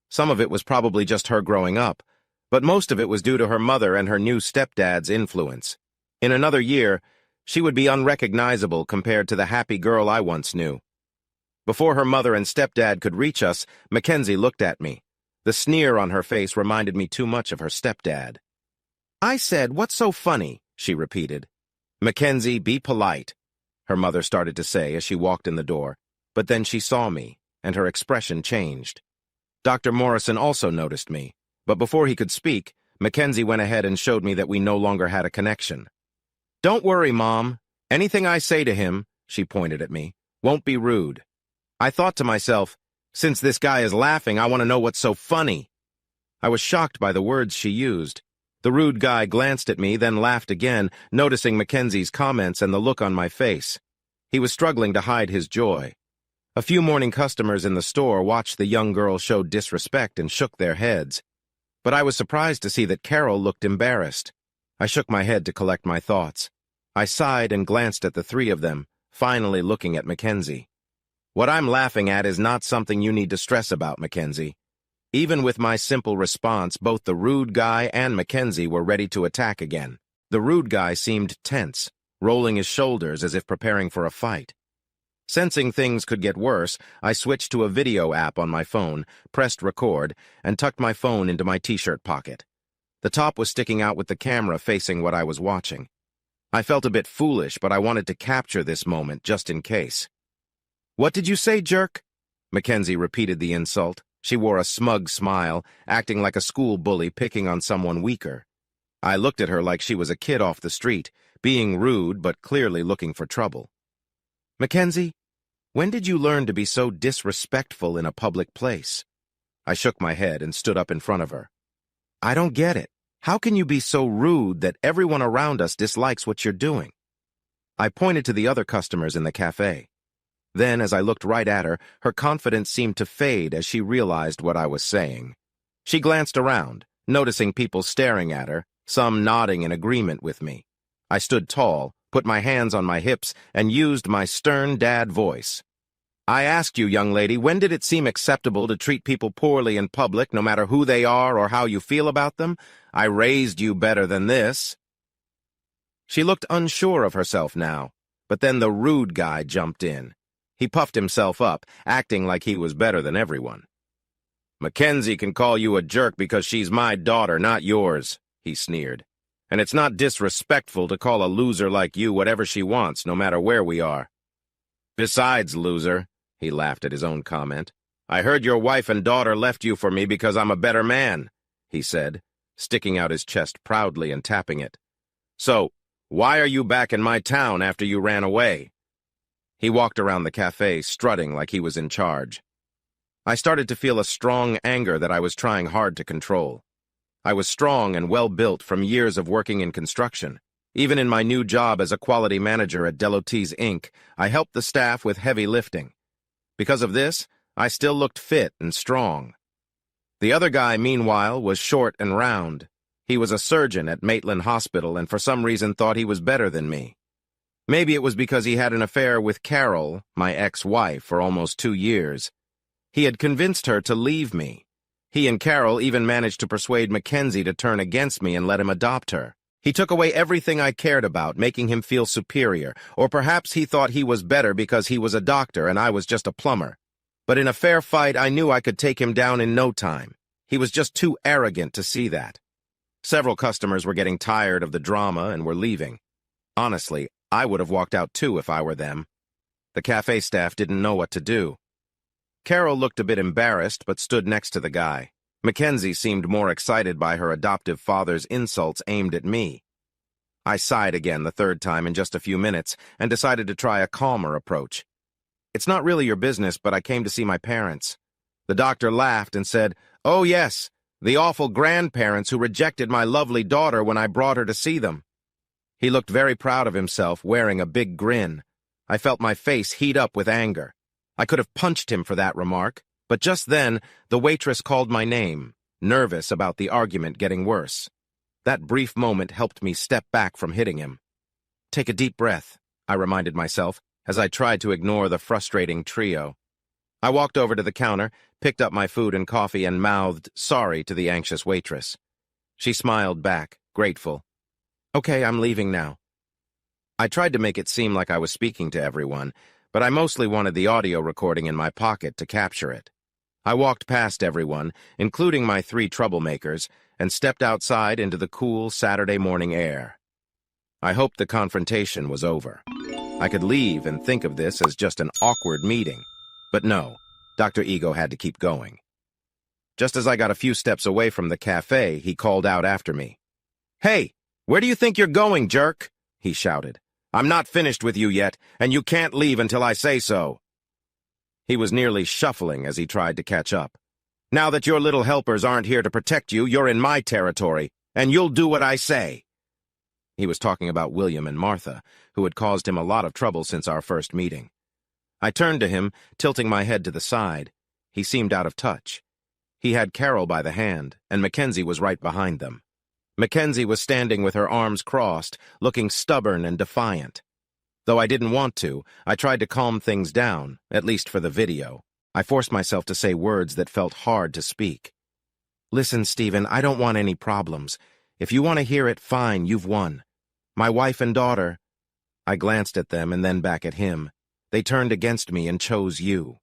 Some of it was probably just her growing up, but most of it was due to her mother and her new stepdad's influence. In another year, she would be unrecognizable compared to the happy girl I once knew. Before her mother and stepdad could reach us, Mackenzie looked at me. The sneer on her face reminded me too much of her stepdad. "I said, what's so funny?" she repeated. "Mackenzie, be polite," her mother started to say as she walked in the door, but then she saw me, and her expression changed. Dr. Morrison also noticed me, but before he could speak, Mackenzie went ahead and showed me that we no longer had a connection. "Don't worry, Mom. Anything I say to him," she pointed at me, "won't be rude." I thought to myself, since this guy is laughing, I want to know what's so funny. I was shocked by the words she used. The rude guy glanced at me, then laughed again, noticing Mackenzie's comments and the look on my face. He was struggling to hide his joy. A few morning customers in the store watched the young girl show disrespect and shook their heads. But I was surprised to see that Carol looked embarrassed. I shook my head to collect my thoughts. I sighed and glanced at the three of them, finally looking at Mackenzie. "What I'm laughing at is not something you need to stress about, Mackenzie." Even with my simple response, both the rude guy and Mackenzie were ready to attack again. The rude guy seemed tense, rolling his shoulders as if preparing for a fight. Sensing things could get worse, I switched to a video app on my phone, pressed record, and tucked my phone into my t-shirt pocket. The top was sticking out with the camera facing what I was watching. I felt a bit foolish, but I wanted to capture this moment just in case. "What did you say, jerk?" Mackenzie repeated the insult. She wore a smug smile, acting like a school bully picking on someone weaker. I looked at her like she was a kid off the street, being rude but clearly looking for trouble. "Mackenzie, when did you learn to be so disrespectful in a public place?" I shook my head and stood up in front of her. "I don't get it. How can you be so rude that everyone around us dislikes what you're doing?" I pointed to the other customers in the cafe. Then, as I looked right at her, her confidence seemed to fade as she realized what I was saying. She glanced around, noticing people staring at her, some nodding in agreement with me. I stood tall, put my hands on my hips, and used my stern dad voice. I asked you, young lady, when did it seem acceptable to treat people poorly in public, no matter who they are or how you feel about them? I raised you better than this. She looked unsure of herself now, but then the rude guy jumped in. He puffed himself up, acting like he was better than everyone. Mackenzie can call you a jerk because she's my daughter, not yours, he sneered. And it's not disrespectful to call a loser like you whatever she wants, no matter where we are. Besides, loser, he laughed at his own comment, I heard your wife and daughter left you for me because I'm a better man, he said, sticking out his chest proudly and tapping it. So, why are you back in my town after you ran away? He walked around the cafe, strutting like he was in charge. I started to feel a strong anger that I was trying hard to control. I was strong and well-built from years of working in construction. Even in my new job as a quality manager at Delotis Inc., I helped the staff with heavy lifting. Because of this, I still looked fit and strong. The other guy, meanwhile, was short and round. He was a surgeon at Maitland Hospital and for some reason thought he was better than me. Maybe it was because he had an affair with Carol, my ex-wife, for almost 2 years. He had convinced her to leave me. He and Carol even managed to persuade Mackenzie to turn against me and let him adopt her. He took away everything I cared about, making him feel superior, or perhaps he thought he was better because he was a doctor and I was just a plumber. But in a fair fight, I knew I could take him down in no time. He was just too arrogant to see that. Several customers were getting tired of the drama and were leaving. Honestly, I would have walked out too if I were them. The cafe staff didn't know what to do. Carol looked a bit embarrassed but stood next to the guy. Mackenzie seemed more excited by her adoptive father's insults aimed at me. I sighed again the third time in just a few minutes and decided to try a calmer approach. It's not really your business, but I came to see my parents. The doctor laughed and said, "Oh yes, the awful grandparents who rejected my lovely daughter when I brought her to see them." He looked very proud of himself, wearing a big grin. I felt my face heat up with anger. I could have punched him for that remark, but just then, the waitress called my name, nervous about the argument getting worse. That brief moment helped me step back from hitting him. Take a deep breath, I reminded myself, as I tried to ignore the frustrating trio. I walked over to the counter, picked up my food and coffee, and mouthed sorry to the anxious waitress. She smiled back, grateful. "Okay, I'm leaving now." I tried to make it seem like I was speaking to everyone, but I mostly wanted the audio recording in my pocket to capture it. I walked past everyone, including my 3 troublemakers, and stepped outside into the cool Saturday morning air. I hoped the confrontation was over. I could leave and think of this as just an awkward meeting. But no, Dr. Ego had to keep going. Just as I got a few steps away from the cafe, he called out after me. "Hey, where do you think you're going, jerk?" he shouted. "I'm not finished with you yet, and you can't leave until I say so." He was nearly shuffling as he tried to catch up. "Now that your little helpers aren't here to protect you, you're in my territory, and you'll do what I say." He was talking about William and Martha, who had caused him a lot of trouble since our first meeting. I turned to him, tilting my head to the side. He seemed out of touch. He had Carol by the hand, and Mackenzie was right behind them. Mackenzie was standing with her arms crossed, looking stubborn and defiant. Though I didn't want to, I tried to calm things down, at least for the video. I forced myself to say words that felt hard to speak. "Listen, Stephen, I don't want any problems. If you want to hear it, fine, you've won. My wife and daughter—" I glanced at them and then back at him. "They turned against me and chose you.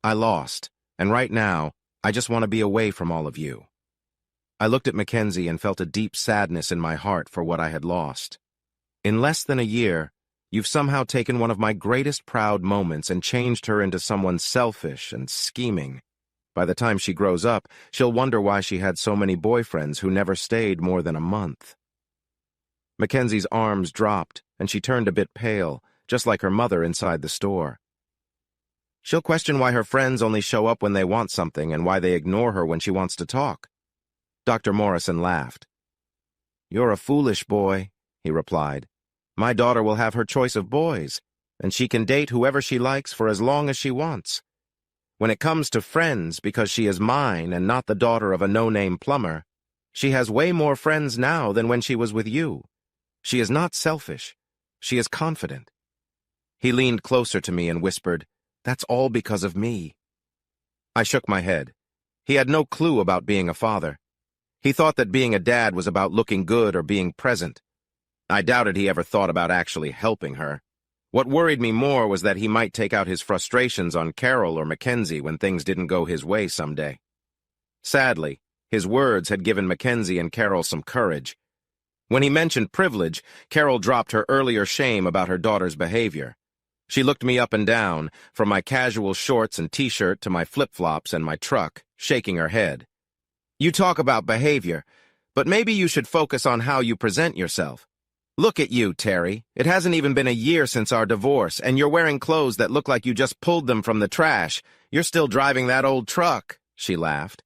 I lost, and right now, I just want to be away from all of you." I looked at Mackenzie and felt a deep sadness in my heart for what I had lost. In less than a year, you've somehow taken one of my greatest proud moments and changed her into someone selfish and scheming. By the time she grows up, she'll wonder why she had so many boyfriends who never stayed more than a month. Mackenzie's arms dropped, and she turned a bit pale, just like her mother inside the store. She'll question why her friends only show up when they want something and why they ignore her when she wants to talk. Dr. Morrison laughed. "You're a foolish boy," he replied. "My daughter will have her choice of boys, and she can date whoever she likes for as long as she wants. When it comes to friends, because she is mine and not the daughter of a no-name plumber, she has way more friends now than when she was with you. She is not selfish. She is confident." He leaned closer to me and whispered, That's all because of me. I shook my head. He had no clue about being a father. He thought that being a dad was about looking good or being present. I doubted he ever thought about actually helping her. What worried me more was that he might take out his frustrations on Carol or Mackenzie when things didn't go his way someday. Sadly, his words had given Mackenzie and Carol some courage. When he mentioned privilege, Carol dropped her earlier shame about her daughter's behavior. She looked me up and down, from my casual shorts and t-shirt to my flip-flops and my truck, shaking her head. You talk about behavior, but maybe you should focus on how you present yourself. Look at you, Terry. It hasn't even been a year since our divorce, and you're wearing clothes that look like you just pulled them from the trash. You're still driving that old truck, she laughed.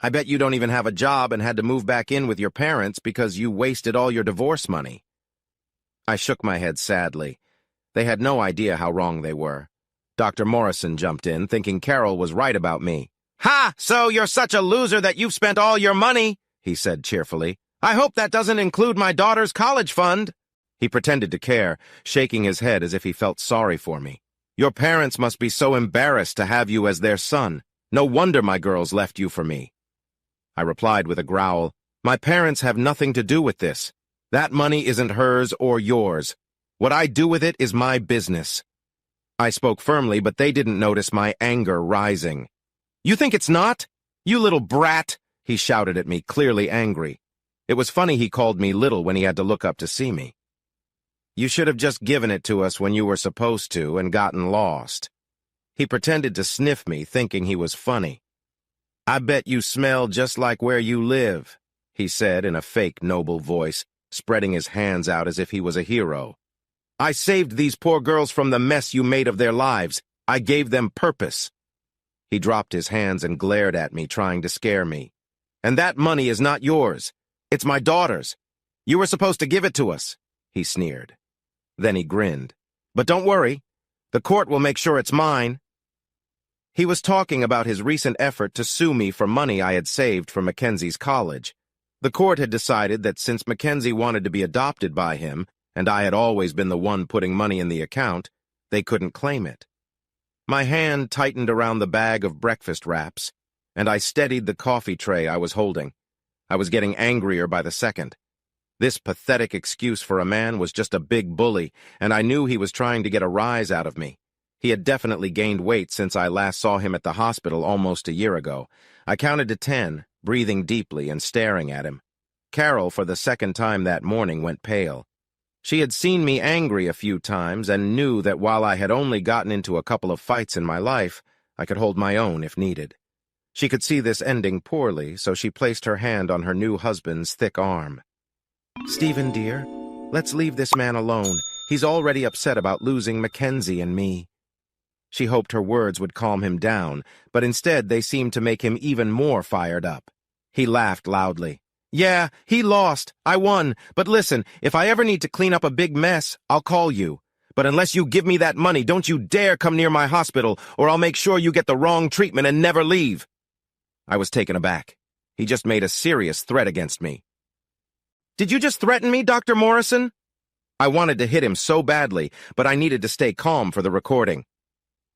I bet you don't even have a job and had to move back in with your parents because you wasted all your divorce money. I shook my head sadly. They had no idea how wrong they were. Dr. Morrison jumped in, thinking Carol was right about me. Ha! So you're such a loser that you've spent all your money, he said cheerfully. I hope that doesn't include my daughter's college fund. He pretended to care, shaking his head as if he felt sorry for me. Your parents must be so embarrassed to have you as their son. No wonder my girls left you for me. I replied with a growl, My parents have nothing to do with this. That money isn't hers or yours. What I do with it is my business. I spoke firmly, but they didn't notice my anger rising. You think it's not? You little brat, he shouted at me, clearly angry. It was funny he called me little when he had to look up to see me. You should have just given it to us when you were supposed to and gotten lost. He pretended to sniff me, thinking he was funny. I bet you smell just like where you live, he said in a fake noble voice, spreading his hands out as if he was a hero. I saved these poor girls from the mess you made of their lives. I gave them purpose. He dropped his hands and glared at me, trying to scare me. And that money is not yours. It's my daughter's. You were supposed to give it to us, he sneered. Then he grinned. But don't worry. The court will make sure it's mine. He was talking about his recent effort to sue me for money I had saved for Mackenzie's college. The court had decided that since Mackenzie wanted to be adopted by him, and I had always been the one putting money in the account, they couldn't claim it. My hand tightened around the bag of breakfast wraps, and I steadied the coffee tray I was holding. I was getting angrier by the second. This pathetic excuse for a man was just a big bully, and I knew he was trying to get a rise out of me. He had definitely gained weight since I last saw him at the hospital almost a year ago. I counted to 10, breathing deeply and staring at him. Carol, for the second time that morning, went pale. She had seen me angry a few times and knew that while I had only gotten into a couple of fights in my life, I could hold my own if needed. She could see this ending poorly, so she placed her hand on her new husband's thick arm. Stephen, dear, let's leave this man alone. He's already upset about losing Mackenzie and me. She hoped her words would calm him down, but instead they seemed to make him even more fired up. He laughed loudly. Yeah, he lost. I won. But listen, if I ever need to clean up a big mess, I'll call you. But unless you give me that money, don't you dare come near my hospital, or I'll make sure you get the wrong treatment and never leave. I was taken aback. He just made a serious threat against me. Did you just threaten me, Dr. Morrison? I wanted to hit him so badly, but I needed to stay calm for the recording.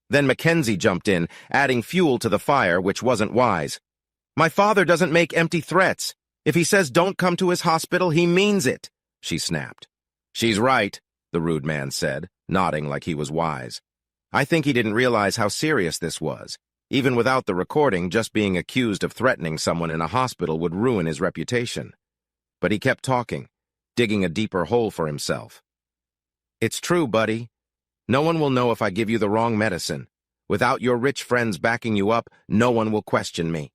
Then Mackenzie jumped in, adding fuel to the fire, which wasn't wise. My father doesn't make empty threats. If he says don't come to his hospital, he means it, she snapped. She's right, the rude man said, nodding like he was wise. I think he didn't realize how serious this was. Even without the recording, just being accused of threatening someone in a hospital would ruin his reputation. But he kept talking, digging a deeper hole for himself. It's true, buddy. No one will know if I give you the wrong medicine. Without your rich friends backing you up, no one will question me.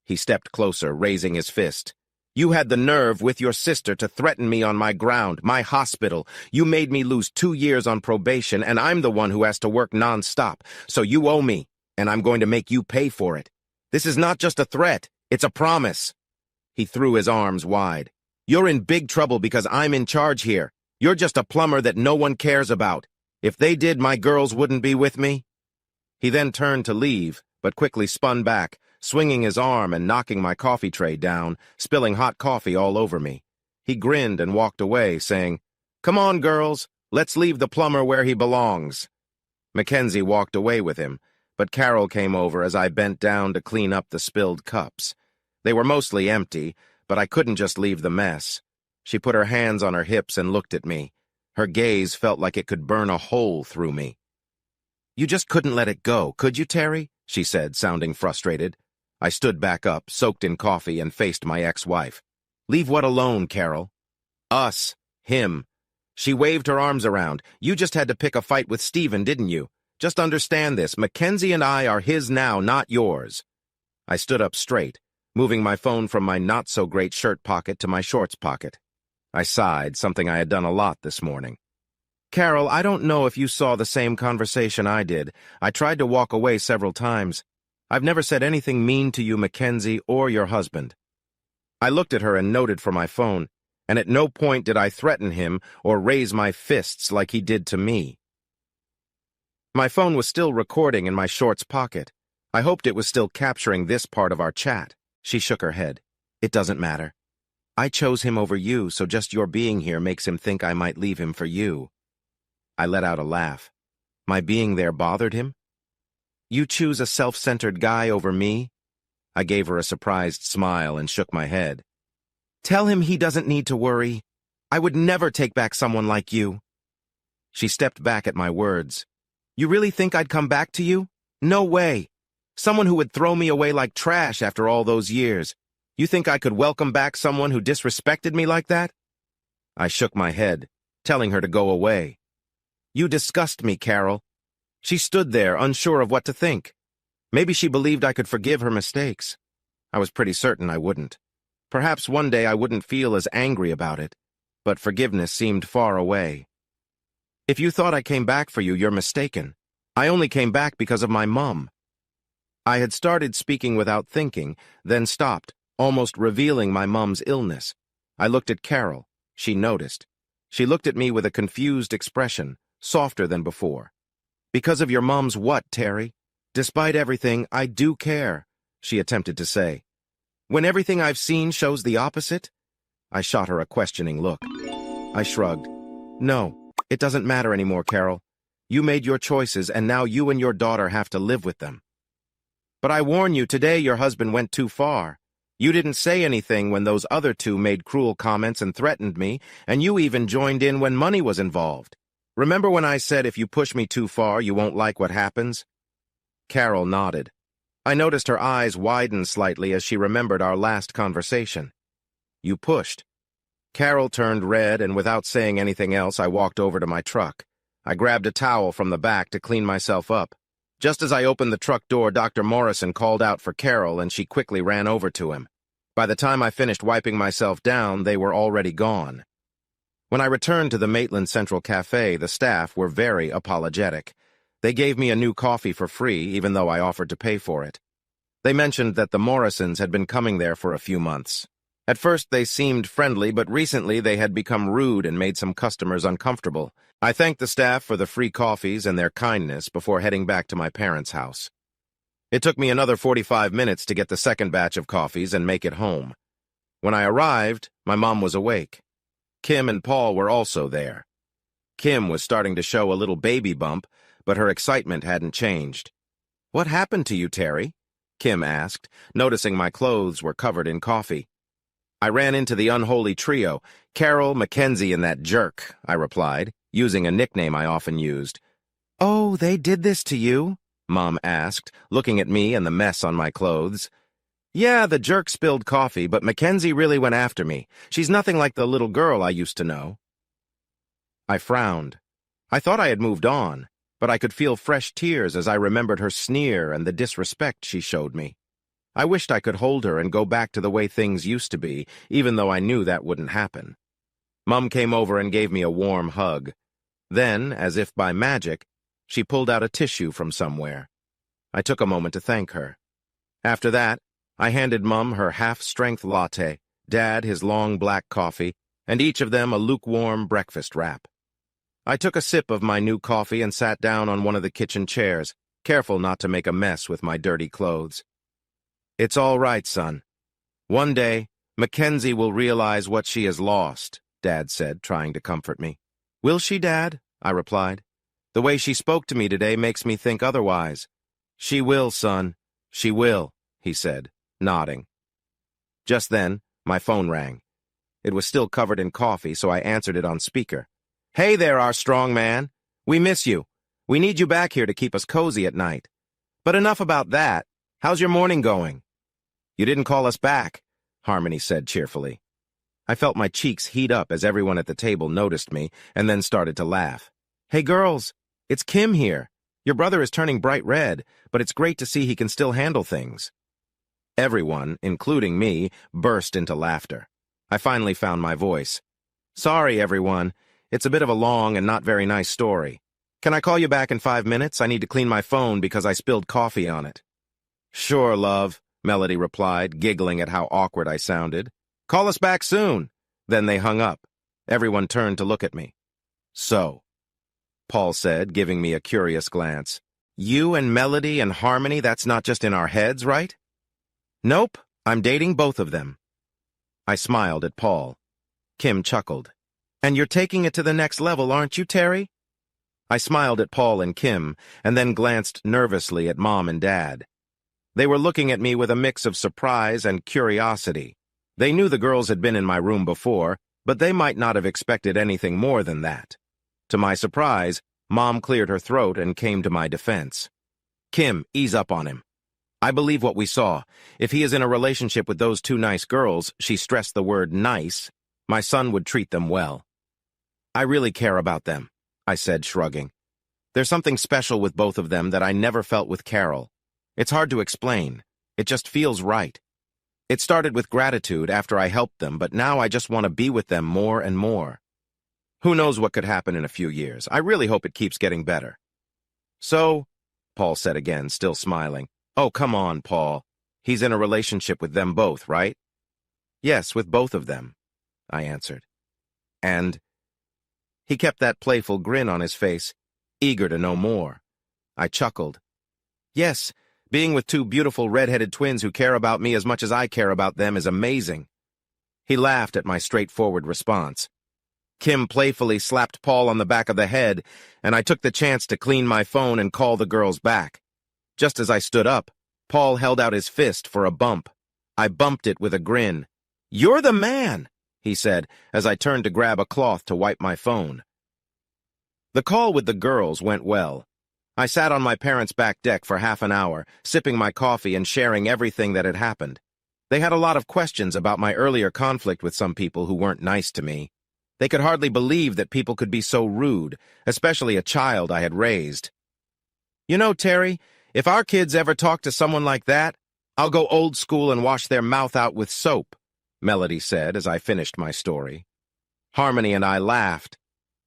He stepped closer, raising his fist. You had the nerve with your sister to threaten me on my ground, my hospital. You made me lose 2 years on probation, and I'm the one who has to work non-stop. So you owe me, and I'm going to make you pay for it. This is not just a threat, it's a promise. He threw his arms wide. You're in big trouble because I'm in charge here. You're just a plumber that no one cares about. If they did, my girls wouldn't be with me. He then turned to leave, but quickly spun back, swinging his arm and knocking my coffee tray down, spilling hot coffee all over me. He grinned and walked away, saying, Come on, girls, let's leave the plumber where he belongs. Mackenzie walked away with him, but Carol came over as I bent down to clean up the spilled cups. They were mostly empty, but I couldn't just leave the mess. She put her hands on her hips and looked at me. Her gaze felt like it could burn a hole through me. "You just couldn't let it go, could you, Terry?" she said, sounding frustrated. I stood back up, soaked in coffee, and faced my ex-wife. "Leave what alone, Carol?" "Us. Him." She waved her arms around. "You just had to pick a fight with Stephen, didn't you? Just understand this. Mackenzie and I are his now, not yours." I stood up straight, moving my phone from my not-so-great shirt pocket to my shorts pocket. I sighed, something I had done a lot this morning. "Carol, I don't know if you saw the same conversation I did. I tried to walk away several times. I've never said anything mean to you, Mackenzie, or your husband." I looked at her and noted for my phone, and at no point did I threaten him or raise my fists like he did to me. My phone was still recording in my shorts pocket. I hoped it was still capturing this part of our chat. She shook her head. "It doesn't matter. I chose him over you, so just your being here makes him think I might leave him for you." I let out a laugh. My being there bothered him? "You choose a self-centered guy over me?" I gave her a surprised smile and shook my head. "Tell him he doesn't need to worry. I would never take back someone like you." She stepped back at my words. "You really think I'd come back to you? No way. Someone who would throw me away like trash after all those years. You think I could welcome back someone who disrespected me like that?" I shook my head, telling her to go away. "You disgust me, Carol." She stood there, unsure of what to think. Maybe she believed I could forgive her mistakes. I was pretty certain I wouldn't. Perhaps one day I wouldn't feel as angry about it, but forgiveness seemed far away. "If you thought I came back for you, you're mistaken. I only came back because of my mom." I had started speaking without thinking, then stopped, almost revealing my mom's illness. I looked at Carol. She noticed. She looked at me with a confused expression, softer than before. "Because of your mom's what, Terry? Despite everything, I do care," she attempted to say. "When everything I've seen shows the opposite?" I shot her a questioning look. I shrugged. "No, it doesn't matter anymore, Carol. You made your choices, and now you and your daughter have to live with them." "But I warn you, today your husband went too far. You didn't say anything when those other two made cruel comments and threatened me, and you even joined in when money was involved. Remember when I said if you push me too far, you won't like what happens?" Carol nodded. I noticed her eyes widen slightly as she remembered our last conversation. "You pushed." Carol turned red, and without saying anything else, I walked over to my truck. I grabbed a towel from the back to clean myself up. Just as I opened the truck door, Dr. Morrison called out for Carol, and she quickly ran over to him. By the time I finished wiping myself down, they were already gone. When I returned to the Maitland Central Cafe, the staff were very apologetic. They gave me a new coffee for free, even though I offered to pay for it. They mentioned that the Morrisons had been coming there for a few months. At first they seemed friendly, but recently they had become rude and made some customers uncomfortable. I thanked the staff for the free coffees and their kindness before heading back to my parents' house. It took me another 45 minutes to get the second batch of coffees and make it home. When I arrived, my mom was awake. Kim and Paul were also there. Kim was starting to show a little baby bump, but her excitement hadn't changed. "What happened to you, Terry?" Kim asked, noticing my clothes were covered in coffee. "I ran into the unholy trio, Carol, Mackenzie, and that jerk," I replied, using a nickname I often used. "Oh, they did this to you?" Mom asked, looking at me and the mess on my clothes. "Yeah, the jerk spilled coffee, but Mackenzie really went after me. She's nothing like the little girl I used to know." I frowned. I thought I had moved on, but I could feel fresh tears as I remembered her sneer and the disrespect she showed me. I wished I could hold her and go back to the way things used to be, even though I knew that wouldn't happen. Mom came over and gave me a warm hug. Then, as if by magic, she pulled out a tissue from somewhere. I took a moment to thank her. After that, I handed Mom her half-strength latte, Dad his long black coffee, and each of them a lukewarm breakfast wrap. I took a sip of my new coffee and sat down on one of the kitchen chairs, careful not to make a mess with my dirty clothes. "It's all right, son. One day, Mackenzie will realize what she has lost," Dad said, trying to comfort me. "Will she, Dad?" I replied. The way she spoke to me today makes me think otherwise. She will, son. She will, he said, nodding. Just then, my phone rang. It was still covered in coffee, so I answered it on speaker. Hey there, our strong man. We miss you. We need you back here to keep us cozy at night. But enough about that. How's your morning going? You didn't call us back, Harmony said cheerfully. I felt my cheeks heat up as everyone at the table noticed me and then started to laugh. Hey girls, it's Kim here. Your brother is turning bright red, but it's great to see he can still handle things. Everyone, including me, burst into laughter. I finally found my voice. Sorry, everyone. It's a bit of a long and not very nice story. Can I call you back in 5 minutes? I need to clean my phone because I spilled coffee on it. Sure, love, Melody replied, giggling at how awkward I sounded. Call us back soon. Then they hung up. Everyone turned to look at me. So, Paul said, giving me a curious glance. You and Melody and Harmony, that's not just in our heads, right? Nope, I'm dating both of them. I smiled at Paul. Kim chuckled. And you're taking it to the next level, aren't you, Terry? I smiled at Paul and Kim, and then glanced nervously at Mom and Dad. They were looking at me with a mix of surprise and curiosity. They knew the girls had been in my room before, but they might not have expected anything more than that. To my surprise, Mom cleared her throat and came to my defense. Kim, ease up on him. I believe what we saw. If he is in a relationship with those two nice girls, she stressed the word nice, my son would treat them well. I really care about them, I said, shrugging. There's something special with both of them that I never felt with Carol. It's hard to explain. It just feels right. It started with gratitude after I helped them, but now I just want to be with them more and more. Who knows what could happen in a few years? I really hope it keeps getting better. So, Paul said again, still smiling. Oh, come on, Paul. He's in a relationship with them both, right? Yes, with both of them, I answered. And he kept that playful grin on his face, eager to know more. I chuckled. Yes, being with two beautiful red-headed twins who care about me as much as I care about them is amazing. He laughed at my straightforward response. Kim playfully slapped Paul on the back of the head, and I took the chance to clean my phone and call the girls back. Just as I stood up, Paul held out his fist for a bump. I bumped it with a grin. You're the man, he said, as I turned to grab a cloth to wipe my phone. The call with the girls went well. I sat on my parents' back deck for half an hour, sipping my coffee and sharing everything that had happened. They had a lot of questions about my earlier conflict with some people who weren't nice to me. They could hardly believe that people could be so rude, especially a child I had raised. You know, Terry, if our kids ever talk to someone like that, I'll go old school and wash their mouth out with soap, Melody said as I finished my story. Harmony and I laughed.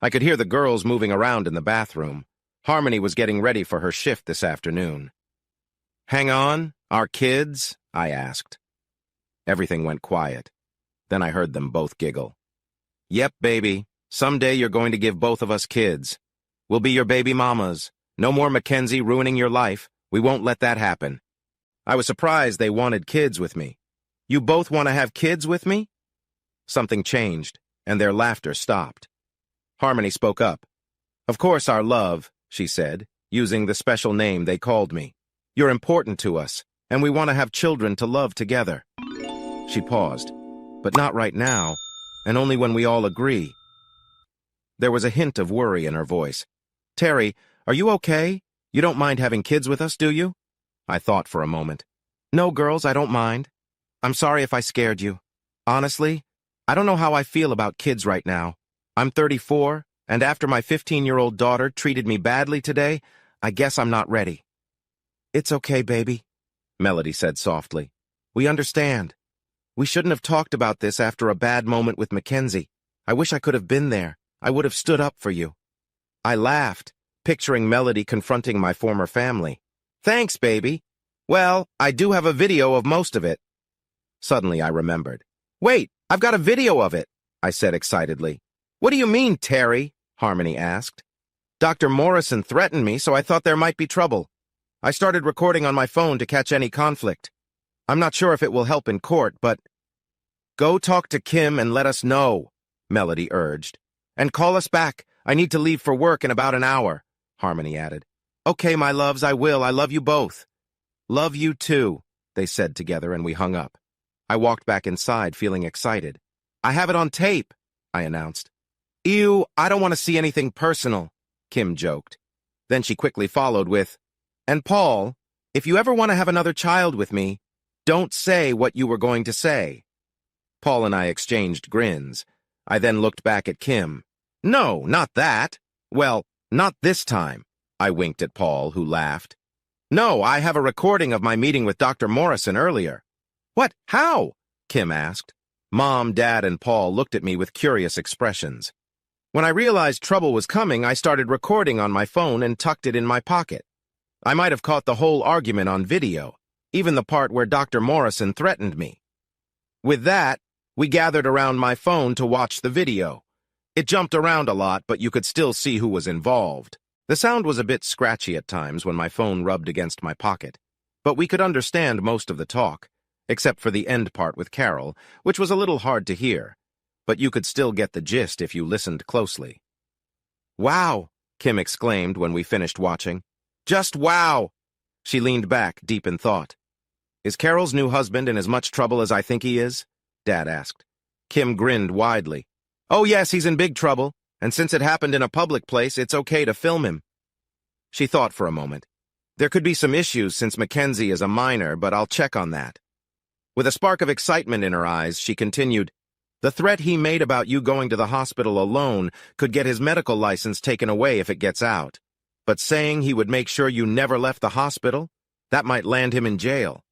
I could hear the girls moving around in the bathroom. Harmony was getting ready for her shift this afternoon. Hang on, our kids? I asked. Everything went quiet. Then I heard them both giggle. Yep, baby. Someday you're going to give both of us kids. We'll be your baby mamas. No more Mackenzie ruining your life. We won't let that happen. I was surprised they wanted kids with me. You both want to have kids with me? Something changed, and their laughter stopped. Harmony spoke up. Of course, our love, she said, using the special name they called me. You're important to us, and we want to have children to love together. She paused. But not right now, and only when we all agree. There was a hint of worry in her voice. Terry, are you okay? You don't mind having kids with us, do you? I thought for a moment. No, girls, I don't mind. I'm sorry if I scared you. Honestly, I don't know how I feel about kids right now. I'm 34, and after my 15-year-old daughter treated me badly today, I guess I'm not ready. It's okay, baby, Melody said softly. We understand. We shouldn't have talked about this after a bad moment with Mackenzie. I wish I could have been there. I would have stood up for you. I laughed, picturing Melody confronting my former family. Thanks, baby. Well, I do have a video of most of it. Suddenly I remembered. Wait, I've got a video of it, I said excitedly. What do you mean, Terry? Harmony asked. Dr. Morrison threatened me, so I thought there might be trouble. I started recording on my phone to catch any conflict. I'm not sure if it will help in court, but... Go talk to Kim and let us know, Melody urged. And call us back. I need to leave for work in about an hour. Harmony added. Okay, my loves, I will. I love you both. Love you too, they said together, and we hung up. I walked back inside, feeling excited. I have it on tape, I announced. Ew, I don't want to see anything personal, Kim joked. Then she quickly followed with, and Paul, if you ever want to have another child with me, don't say what you were going to say. Paul and I exchanged grins. I then looked back at Kim. No, not that. Well, not this time. I winked at Paul, who laughed. No, I have a recording of my meeting with Dr. Morrison earlier. What? How? Kim asked. Mom, Dad, and Paul looked at me with curious expressions. When I realized trouble was coming, I started recording on my phone and tucked it in my pocket. I might have caught the whole argument on video, even the part where Dr. Morrison threatened me. With that, we gathered around my phone to watch the video. It jumped around a lot, but you could still see who was involved. The sound was a bit scratchy at times when my phone rubbed against my pocket, but we could understand most of the talk, except for the end part with Carol, which was a little hard to hear, but you could still get the gist if you listened closely. Wow, Kim exclaimed when we finished watching. Just wow! She leaned back, deep in thought. Is Carol's new husband in as much trouble as I think he is? Dad asked. Kim grinned widely. Oh yes, he's in big trouble, and since it happened in a public place, it's okay to film him. She thought for a moment. There could be some issues since Mackenzie is a minor, but I'll check on that. With a spark of excitement in her eyes, she continued, the threat he made about you going to the hospital alone could get his medical license taken away if it gets out. But saying he would make sure you never left the hospital, that might land him in jail.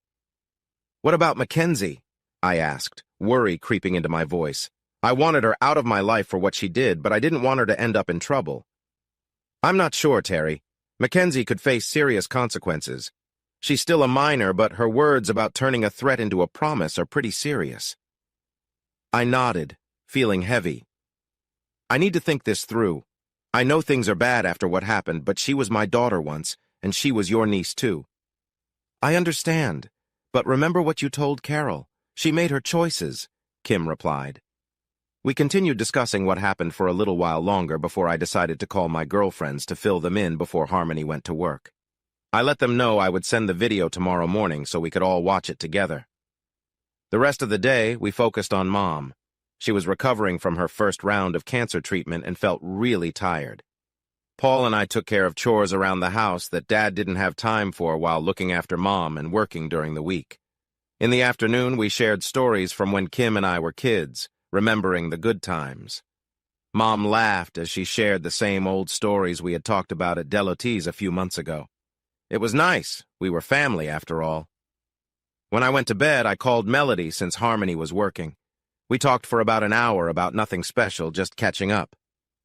What about Mackenzie? I asked, worry creeping into my voice. I wanted her out of my life for what she did, but I didn't want her to end up in trouble. I'm not sure, Terry. Mackenzie could face serious consequences. She's still a minor, but her words about turning a threat into a promise are pretty serious. I nodded, feeling heavy. I need to think this through. I know things are bad after what happened, but she was my daughter once, and she was your niece too. I understand, but remember what you told Carol. She made her choices, Kim replied. We continued discussing what happened for a little while longer before I decided to call my girlfriends to fill them in before Harmony went to work. I let them know I would send the video tomorrow morning so we could all watch it together. The rest of the day, we focused on Mom. She was recovering from her first round of cancer treatment and felt really tired. Paul and I took care of chores around the house that Dad didn't have time for while looking after Mom and working during the week. In the afternoon, we shared stories from when Kim and I were kids, remembering the good times. Mom laughed as she shared the same old stories we had talked about at Delotis a few months ago. It was nice. We were family, after all. When I went to bed, I called Melody since Harmony was working. We talked for about an hour about nothing special, just catching up.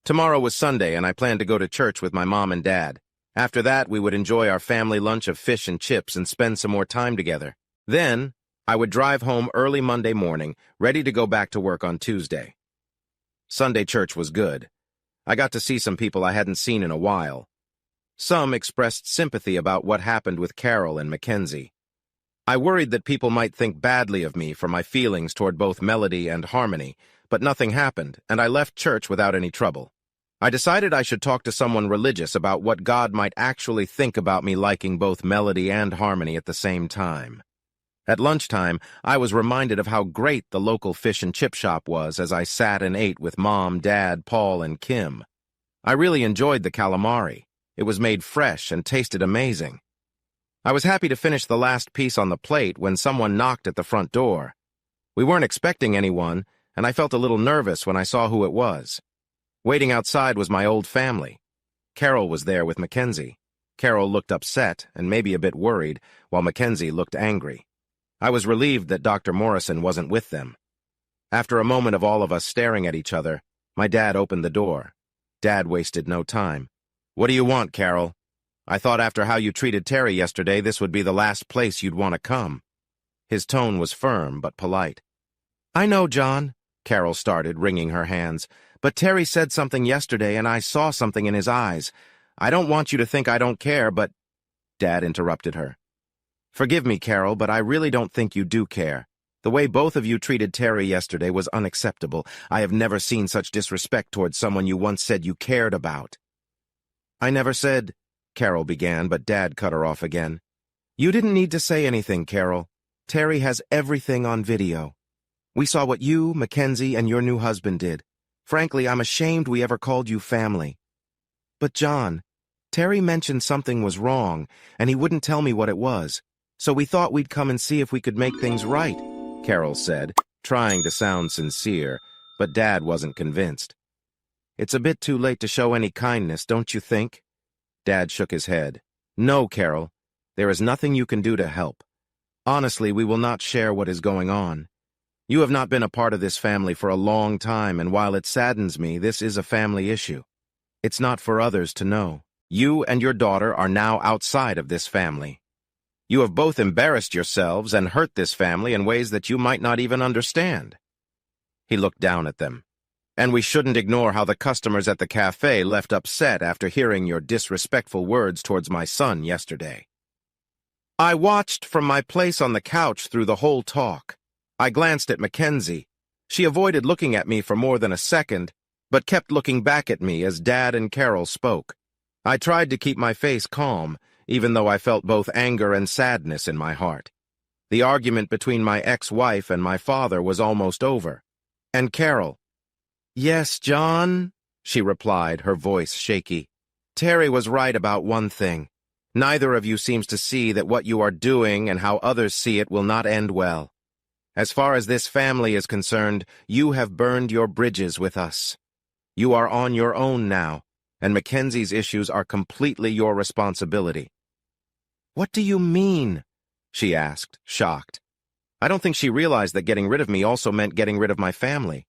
Tomorrow was Sunday, and I planned to go to church with my mom and dad. After that, we would enjoy our family lunch of fish and chips and spend some more time together. Then, I would drive home early Monday morning, ready to go back to work on Tuesday. Sunday church was good. I got to see some people I hadn't seen in a while. Some expressed sympathy about what happened with Carol and Mackenzie. I worried that people might think badly of me for my feelings toward both Melody and Harmony, but nothing happened, and I left church without any trouble. I decided I should talk to someone religious about what God might actually think about me liking both Melody and Harmony at the same time. At lunchtime, I was reminded of how great the local fish and chip shop was as I sat and ate with Mom, Dad, Paul, and Kim. I really enjoyed the calamari. It was made fresh and tasted amazing. I was happy to finish the last piece on the plate when someone knocked at the front door. We weren't expecting anyone, and I felt a little nervous when I saw who it was. Waiting outside was my old family. Carol was there with Mackenzie. Carol looked upset and maybe a bit worried, while Mackenzie looked angry. I was relieved that Dr. Morrison wasn't with them. After a moment of all of us staring at each other, my dad opened the door. Dad wasted no time. What do you want, Carol? I thought after how you treated Terry yesterday, this would be the last place you'd want to come. His tone was firm but polite. I know, John, Carol started, wringing her hands, but Terry said something yesterday and I saw something in his eyes. I don't want you to think I don't care, but... Dad interrupted her. Forgive me, Carol, but I really don't think you do care. The way both of you treated Terry yesterday was unacceptable. I have never seen such disrespect towards someone you once said you cared about. I never said, Carol began, but Dad cut her off again. You didn't need to say anything, Carol. Terry has everything on video. We saw what you, Mackenzie, and your new husband did. Frankly, I'm ashamed we ever called you family. But John, Terry mentioned something was wrong, and he wouldn't tell me what it was. So we thought we'd come and see if we could make things right, Carol said, trying to sound sincere, but Dad wasn't convinced. It's a bit too late to show any kindness, don't you think? Dad shook his head. No, Carol. There is nothing you can do to help. Honestly, we will not share what is going on. You have not been a part of this family for a long time, and while it saddens me, this is a family issue. It's not for others to know. You and your daughter are now outside of this family. You have both embarrassed yourselves and hurt this family in ways that you might not even understand. He looked down at them. And we shouldn't ignore how the customers at the cafe left upset after hearing your disrespectful words towards my son yesterday. I watched from my place on the couch through the whole talk. I glanced at Mackenzie. She avoided looking at me for more than a second, but kept looking back at me as Dad and Carol spoke. I tried to keep my face calm, even though I felt both anger and sadness in my heart. The argument between my ex-wife and my father was almost over. And Carol, "Yes, John," she replied, her voice shaky. "Terry was right about one thing. Neither of you seems to see that what you are doing and how others see it will not end well. As far as this family is concerned, you have burned your bridges with us. You are on your own now, and Mackenzie's issues are completely your responsibility." "What do you mean?" she asked, shocked. I don't think she realized that getting rid of me also meant getting rid of my family.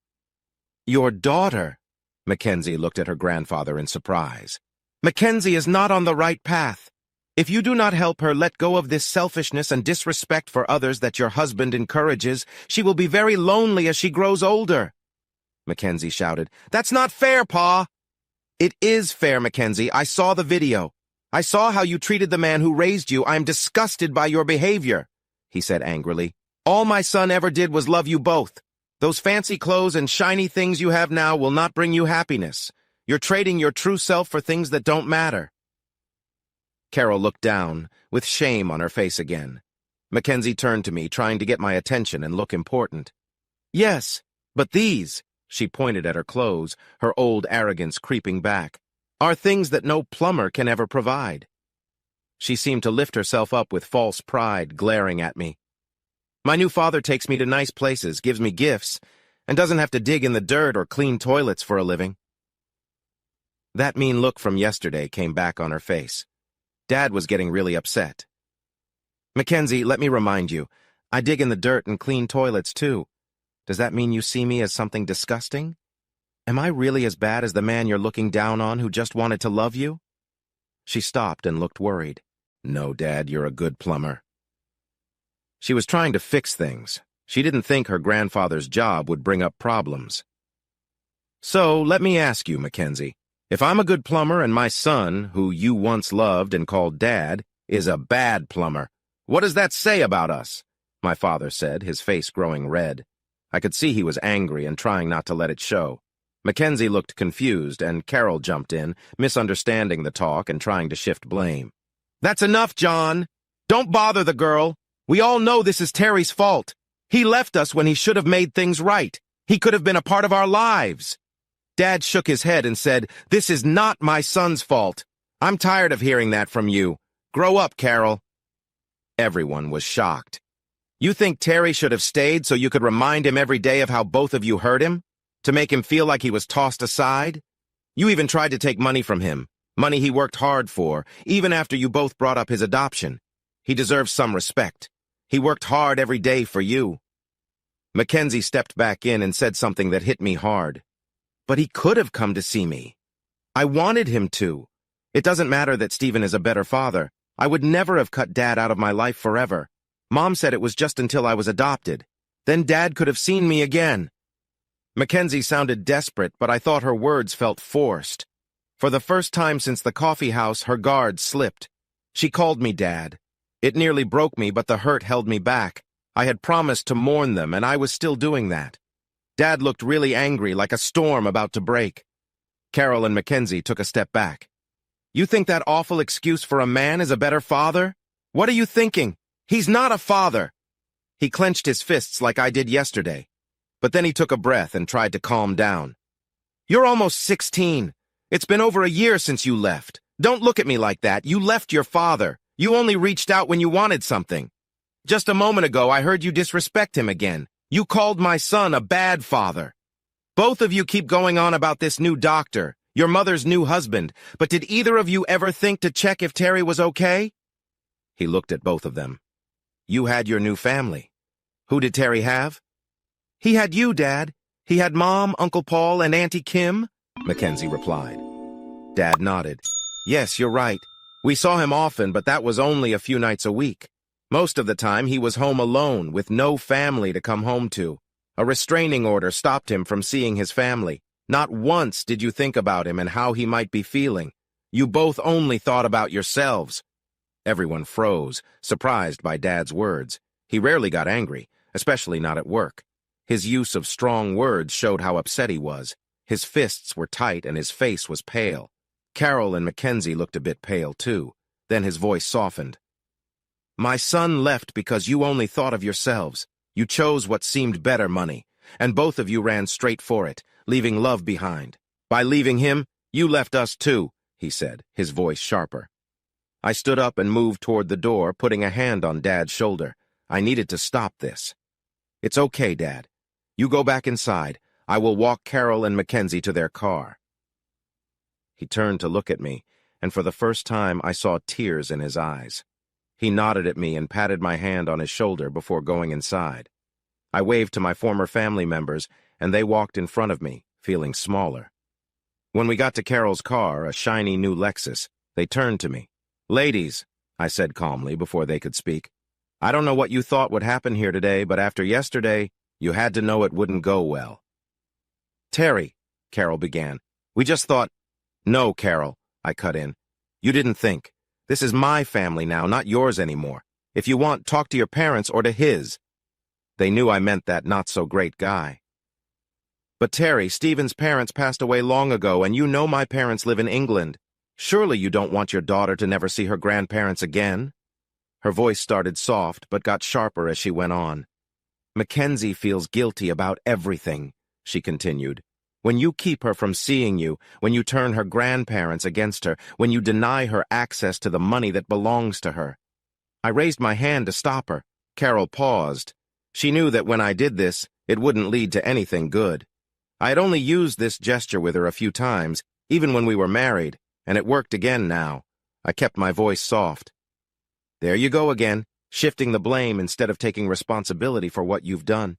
"Your daughter," Mackenzie looked at her grandfather in surprise. "Mackenzie is not on the right path. If you do not help her let go of this selfishness and disrespect for others that your husband encourages, she will be very lonely as she grows older." Mackenzie shouted, "That's not fair, Pa!" "It is fair, Mackenzie. I saw the video. I saw how you treated the man who raised you. I am disgusted by your behavior," he said angrily. "All my son ever did was love you both. Those fancy clothes and shiny things you have now will not bring you happiness. You're trading your true self for things that don't matter." Carol looked down, with shame on her face again. Mackenzie turned to me, trying to get my attention and look important. "Yes, but these," she pointed at her clothes, her old arrogance creeping back, "are things that no plumber can ever provide." She seemed to lift herself up with false pride, glaring at me. "My new father takes me to nice places, gives me gifts, and doesn't have to dig in the dirt or clean toilets for a living." That mean look from yesterday came back on her face. Dad was getting really upset. "Mackenzie, let me remind you, I dig in the dirt and clean toilets too. Does that mean you see me as something disgusting? Am I really as bad as the man you're looking down on who just wanted to love you?" She stopped and looked worried. "No, Dad, you're a good plumber." She was trying to fix things. She didn't think her grandfather's job would bring up problems. "So, let me ask you, Mackenzie, if I'm a good plumber and my son, who you once loved and called Dad, is a bad plumber, what does that say about us?" my father said, his face growing red. I could see he was angry and trying not to let it show. Mackenzie looked confused, and Carol jumped in, misunderstanding the talk and trying to shift blame. "That's enough, John! Don't bother the girl! We all know this is Terry's fault. He left us when he should have made things right. He could have been a part of our lives." Dad shook his head and said, "This is not my son's fault. I'm tired of hearing that from you. Grow up, Carol." Everyone was shocked. "You think Terry should have stayed so you could remind him every day of how both of you hurt him? To make him feel like he was tossed aside? You even tried to take money from him, money he worked hard for, even after you both brought up his adoption. He deserves some respect. He worked hard every day for you." Mackenzie stepped back in and said something that hit me hard. "But he could have come to see me. I wanted him to. It doesn't matter that Stephen is a better father. I would never have cut Dad out of my life forever. Mom said it was just until I was adopted. Then Dad could have seen me again." Mackenzie sounded desperate, but I thought her words felt forced. For the first time since the coffee house, her guard slipped. She called me Dad. It nearly broke me, but the hurt held me back. I had promised to mourn them, and I was still doing that. Dad looked really angry, like a storm about to break. Carol and Mackenzie took a step back. You think that awful excuse for a man is a better father? What are you thinking? He's not a father. He clenched his fists like I did yesterday. But then he took a breath and tried to calm down. You're almost 16. It's been over a year since you left. Don't look at me like that. You left your father. You only reached out when you wanted something. Just a moment ago, I heard you disrespect him again. You called my son a bad father. Both of you keep going on about this new doctor, your mother's new husband, but did either of you ever think to check if Terry was okay? He looked at both of them. You had your new family. Who did Terry have? He had you, Dad. He had Mom, Uncle Paul, and Auntie Kim, Mackenzie replied. Dad nodded. Yes, you're right. We saw him often, but that was only a few nights a week. Most of the time, he was home alone, with no family to come home to. A restraining order stopped him from seeing his family. Not once did you think about him and how he might be feeling. You both only thought about yourselves. Everyone froze, surprised by Dad's words. He rarely got angry, especially not at work. His use of strong words showed how upset he was. His fists were tight and his face was pale. Carol and Mackenzie looked a bit pale, too. Then his voice softened. My son left because you only thought of yourselves. You chose what seemed better money, and both of you ran straight for it, leaving love behind. By leaving him, you left us too, he said, his voice sharper. I stood up and moved toward the door, putting a hand on Dad's shoulder. I needed to stop this. It's okay, Dad. You go back inside. I will walk Carol and Mackenzie to their car. He turned to look at me, and for the first time I saw tears in his eyes. He nodded at me and patted my hand on his shoulder before going inside. I waved to my former family members, and they walked in front of me, feeling smaller. When we got to Carol's car, a shiny new Lexus, they turned to me. Ladies, I said calmly before they could speak, I don't know what you thought would happen here today, but after yesterday, you had to know it wouldn't go well. Terry, Carol began, we just thought— No, Carol, I cut in. You didn't think. This is my family now, not yours anymore. If you want, talk to your parents or to his. They knew I meant that not-so-great guy. But Terry, Stephen's parents passed away long ago, and you know my parents live in England. Surely you don't want your daughter to never see her grandparents again? Her voice started soft, but got sharper as she went on. Mackenzie feels guilty about everything, she continued. When you keep her from seeing you, when you turn her grandparents against her, when you deny her access to the money that belongs to her. I raised my hand to stop her. Carol paused. She knew that when I did this, it wouldn't lead to anything good. I had only used this gesture with her a few times, even when we were married, and it worked again now. I kept my voice soft. There you go again, shifting the blame instead of taking responsibility for what you've done.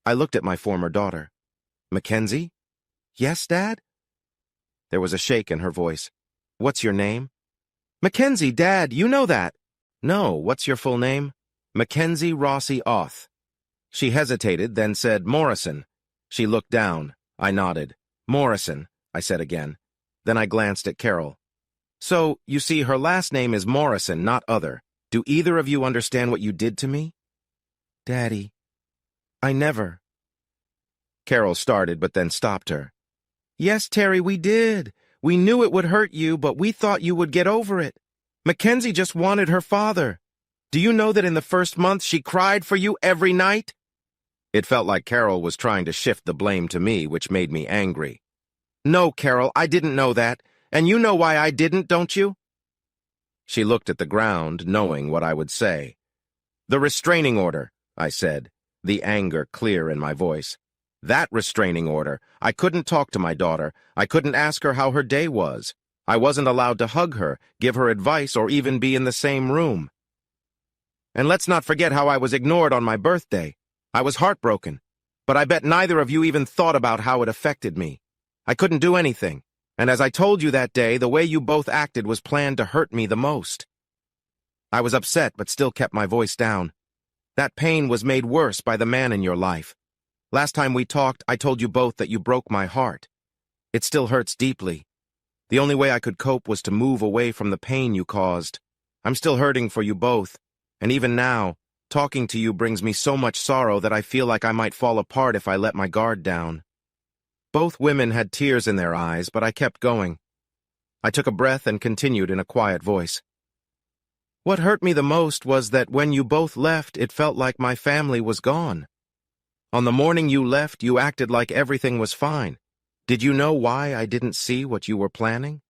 I looked at my former daughter. Mackenzie? Yes, Dad? There was a shake in her voice. What's your name? Mackenzie, Dad, you know that. No, what's your full name? Mackenzie Rossi Auth. She hesitated, then said Morrison. She looked down. I nodded. Morrison, I said again. Then I glanced at Carol. So, you see, her last name is Morrison, not Other. Do either of you understand what you did to me? Daddy, I never. Carol started, but then stopped her. Yes, Terry, we did. We knew it would hurt you, but we thought you would get over it. Mackenzie just wanted her father. Do you know that in the first month she cried for you every night? It felt like Carol was trying to shift the blame to me, which made me angry. No, Carol, I didn't know that. And you know why I didn't, don't you? She looked at the ground, knowing what I would say. The restraining order, I said, the anger clear in my voice. That restraining order. I couldn't talk to my daughter. I couldn't ask her how her day was. I wasn't allowed to hug her, give her advice, or even be in the same room. And let's not forget how I was ignored on my birthday. I was heartbroken. But I bet neither of you even thought about how it affected me. I couldn't do anything. And as I told you that day, the way you both acted was planned to hurt me the most. I was upset, but still kept my voice down. That pain was made worse by the man in your life. Last time we talked, I told you both that you broke my heart. It still hurts deeply. The only way I could cope was to move away from the pain you caused. I'm still hurting for you both, and even now, talking to you brings me so much sorrow that I feel like I might fall apart if I let my guard down. Both women had tears in their eyes, but I kept going. I took a breath and continued in a quiet voice. What hurt me the most was that when you both left, it felt like my family was gone. On the morning you left, you acted like everything was fine. Did you know why I didn't see what you were planning?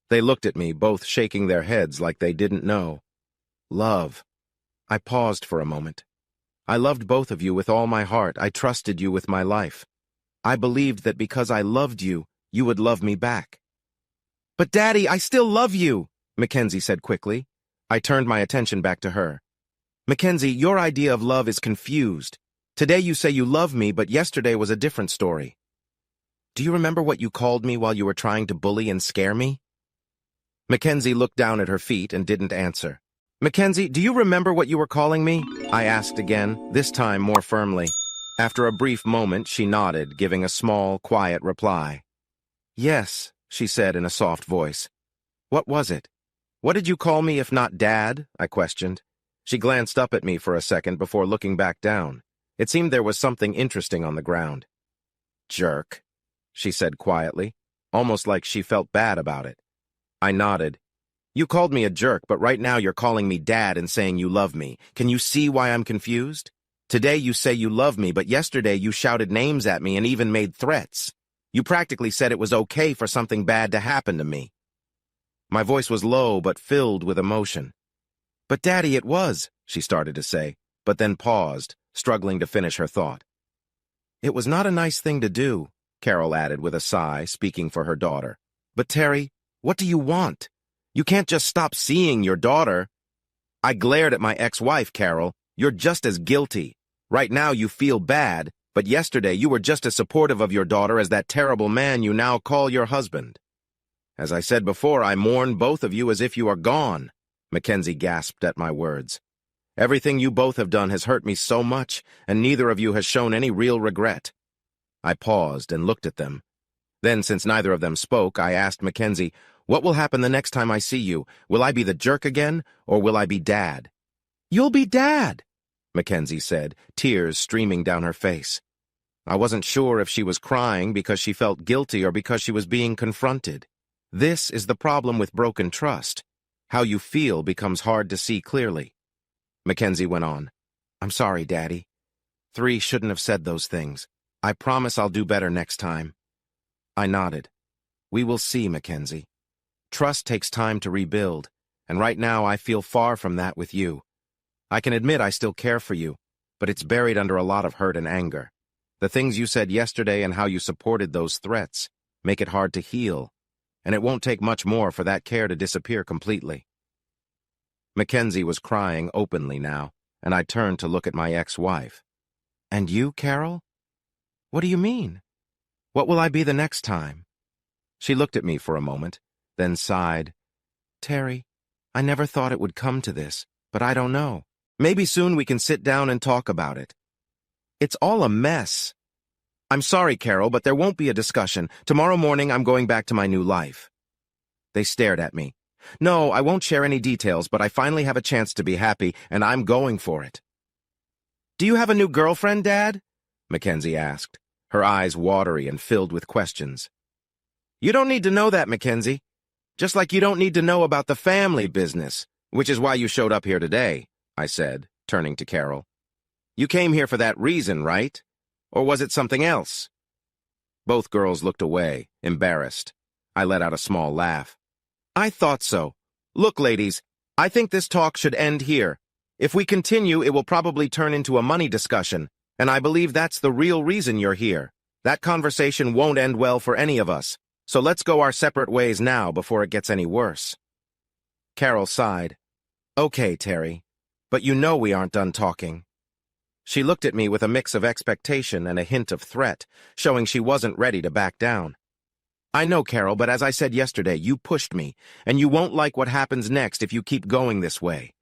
They looked at me, both shaking their heads like they didn't know. Love. I paused for a moment. I loved both of you with all my heart. I trusted you with my life. I believed that because I loved you, you would love me back. But Daddy, I still love you, Mackenzie said quickly. I turned my attention back to her. Mackenzie, your idea of love is confused. Today you say you love me, but yesterday was a different story. Do you remember what you called me while you were trying to bully and scare me? Mackenzie looked down at her feet and didn't answer. Mackenzie, do you remember what you were calling me? I asked again, this time more firmly. After a brief moment, she nodded, giving a small, quiet reply. Yes, she said in a soft voice. What was it? What did you call me if not Dad? I questioned. She glanced up at me for a second before looking back down. It seemed there was something interesting on the ground. Jerk, she said quietly, almost like she felt bad about it. I nodded. You called me a jerk, but right now you're calling me Dad and saying you love me. Can you see why I'm confused? Today you say you love me, but yesterday you shouted names at me and even made threats. You practically said it was okay for something bad to happen to me. My voice was low but filled with emotion. But Daddy, it was, she started to say, but then paused, struggling to finish her thought. It was not a nice thing to do, Carol added with a sigh, speaking for her daughter. But Terry, what do you want? You can't just stop seeing your daughter. I glared at my ex-wife, Carol. You're just as guilty. Right now you feel bad, but yesterday you were just as supportive of your daughter as that terrible man you now call your husband. As I said before, I mourn both of you as if you are gone. Mackenzie gasped at my words. Everything you both have done has hurt me so much, and neither of you has shown any real regret. I paused and looked at them. Then, since neither of them spoke, I asked Mackenzie, what will happen the next time I see you? Will I be the jerk again, or will I be Dad? You'll be Dad, Mackenzie said, tears streaming down her face. I wasn't sure if she was crying because she felt guilty or because she was being confronted. This is the problem with broken trust. How you feel becomes hard to see clearly. Mackenzie went on. I'm sorry, Daddy. 3 shouldn't have said those things. I promise I'll do better next time. I nodded. We will see, Mackenzie. Trust takes time to rebuild, and right now I feel far from that with you. I can admit I still care for you, but it's buried under a lot of hurt and anger. The things you said yesterday and how you supported those threats make it hard to heal, and it won't take much more for that care to disappear completely. Mackenzie was crying openly now, and I turned to look at my ex-wife. And you, Carol? What do you mean? What will I be the next time? She looked at me for a moment, then sighed. Terry, I never thought it would come to this, but I don't know. Maybe soon we can sit down and talk about it. It's all a mess. I'm sorry, Carol, but there won't be a discussion. Tomorrow morning I'm going back to my new life. They stared at me. No, I won't share any details, but I finally have a chance to be happy, and I'm going for it. Do you have a new girlfriend, Dad? Mackenzie asked, her eyes watery and filled with questions. You don't need to know that, Mackenzie. Just like you don't need to know about the family business, which is why you showed up here today, I said, turning to Carol. You came here for that reason, right? Or was it something else? Both girls looked away, embarrassed. I let out a small laugh. I thought so. Look, ladies, I think this talk should end here. If we continue, it will probably turn into a money discussion, and I believe that's the real reason you're here. That conversation won't end well for any of us. So let's go our separate ways now before it gets any worse. Carol sighed. Okay, Terry, but you know we aren't done talking. She looked at me with a mix of expectation and a hint of threat, showing she wasn't ready to back down. I know, Carol, but as I said yesterday, you pushed me, and you won't like what happens next if you keep going this way.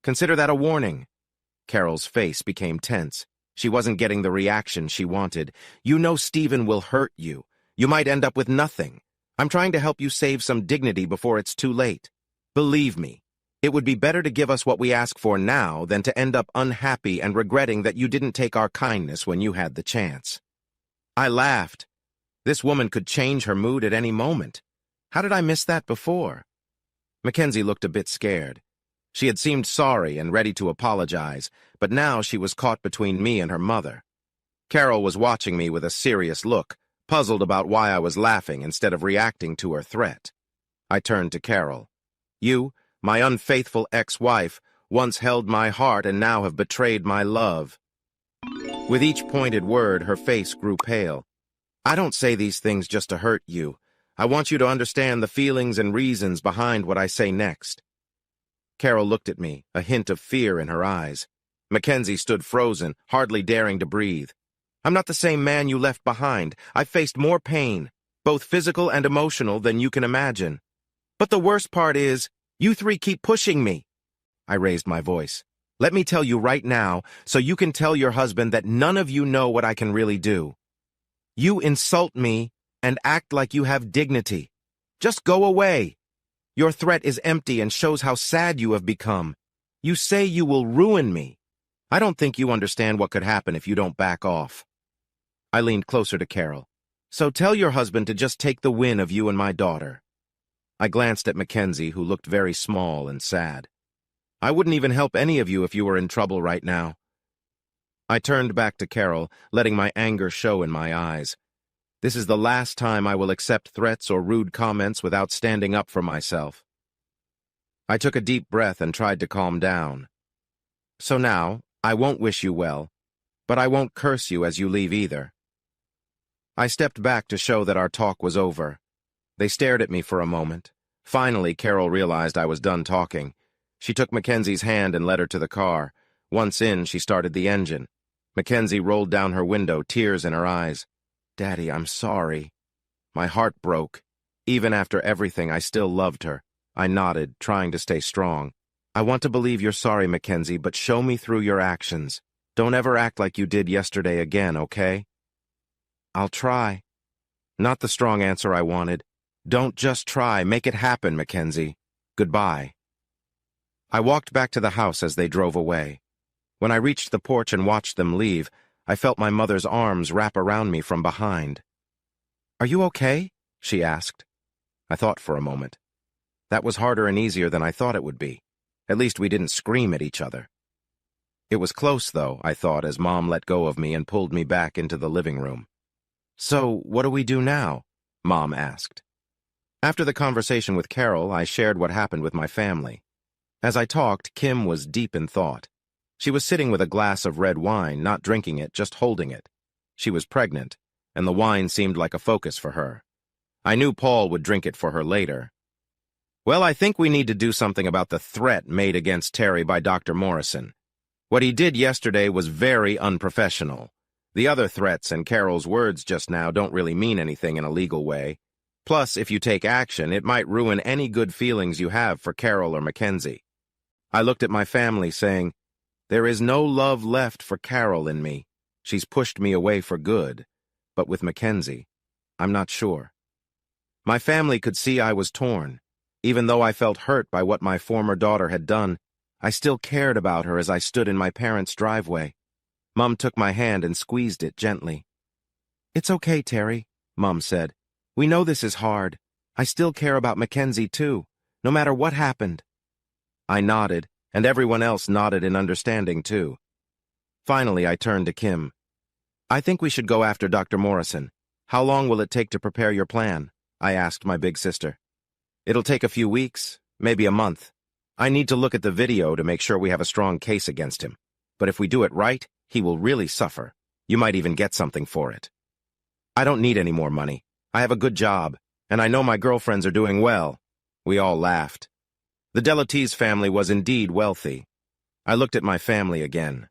Consider that a warning. Carol's face became tense. She wasn't getting the reaction she wanted. You know Stephen will hurt you. You might end up with nothing. I'm trying to help you save some dignity before it's too late. Believe me, it would be better to give us what we ask for now than to end up unhappy and regretting that you didn't take our kindness when you had the chance. I laughed. This woman could change her mood at any moment. How did I miss that before? Mackenzie looked a bit scared. She had seemed sorry and ready to apologize, but now she was caught between me and her mother. Carol was watching me with a serious look, puzzled about why I was laughing instead of reacting to her threat. I turned to Carol. You, my unfaithful ex-wife, once held my heart and now have betrayed my love. With each pointed word, her face grew pale. I don't say these things just to hurt you. I want you to understand the feelings and reasons behind what I say next. Carol looked at me, a hint of fear in her eyes. Mackenzie stood frozen, hardly daring to breathe. I'm not the same man you left behind. I've faced more pain, both physical and emotional, than you can imagine. But the worst part is, you three keep pushing me. I raised my voice. Let me tell you right now, so you can tell your husband that none of you know what I can really do. You insult me and act like you have dignity. Just go away. Your threat is empty and shows how sad you have become. You say you will ruin me. I don't think you understand what could happen if you don't back off. I leaned closer to Carol. So tell your husband to just take the win of you and my daughter. I glanced at Mackenzie, who looked very small and sad. I wouldn't even help any of you if you were in trouble right now. I turned back to Carol, letting my anger show in my eyes. This is the last time I will accept threats or rude comments without standing up for myself. I took a deep breath and tried to calm down. So now, I won't wish you well, but I won't curse you as you leave either. I stepped back to show that our talk was over. They stared at me for a moment. Finally, Carol realized I was done talking. She took Mackenzie's hand and led her to the car. Once in, she started the engine. Mackenzie rolled down her window, tears in her eyes. Daddy, I'm sorry. My heart broke. Even after everything, I still loved her. I nodded, trying to stay strong. I want to believe you're sorry, Mackenzie, but show me through your actions. Don't ever act like you did yesterday again, okay? I'll try. Not the strong answer I wanted. Don't just try. Make it happen, Mackenzie. Goodbye. I walked back to the house as they drove away. When I reached the porch and watched them leave, I felt my mother's arms wrap around me from behind. Are you okay? She asked. I thought for a moment. That was harder and easier than I thought it would be. At least we didn't scream at each other. It was close, though, I thought, as Mom let go of me and pulled me back into the living room. So, what do we do now? Mom asked. After the conversation with Carol, I shared what happened with my family. As I talked, Kim was deep in thought. She was sitting with a glass of red wine, not drinking it, just holding it. She was pregnant, and the wine seemed like a focus for her. I knew Paul would drink it for her later. Well, I think we need to do something about the threat made against Terry by Dr. Morrison. What he did yesterday was very unprofessional. The other threats and Carol's words just now don't really mean anything in a legal way. Plus, if you take action, it might ruin any good feelings you have for Carol or Mackenzie. I looked at my family, saying, there is no love left for Carol in me. She's pushed me away for good. But with Mackenzie, I'm not sure. My family could see I was torn. Even though I felt hurt by what my former daughter had done, I still cared about her as I stood in my parents' driveway. Mom took my hand and squeezed it gently. It's okay, Terry, Mom said. We know this is hard. I still care about Mackenzie, too, no matter what happened. I nodded, and everyone else nodded in understanding, too. Finally, I turned to Kim. I think we should go after Dr. Morrison. How long will it take to prepare your plan? I asked my big sister. It'll take a few weeks, maybe a month. I need to look at the video to make sure we have a strong case against him. But if we do it right, he will really suffer. You might even get something for it. I don't need any more money. I have a good job, and I know my girlfriends are doing well. We all laughed. The Delatees family was indeed wealthy. I looked at my family again.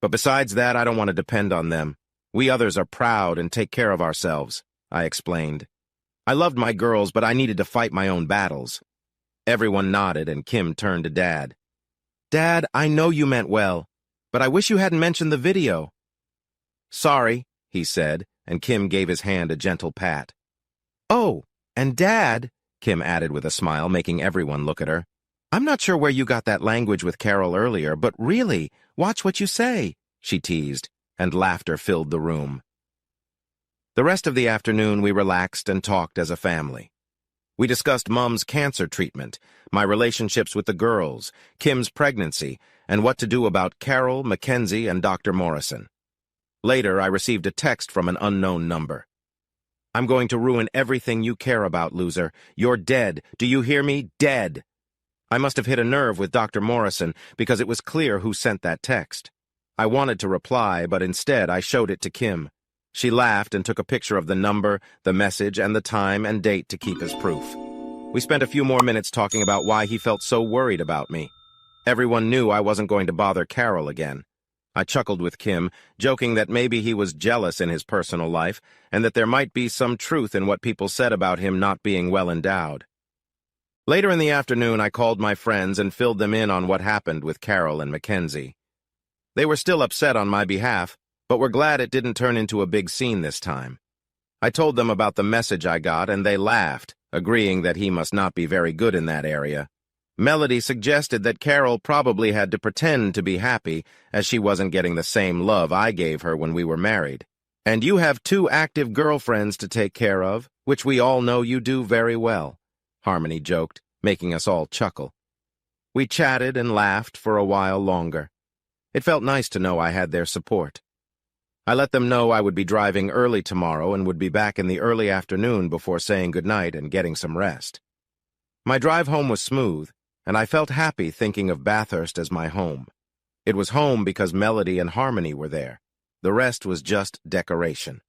But besides that, I don't want to depend on them. We others are proud and take care of ourselves, I explained. I loved my girls, but I needed to fight my own battles. Everyone nodded, and Kim turned to Dad. Dad, I know you meant well, but I wish you hadn't mentioned the video. Sorry, he said, and Kim gave his hand a gentle pat. Oh, and Dad, Kim added with a smile, making everyone look at her. I'm not sure where you got that language with Carol earlier, but really, watch what you say, she teased, and laughter filled the room. The rest of the afternoon we relaxed and talked as a family. We discussed Mom's cancer treatment, my relationships with the girls, Kim's pregnancy, and what to do about Carol, Mackenzie, and Dr. Morrison. Later, I received a text from an unknown number. "I'm going to ruin everything you care about, loser. You're dead. Do you hear me? Dead." I must have hit a nerve with Dr. Morrison because it was clear who sent that text. I wanted to reply, but instead I showed it to Kim. She laughed and took a picture of the number, the message, and the time and date to keep as proof. We spent a few more minutes talking about why he felt so worried about me. Everyone knew I wasn't going to bother Carol again. I chuckled with Kim, joking that maybe he was jealous in his personal life and that there might be some truth in what people said about him not being well endowed. Later in the afternoon, I called my friends and filled them in on what happened with Carol and Mackenzie. They were still upset on my behalf, but were glad it didn't turn into a big scene this time. I told them about the message I got, and they laughed, agreeing that he must not be very good in that area. Melody suggested that Carol probably had to pretend to be happy, as she wasn't getting the same love I gave her when we were married. "And you have 2 active girlfriends to take care of, which we all know you do very well," Harmony joked, making us all chuckle. We chatted and laughed for a while longer. It felt nice to know I had their support. I let them know I would be driving early tomorrow and would be back in the early afternoon before saying goodnight and getting some rest. My drive home was smooth, and I felt happy thinking of Bathurst as my home. It was home because Melody and Harmony were there. The rest was just decoration.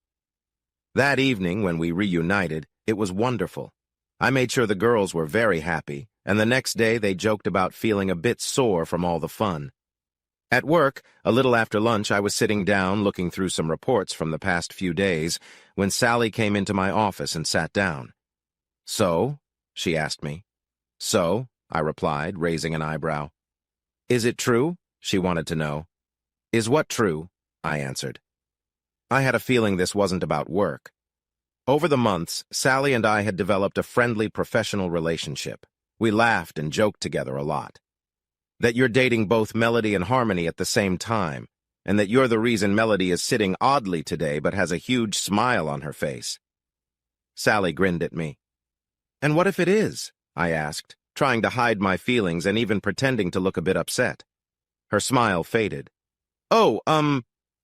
That evening, when we reunited, it was wonderful. I made sure the girls were very happy, and the next day they joked about feeling a bit sore from all the fun. At work, a little after lunch, I was sitting down looking through some reports from the past few days when Sally came into my office and sat down. "So?" she asked me. "So?" I replied, raising an eyebrow. "Is it true?" she wanted to know. "Is what true?" I answered. I had a feeling this wasn't about work. Over the months, Sally and I had developed a friendly professional relationship. We laughed and joked together a lot. "That you're dating both Melody and Harmony at the same time, and that you're the reason Melody is sitting oddly today but has a huge smile on her face." Sally grinned at me. "And what if it is?" I asked, trying to hide my feelings and even pretending to look a bit upset. Her smile faded. "Oh,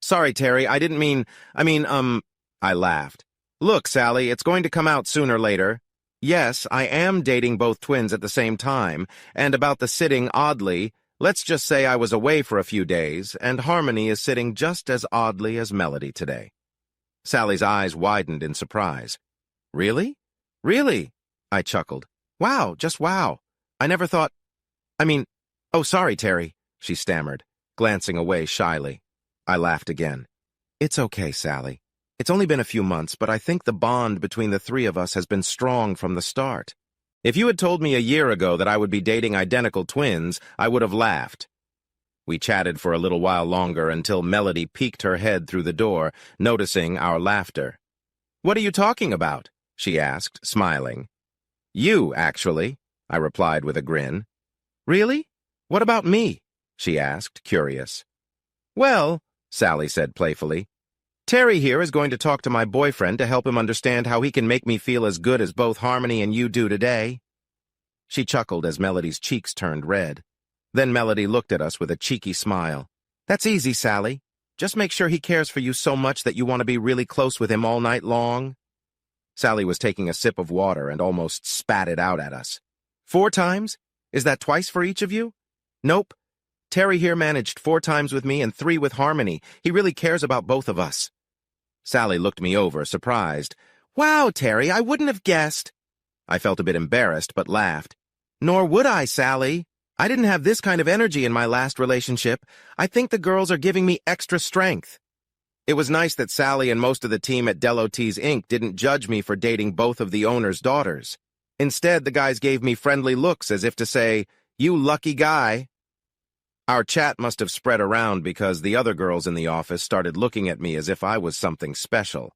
sorry, Terry, I didn't mean, I laughed. "Look, Sally, it's going to come out sooner or later. Yes, I am dating both twins at the same time, and about the sitting oddly, let's just say I was away for a few days, and Harmony is sitting just as oddly as Melody today." Sally's eyes widened in surprise. "Really? Really?" I chuckled. "Wow, just wow. I never thought... oh, sorry, Terry," she stammered, glancing away shyly. I laughed again. "It's okay, Sally. It's only been a few months, but I think the bond between the 3 of us has been strong from the start. If you had told me a year ago that I would be dating identical twins, I would have laughed." We chatted for a little while longer until Melody peeked her head through the door, noticing our laughter. "What are you talking about?" she asked, smiling. "You, actually," I replied with a grin. "Really? What about me?" she asked, curious. "Well," Sally said playfully, "Terry here is going to talk to my boyfriend to help him understand how he can make me feel as good as both Harmony and you do today." She chuckled as Melody's cheeks turned red. Then Melody looked at us with a cheeky smile. "That's easy, Sally. Just make sure he cares for you so much that you want to be really close with him all night long." Sally was taking a sip of water and almost spat it out at us. "4 times? Is that twice for each of you?" "Nope. Terry here managed 4 times with me and 3 with Harmony. He really cares about both of us." Sally looked me over, surprised. "Wow, Terry, I wouldn't have guessed." I felt a bit embarrassed, but laughed. "Nor would I, Sally. I didn't have this kind of energy in my last relationship. I think the girls are giving me extra strength." It was nice that Sally and most of the team at Delotes Inc. didn't judge me for dating both of the owner's daughters. Instead, the guys gave me friendly looks as if to say, "You lucky guy." Our chat must have spread around because the other girls in the office started looking at me as if I was something special.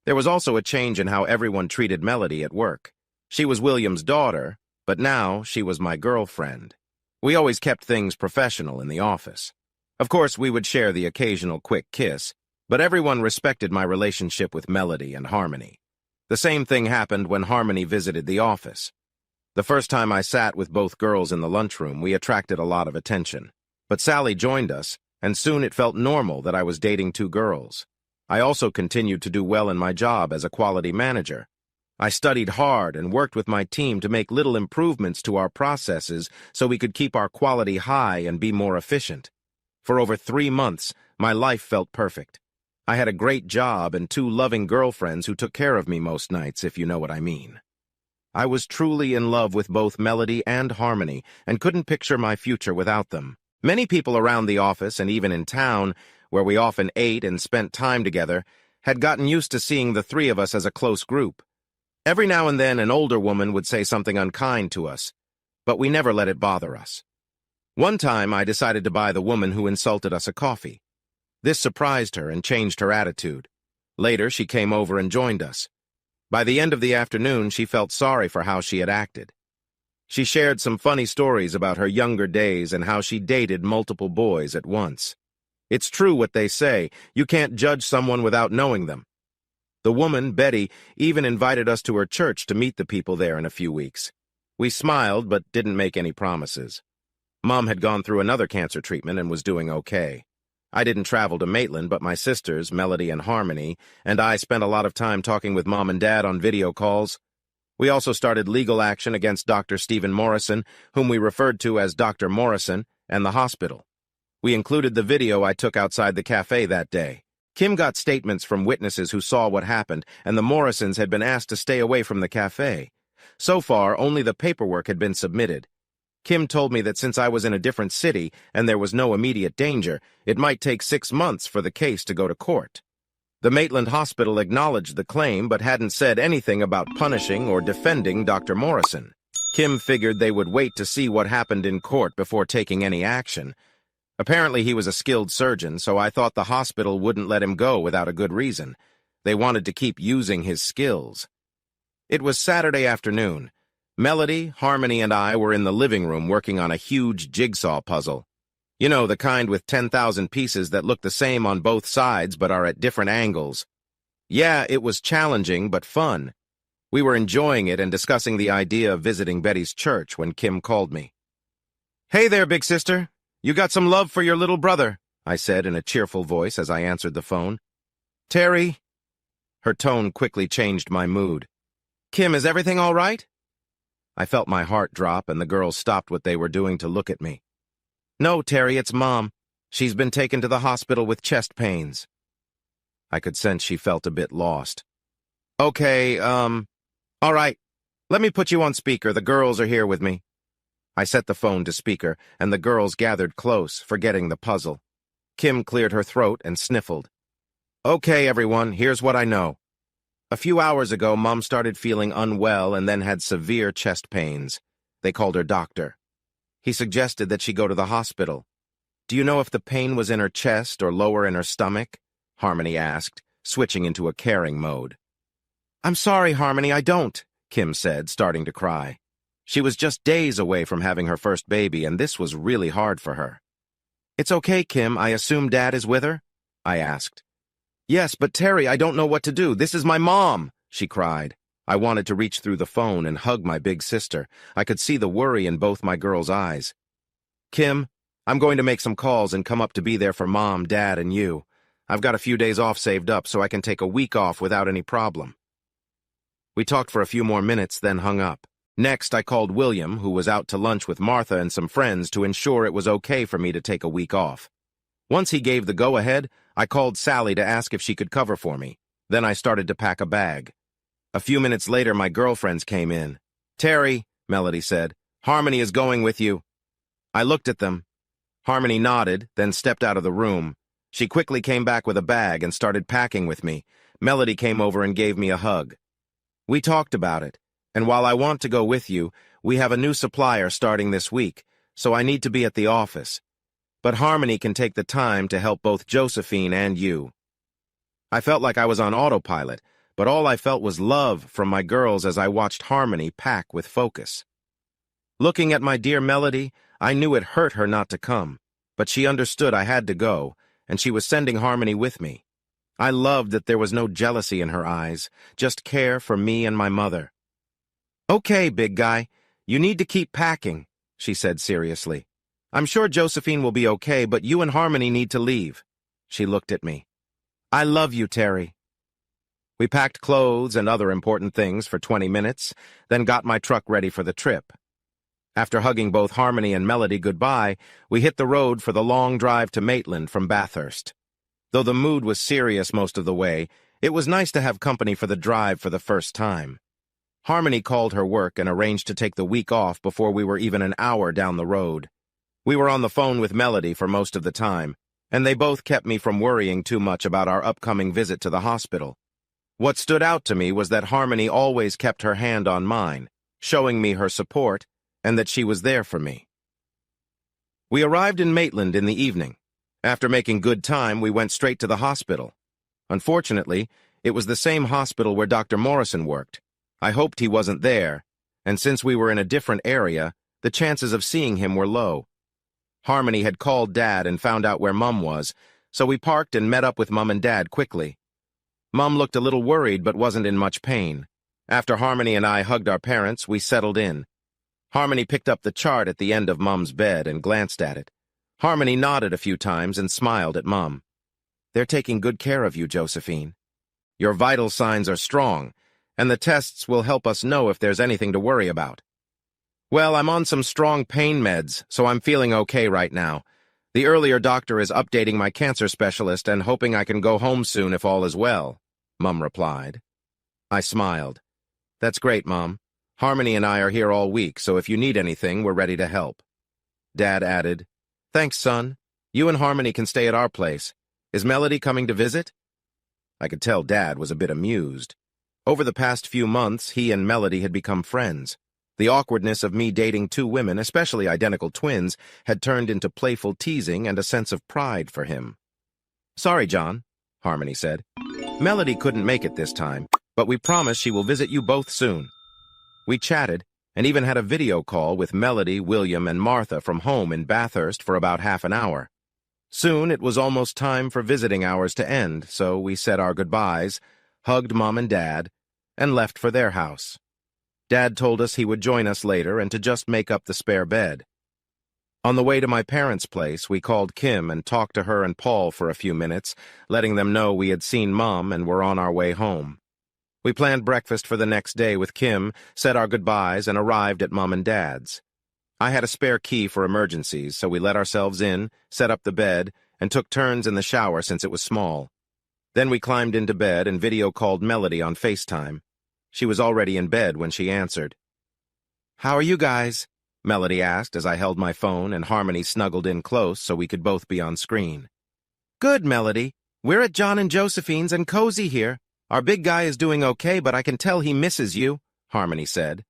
There was also a change in how everyone treated Melody at work. She was William's daughter, but now she was my girlfriend. We always kept things professional in the office. Of course, we would share the occasional quick kiss, but everyone respected my relationship with Melody and Harmony. The same thing happened when Harmony visited the office. The first time I sat with both girls in the lunchroom, we attracted a lot of attention. But Sally joined us, and soon it felt normal that I was dating two girls. I also continued to do well in my job as a quality manager. I studied hard and worked with my team to make little improvements to our processes so we could keep our quality high and be more efficient. For over 3 months, my life felt perfect. I had a great job and two loving girlfriends who took care of me most nights, if you know what I mean. I was truly in love with both Melody and Harmony and couldn't picture my future without them. Many people around the office and even in town, where we often ate and spent time together, had gotten used to seeing the three of us as a close group. Every now and then an older woman would say something unkind to us, but we never let it bother us. One time I decided to buy the woman who insulted us a coffee. This surprised her and changed her attitude. Later she came over and joined us. By the end of the afternoon, she felt sorry for how she had acted. She shared some funny stories about her younger days and how she dated multiple boys at once. It's true what they say, you can't judge someone without knowing them. The woman, Betty, even invited us to her church to meet the people there in a few weeks. We smiled but didn't make any promises. Mom had gone through another cancer treatment and was doing okay. I didn't travel to Maitland, but my sisters, Melody and Harmony, and I spent a lot of time talking with Mom and Dad on video calls. We also started legal action against Dr. Stephen Morrison, whom we referred to as Dr. Morrison, and the hospital. We included the video I took outside the cafe that day. Kim got statements from witnesses who saw what happened, and the Morrisons had been asked to stay away from the cafe. So far, only the paperwork had been submitted. Kim told me that since I was in a different city and there was no immediate danger, it might take 6 months for the case to go to court. The Maitland Hospital acknowledged the claim but hadn't said anything about punishing or defending Dr. Morrison. Kim figured they would wait to see what happened in court before taking any action. Apparently he was a skilled surgeon, so I thought the hospital wouldn't let him go without a good reason. They wanted to keep using his skills. It was Saturday afternoon. Melody, Harmony, and I were in the living room working on a huge jigsaw puzzle. You know, the kind with 10,000 pieces that look the same on both sides but are at different angles. Yeah, it was challenging but fun. We were enjoying it and discussing the idea of visiting Betty's church when Kim called me. "Hey there, big sister. You got some love for your little brother," I said in a cheerful voice as I answered the phone. "Terry." Her tone quickly changed my mood. "Kim, is everything all right?" I felt my heart drop and the girls stopped what they were doing to look at me. "No, Terry, it's Mom. She's been taken to the hospital with chest pains." I could sense she felt a bit lost. "Okay, all right. Let me put you on speaker. The girls are here with me." I set the phone to speaker, and the girls gathered close, forgetting the puzzle. Kim cleared her throat and sniffled. "Okay, everyone, here's what I know. A few hours ago, Mom started feeling unwell and then had severe chest pains. They called her doctor. He suggested that she go to the hospital. Do you know if the pain was in her chest or lower in her stomach?" Harmony asked, switching into a caring mode. "I'm sorry, Harmony, I don't," Kim said, starting to cry. She was just days away from having her first baby, and this was really hard for her. "It's okay, Kim. I assume Dad is with her?" I asked. "Yes, but Terry, I don't know what to do. This is my mom," she cried. I wanted to reach through the phone and hug my big sister. I could see the worry in both my girls' eyes. "Kim, I'm going to make some calls and come up to be there for Mom, Dad, and you. I've got a few days off saved up so I can take a week off without any problem." We talked for a few more minutes, then hung up. Next, I called William, who was out to lunch with Martha and some friends, to ensure it was okay for me to take a week off. Once he gave the go-ahead, I called Sally to ask if she could cover for me. Then I started to pack a bag. A few minutes later, my girlfriends came in. "Terry," Melody said, "Harmony is going with you." I looked at them. Harmony nodded, then stepped out of the room. She quickly came back with a bag and started packing with me. Melody came over and gave me a hug. We talked about it, and while I want to go with you, we have a new supplier starting this week, so I need to be at the office. But Harmony can take the time to help both Josephine and you. I felt like I was on autopilot, but all I felt was love from my girls as I watched Harmony pack with focus. Looking at my dear Melody, I knew it hurt her not to come, but she understood I had to go, and she was sending Harmony with me. I loved that there was no jealousy in her eyes, just care for me and my mother. "Okay, big guy, you need to keep packing," she said seriously. "I'm sure Josephine will be okay, but you and Harmony need to leave." She looked at me. "I love you, Terry." We packed clothes and other important things for 20 minutes, then got my truck ready for the trip. After hugging both Harmony and Melody goodbye, we hit the road for the long drive to Maitland from Bathurst. Though the mood was serious most of the way, it was nice to have company for the drive for the first time. Harmony called her work and arranged to take the week off before we were even an hour down the road. We were on the phone with Melody for most of the time, and they both kept me from worrying too much about our upcoming visit to the hospital. What stood out to me was that Harmony always kept her hand on mine, showing me her support and that she was there for me. We arrived in Maitland in the evening. After making good time, we went straight to the hospital. Unfortunately, it was the same hospital where Dr. Morrison worked. I hoped he wasn't there, and since we were in a different area, the chances of seeing him were low. Harmony had called Dad and found out where Mum was, so we parked and met up with Mum and Dad quickly. Mum looked a little worried but wasn't in much pain. After Harmony and I hugged our parents, we settled in. Harmony picked up the chart at the end of Mum's bed and glanced at it. Harmony nodded a few times and smiled at Mum. "They're taking good care of you, Josephine. Your vital signs are strong, and the tests will help us know if there's anything to worry about." "Well, I'm on some strong pain meds, so I'm feeling okay right now. The earlier doctor is updating my cancer specialist and hoping I can go home soon if all is well," Mum replied. I smiled. "That's great, Mom. Harmony and I are here all week, so if you need anything, we're ready to help." Dad added, "Thanks, son. You and Harmony can stay at our place. Is Melody coming to visit?" I could tell Dad was a bit amused. Over the past few months, he and Melody had become friends. The awkwardness of me dating two women, especially identical twins, had turned into playful teasing and a sense of pride for him. "Sorry, John," Harmony said. "Melody couldn't make it this time, but we promise she will visit you both soon." We chatted, and even had a video call with Melody, William, and Martha from home in Bathurst for about half an hour. Soon it was almost time for visiting hours to end, so we said our goodbyes, hugged Mom and Dad, and left for their house. Dad told us he would join us later and to just make up the spare bed. On the way to my parents' place, we called Kim and talked to her and Paul for a few minutes, letting them know we had seen Mom and were on our way home. We planned breakfast for the next day with Kim, said our goodbyes, and arrived at Mom and Dad's. I had a spare key for emergencies, so we let ourselves in, set up the bed, and took turns in the shower since it was small. Then we climbed into bed and video called Melody on FaceTime. She was already in bed when she answered. "How are you guys?" Melody asked as I held my phone and Harmony snuggled in close so we could both be on screen. "Good, Melody. We're at John and Josephine's and Cozy here. Our big guy is doing okay, but I can tell he misses you," Harmony said.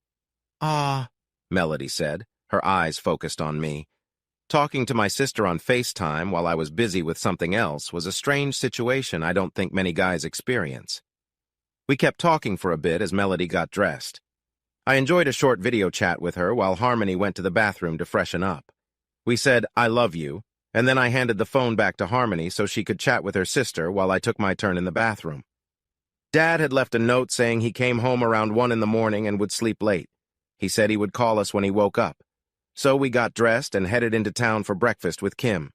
"Ah," Melody said, her eyes focused on me. Talking to my sister on FaceTime while I was busy with something else was a strange situation I don't think many guys experience. We kept talking for a bit as Melody got dressed. I enjoyed a short video chat with her while Harmony went to the bathroom to freshen up. We said, "I love you," and then I handed the phone back to Harmony so she could chat with her sister while I took my turn in the bathroom. Dad had left a note saying he came home around 1 in the morning and would sleep late. He said he would call us when he woke up. So we got dressed and headed into town for breakfast with Kim.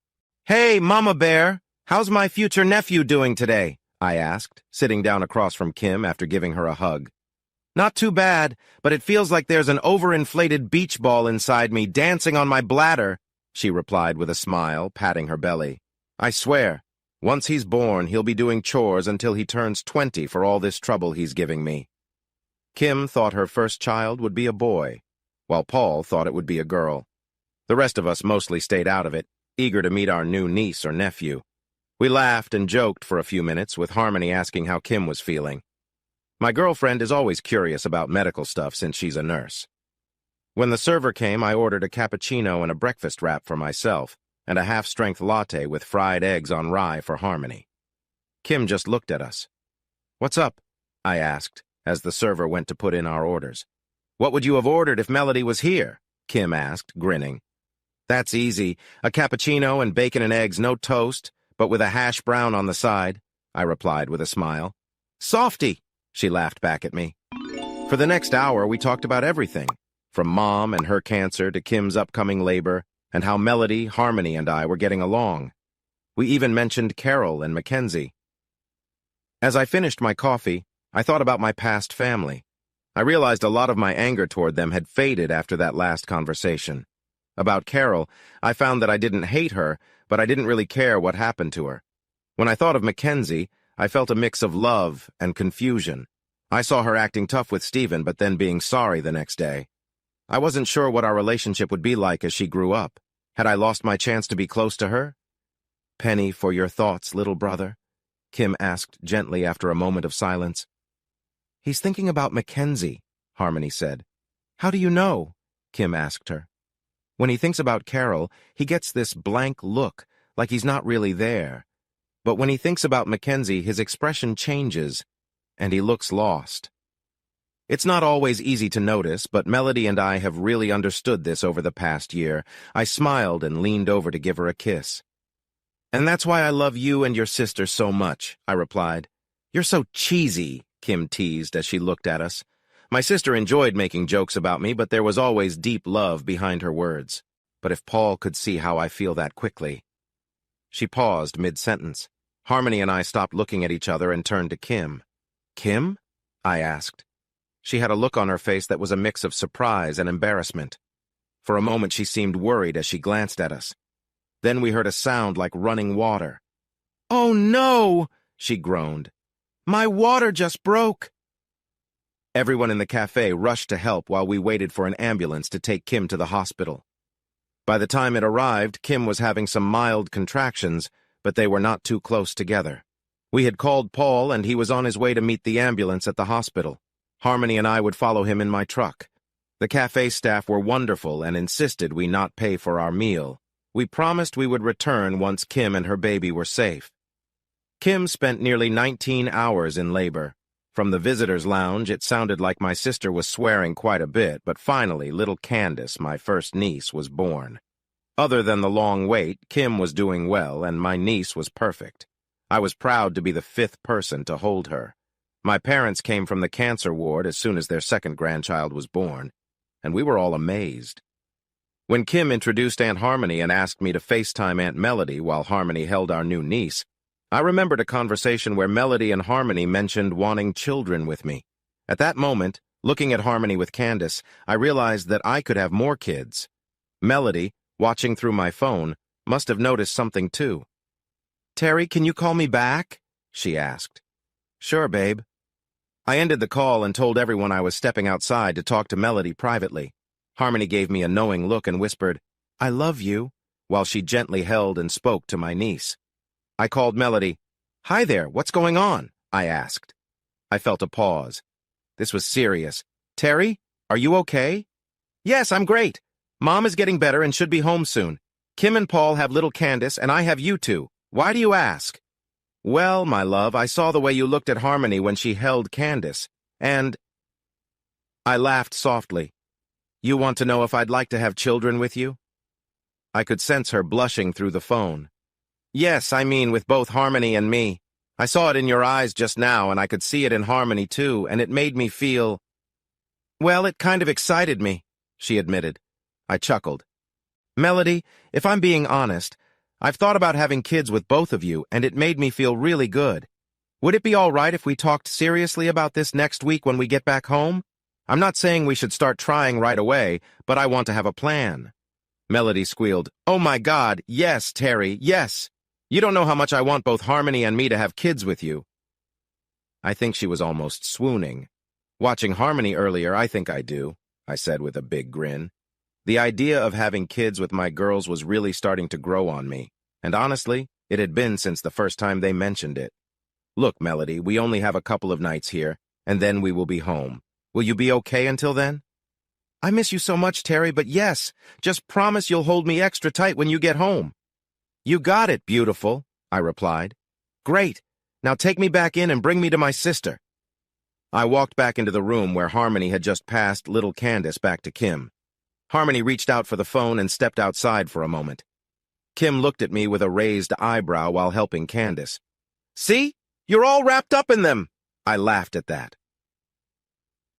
"Hey, Mama Bear, how's my future nephew doing today?" I asked, sitting down across from Kim after giving her a hug. "Not too bad, but it feels like there's an overinflated beach ball inside me dancing on my bladder," she replied with a smile, patting her belly. "I swear, once he's born, he'll be doing chores until he turns 20 for all this trouble he's giving me." Kim thought her first child would be a boy, while Paul thought it would be a girl. The rest of us mostly stayed out of it, eager to meet our new niece or nephew. We laughed and joked for a few minutes, with Harmony asking how Kim was feeling. My girlfriend is always curious about medical stuff since she's a nurse. When the server came, I ordered a cappuccino and a breakfast wrap for myself, and a half-strength latte with fried eggs on rye for Harmony. Kim just looked at us. "What's up?" I asked, as the server went to put in our orders. "What would you have ordered if Melody was here?" Kim asked, grinning. "That's easy. A cappuccino and bacon and eggs, no toast, but with a hash brown on the side," I replied with a smile. Softy, she laughed back at me. For the next hour, we talked about everything, from Mom and her cancer to Kim's upcoming labor, and how Melody, Harmony, and I were getting along. We even mentioned Carol and Mackenzie. As I finished my coffee, I thought about my past family. I realized a lot of my anger toward them had faded after that last conversation. About Carol, I found that I didn't hate her, but I didn't really care what happened to her. When I thought of Mackenzie, I felt a mix of love and confusion. I saw her acting tough with Stephen, but then being sorry the next day. I wasn't sure what our relationship would be like as she grew up. Had I lost my chance to be close to her? Penny for your thoughts, little brother? Kim asked gently after a moment of silence. He's thinking about Mackenzie, Harmony said. How do you know? Kim asked her. When he thinks about Carol, he gets this blank look, like he's not really there. But when he thinks about Mackenzie, his expression changes, and he looks lost. It's not always easy to notice, but Melody and I have really understood this over the past year. I smiled and leaned over to give her a kiss. And that's why I love you and your sister so much, I replied. You're so cheesy, Kim teased as she looked at us. My sister enjoyed making jokes about me, but there was always deep love behind her words. But if Paul could see how I feel that quickly. She paused mid-sentence. Harmony and I stopped looking at each other and turned to Kim. Kim? I asked. She had a look on her face that was a mix of surprise and embarrassment. For a moment she seemed worried as she glanced at us. Then we heard a sound like running water. Oh no, she groaned. My water just broke. Everyone in the cafe rushed to help while we waited for an ambulance to take Kim to the hospital. By the time it arrived, Kim was having some mild contractions, but they were not too close together. We had called Paul, and he was on his way to meet the ambulance at the hospital. Harmony and I would follow him in my truck. The cafe staff were wonderful and insisted we not pay for our meal. We promised we would return once Kim and her baby were safe. Kim spent nearly 19 hours in labor. From the visitor's lounge, it sounded like my sister was swearing quite a bit, but finally, little Candace, my first niece, was born. Other than the long wait, Kim was doing well, and my niece was perfect. I was proud to be the 5th person to hold her. My parents came from the cancer ward as soon as their second grandchild was born, and we were all amazed. When Kim introduced Aunt Harmony and asked me to FaceTime Aunt Melody while Harmony held our new niece, I remembered a conversation where Melody and Harmony mentioned wanting children with me. At that moment, looking at Harmony with Candace, I realized that I could have more kids. Melody, watching through my phone, must have noticed something too. Terry, can you call me back? She asked. Sure, babe. I ended the call and told everyone I was stepping outside to talk to Melody privately. Harmony gave me a knowing look and whispered, I love you, while she gently held and spoke to my niece. I called Melody. Hi there, what's going on? I asked. I felt a pause. This was serious. Terry, are you okay? Yes, I'm great. Mom is getting better and should be home soon. Kim and Paul have little Candace, and I have you two. Why do you ask? Well, my love, I saw the way you looked at Harmony when she held Candace, and... I laughed softly. You want to know if I'd like to have children with you? I could sense her blushing through the phone. Yes, I mean with both Harmony and me. I saw it in your eyes just now, and I could see it in Harmony too, and it made me feel... Well, it kind of excited me, she admitted. I chuckled. Melody, if I'm being honest, I've thought about having kids with both of you, and it made me feel really good. Would it be all right if we talked seriously about this next week when we get back home? I'm not saying we should start trying right away, but I want to have a plan. Melody squealed, Oh my God, yes, Terry, yes. You don't know how much I want both Harmony and me to have kids with you. I think she was almost swooning. Watching Harmony earlier, I think I do, I said with a big grin. The idea of having kids with my girls was really starting to grow on me, and honestly, it had been since the first time they mentioned it. Look, Melody, we only have a couple of nights here, and then we will be home. Will you be okay until then? I miss you so much, Terry, but yes, just promise you'll hold me extra tight when you get home. You got it, beautiful, I replied. Great. Now take me back in and bring me to my sister. I walked back into the room where Harmony had just passed little Candace back to Kim. Harmony reached out for the phone and stepped outside for a moment. Kim looked at me with a raised eyebrow while helping Candace. See? You're all wrapped up in them. I laughed at that.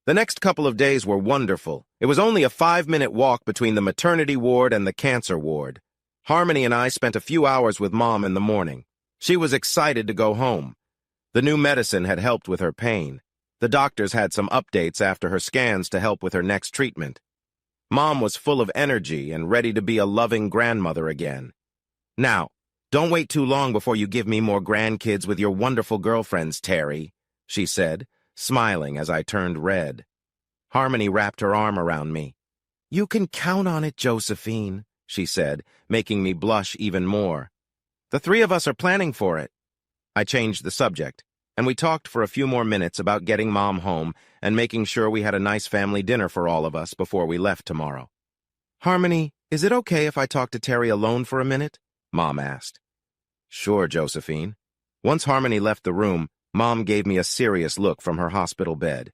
The next couple of days were wonderful. It was only a 5-minute walk between the maternity ward and the cancer ward. Harmony and I spent a few hours with Mom in the morning. She was excited to go home. The new medicine had helped with her pain. The doctors had some updates after her scans to help with her next treatment. Mom was full of energy and ready to be a loving grandmother again. Now, don't wait too long before you give me more grandkids with your wonderful girlfriends, Terry, she said, smiling as I turned red. Harmony wrapped her arm around me. You can count on it, Josephine, she said, making me blush even more. The three of us are planning for it. I changed the subject, and we talked for a few more minutes about getting Mom home and making sure we had a nice family dinner for all of us before we left tomorrow. Harmony, is it okay if I talk to Terry alone for a minute? Mom asked. Sure, Josephine. Once Harmony left the room, Mom gave me a serious look from her hospital bed.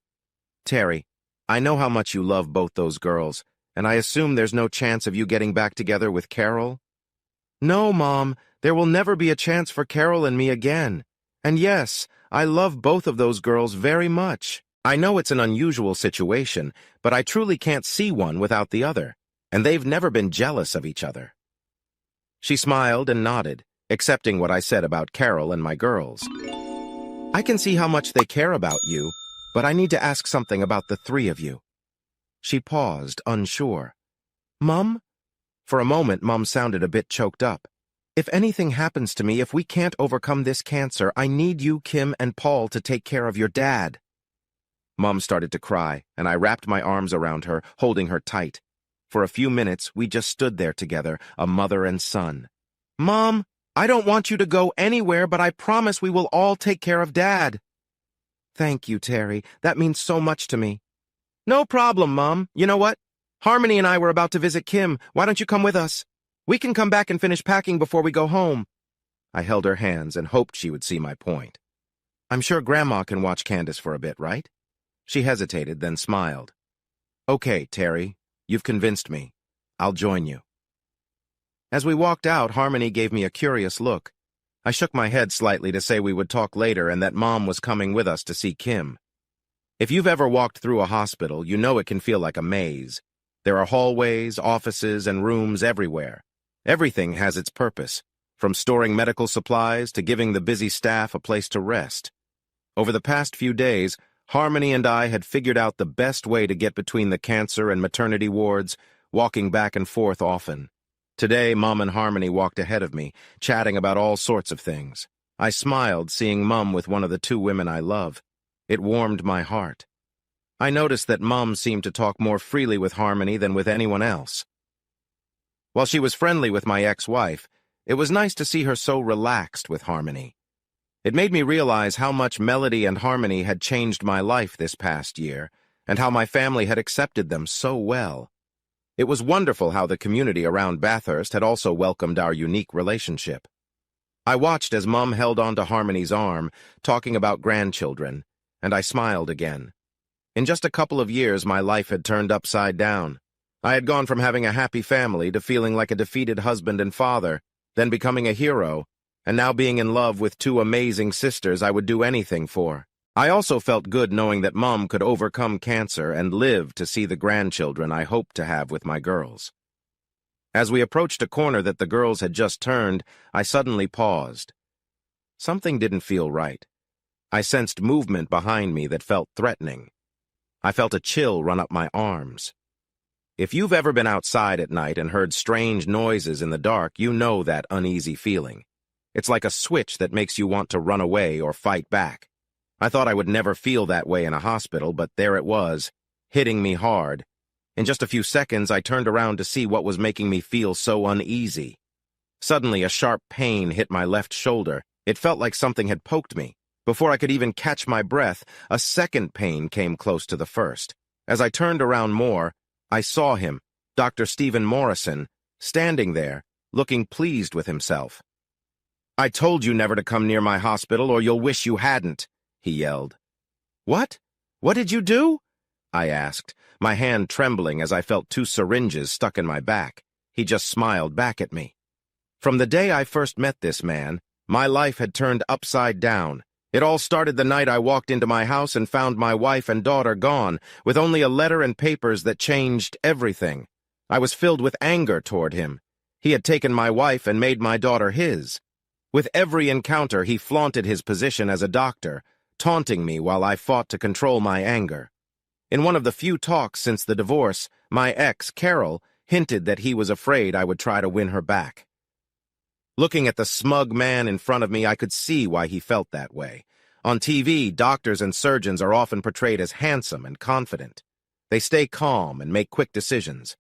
Terry, I know how much you love both those girls, and I assume there's no chance of you getting back together with Carol? No, Mom, there will never be a chance for Carol and me again. And yes, I love both of those girls very much. I know it's an unusual situation, but I truly can't see one without the other, and they've never been jealous of each other. She smiled and nodded, accepting what I said about Carol and my girls. I can see how much they care about you, but I need to ask something about the three of you. She paused, unsure. Mom? For a moment, Mom sounded a bit choked up. If anything happens to me, if we can't overcome this cancer, I need you, Kim, and Paul to take care of your dad. Mom started to cry, and I wrapped my arms around her, holding her tight. For a few minutes, we just stood there together, a mother and son. Mom, I don't want you to go anywhere, but I promise we will all take care of Dad. Thank you, Terry. That means so much to me. No problem, Mom. You know what? Harmony and I were about to visit Kim. Why don't you come with us? We can come back and finish packing before we go home. I held her hands and hoped she would see my point. I'm sure Grandma can watch Candace for a bit, right? She hesitated, then smiled. Okay, Terry, you've convinced me. I'll join you. As we walked out, Harmony gave me a curious look. I shook my head slightly to say we would talk later and that Mom was coming with us to see Kim. If you've ever walked through a hospital, you know it can feel like a maze. There are hallways, offices, and rooms everywhere. Everything has its purpose, from storing medical supplies to giving the busy staff a place to rest. Over the past few days, Harmony and I had figured out the best way to get between the cancer and maternity wards, walking back and forth often. Today, Mom and Harmony walked ahead of me, chatting about all sorts of things. I smiled, seeing Mom with one of the two women I love. It warmed my heart. I noticed that Mom seemed to talk more freely with Harmony than with anyone else. While she was friendly with my ex-wife, it was nice to see her so relaxed with Harmony. It made me realize how much Melody and Harmony had changed my life this past year, and how my family had accepted them so well. It was wonderful how the community around Bathurst had also welcomed our unique relationship. I watched as Mom held onto Harmony's arm, talking about grandchildren, and I smiled again. In just a couple of years, my life had turned upside down. I had gone from having a happy family to feeling like a defeated husband and father, then becoming a hero, and now being in love with two amazing sisters I would do anything for. I also felt good knowing that Mom could overcome cancer and live to see the grandchildren I hoped to have with my girls. As we approached a corner that the girls had just turned, I suddenly paused. Something didn't feel right. I sensed movement behind me that felt threatening. I felt a chill run up my arms. If you've ever been outside at night and heard strange noises in the dark, you know that uneasy feeling. It's like a switch that makes you want to run away or fight back. I thought I would never feel that way in a hospital, but there it was, hitting me hard. In just a few seconds, I turned around to see what was making me feel so uneasy. Suddenly, a sharp pain hit my left shoulder. It felt like something had poked me. Before I could even catch my breath, a second pain came close to the first. As I turned around more, I saw him, Dr. Stephen Morrison, standing there, looking pleased with himself. I told you never to come near my hospital or you'll wish you hadn't, he yelled. What? What did you do? I asked, my hand trembling as I felt 2 syringes stuck in my back. He just smiled back at me. From the day I first met this man, my life had turned upside down. It all started the night I walked into my house and found my wife and daughter gone, with only a letter and papers that changed everything. I was filled with anger toward him. He had taken my wife and made my daughter his. With every encounter, he flaunted his position as a doctor, taunting me while I fought to control my anger. In one of the few talks since the divorce, my ex, Carol, hinted that he was afraid I would try to win her back. Looking at the smug man in front of me, I could see why he felt that way. On TV, doctors and surgeons are often portrayed as handsome and confident. They stay calm and make quick decisions.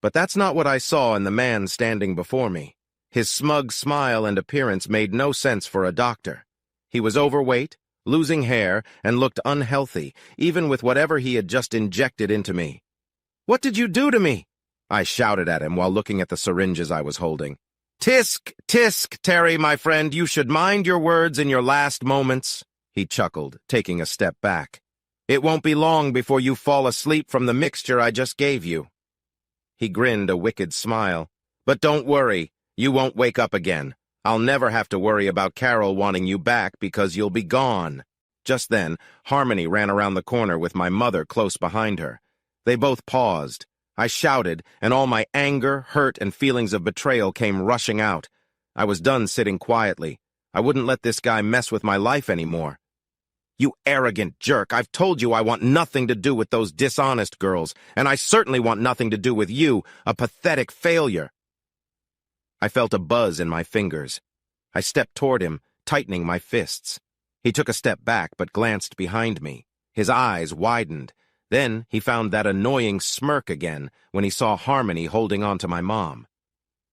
But that's not what I saw in the man standing before me. His smug smile and appearance made no sense for a doctor. He was overweight, losing hair, and looked unhealthy, even with whatever he had just injected into me. "What did you do to me?" I shouted at him while looking at the syringes I was holding. "Tisk, tisk, Terry, my friend, you should mind your words in your last moments," he chuckled, taking a step back. "It won't be long before you fall asleep from the mixture I just gave you." He grinned a wicked smile. "But don't worry, you won't wake up again. I'll never have to worry about Carol wanting you back because you'll be gone." Just then, Harmony ran around the corner with my mother close behind her. They both paused. I shouted, and all my anger, hurt, and feelings of betrayal came rushing out. I was done sitting quietly. I wouldn't let this guy mess with my life anymore. "You arrogant jerk, I've told you I want nothing to do with those dishonest girls, and I certainly want nothing to do with you, a pathetic failure." I felt a buzz in my fingers. I stepped toward him, tightening my fists. He took a step back but glanced behind me. His eyes widened. Then he found that annoying smirk again when he saw Harmony holding on to my mom.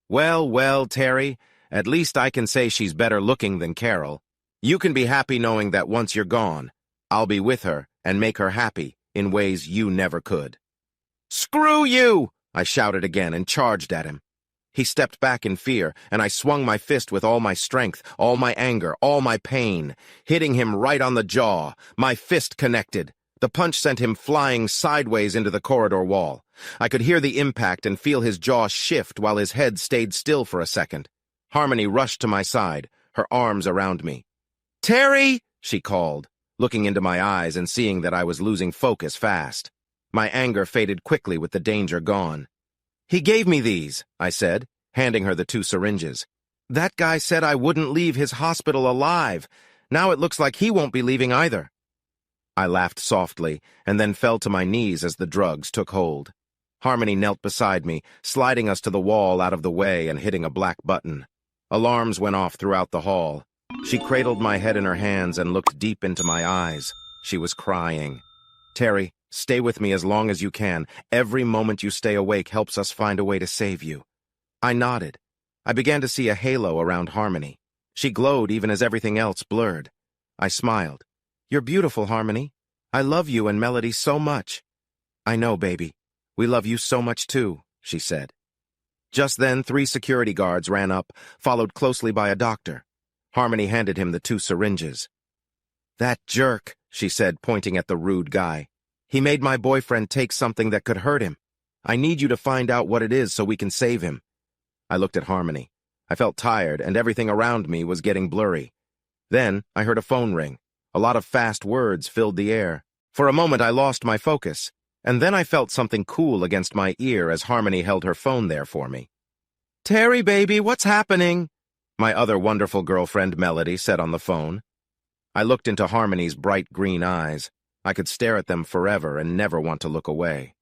"Well, well, Terry, at least I can say she's better looking than Carol. You can be happy knowing that once you're gone, I'll be with her and make her happy in ways you never could." "Screw you!" I shouted again and charged at him. He stepped back in fear, and I swung my fist with all my strength, all my anger, all my pain, hitting him right on the jaw. My fist connected. The punch sent him flying sideways into the corridor wall. I could hear the impact and feel his jaw shift while his head stayed still for a second. Harmony rushed to my side, her arms around me. "Terry!" she called, looking into my eyes and seeing that I was losing focus fast. My anger faded quickly with the danger gone. "He gave me these," I said, handing her the 2 syringes. "That guy said I wouldn't leave his hospital alive. Now it looks like he won't be leaving either." I laughed softly and then fell to my knees as the drugs took hold. Harmony knelt beside me, sliding us to the wall out of the way and hitting a black button. Alarms went off throughout the hall. She cradled my head in her hands and looked deep into my eyes. She was crying. "Terry, stay with me as long as you can. Every moment you stay awake helps us find a way to save you." I nodded. I began to see a halo around Harmony. She glowed even as everything else blurred. I smiled. "You're beautiful, Harmony. I love you and Melody so much." "I know, baby. We love you so much too," she said. Just then, 3 security guards ran up, followed closely by a doctor. Harmony handed him the 2 syringes. "That jerk," she said, pointing at the rude guy. "He made my boyfriend take something that could hurt him. I need you to find out what it is so we can save him." I looked at Harmony. I felt tired, and everything around me was getting blurry. Then I heard a phone ring. A lot of fast words filled the air. For a moment I lost my focus, and then I felt something cool against my ear as Harmony held her phone there for me. "Terry, baby, what's happening?" my other wonderful girlfriend Melody said on the phone. I looked into Harmony's bright green eyes. I could stare at them forever and never want to look away.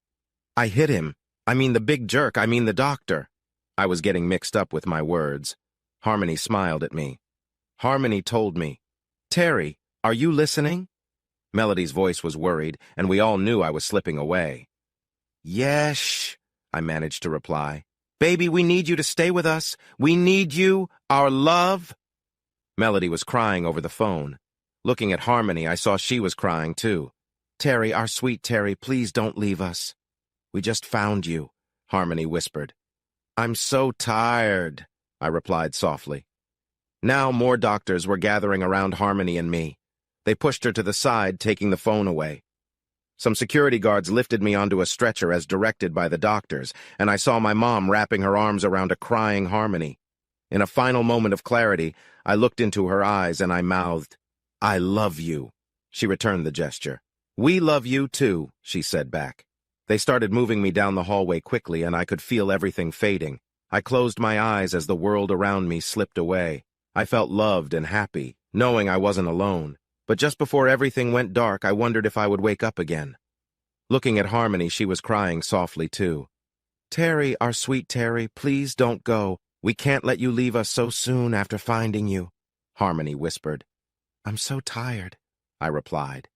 "I hit him. I mean the big jerk. I mean the doctor." I was getting mixed up with my words. Harmony smiled at me. Harmony told me, "Terry, are you listening?" Melody's voice was worried, and we all knew I was slipping away. "Yes," I managed to reply. "Baby, we need you to stay with us. We need you, our love." Melody was crying over the phone. Looking at Harmony, I saw she was crying too. "Terry, our sweet Terry, please don't leave us." "We just found you," Harmony whispered. "I'm so tired," I replied softly. Now more doctors were gathering around Harmony and me. They pushed her to the side, taking the phone away. Some security guards lifted me onto a stretcher as directed by the doctors, and I saw my mom wrapping her arms around a crying Harmony. In a final moment of clarity, I looked into her eyes and I mouthed, I love you. She returned the gesture. We love you too, she said back. They started moving me down the hallway quickly, and I could feel everything fading. I closed my eyes as the world around me slipped away. I felt loved and happy, knowing I wasn't alone. But just before everything went dark, I wondered if I would wake up again. Looking at Harmony, she was crying softly too. Terry, our sweet Terry, please don't go. We can't let you leave us so soon after finding you, Harmony whispered. I'm so tired, I replied.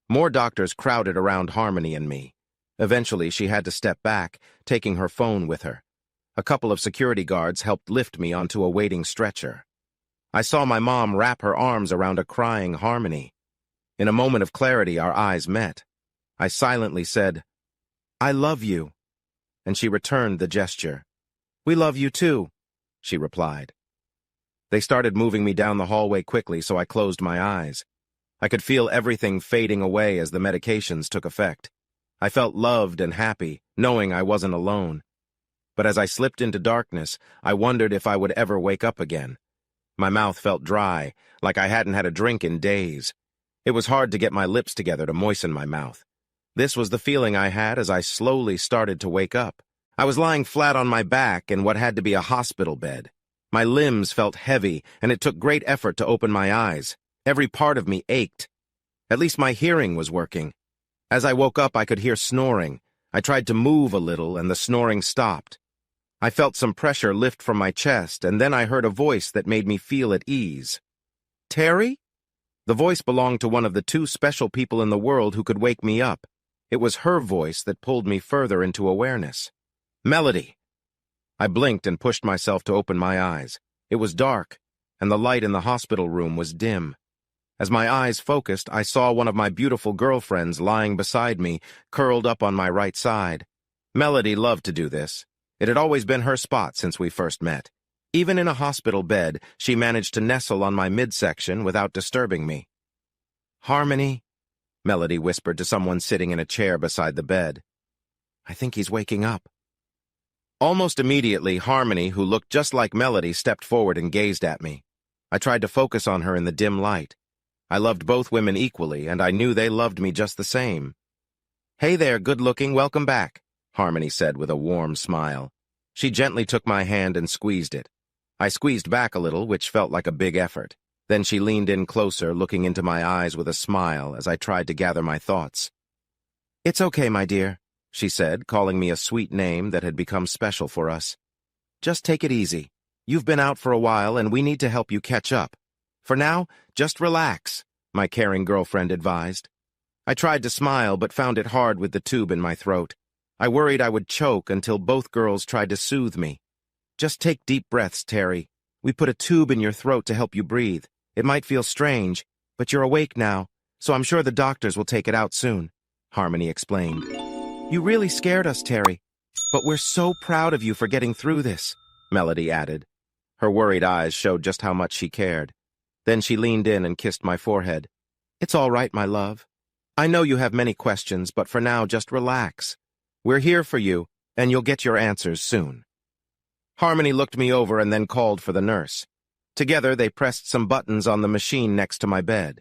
More doctors crowded around Harmony and me. Eventually, she had to step back, taking her phone with her. A couple of security guards helped lift me onto a waiting stretcher. I saw my mom wrap her arms around a crying Harmony. In a moment of clarity, our eyes met. I silently said, I love you, and she returned the gesture. We love you too, she replied. They started moving me down the hallway quickly, so I closed my eyes. I could feel everything fading away as the medications took effect. I felt loved and happy, knowing I wasn't alone. But as I slipped into darkness, I wondered if I would ever wake up again. My mouth felt dry, like I hadn't had a drink in days. It was hard to get my lips together to moisten my mouth. This was the feeling I had as I slowly started to wake up. I was lying flat on my back in what had to be a hospital bed. My limbs felt heavy, and it took great effort to open my eyes. Every part of me ached. At least my hearing was working. As I woke up, I could hear snoring. I tried to move a little, and the snoring stopped. I felt some pressure lift from my chest, and then I heard a voice that made me feel at ease. Terry? The voice belonged to one of the two special people in the world who could wake me up. It was her voice that pulled me further into awareness. Melody! I blinked and pushed myself to open my eyes. It was dark, and the light in the hospital room was dim. As my eyes focused, I saw one of my beautiful girlfriends lying beside me, curled up on my right side. Melody loved to do this. It had always been her spot since we first met. Even in a hospital bed, she managed to nestle on my midsection without disturbing me. Harmony, Melody whispered to someone sitting in a chair beside the bed. I think he's waking up. Almost immediately, Harmony, who looked just like Melody, stepped forward and gazed at me. I tried to focus on her in the dim light. I loved both women equally, and I knew they loved me just the same. Hey there, good-looking, welcome back, Harmony said with a warm smile. She gently took my hand and squeezed it. I squeezed back a little, which felt like a big effort. Then she leaned in closer, looking into my eyes with a smile as I tried to gather my thoughts. It's okay, my dear, she said, calling me a sweet name that had become special for us. Just take it easy. You've been out for a while, and we need to help you catch up. For now, just relax, my caring girlfriend advised. I tried to smile, but found it hard with the tube in my throat. I worried I would choke until both girls tried to soothe me. Just take deep breaths, Terry. We put a tube in your throat to help you breathe. It might feel strange, but you're awake now, so I'm sure the doctors will take it out soon, Harmony explained. You really scared us, Terry, but we're so proud of you for getting through this, Melody added. Her worried eyes showed just how much she cared. Then she leaned in and kissed my forehead. It's all right, my love. I know you have many questions, but for now, just relax. We're here for you, and you'll get your answers soon. Harmony looked me over and then called for the nurse. Together, they pressed some buttons on the machine next to my bed.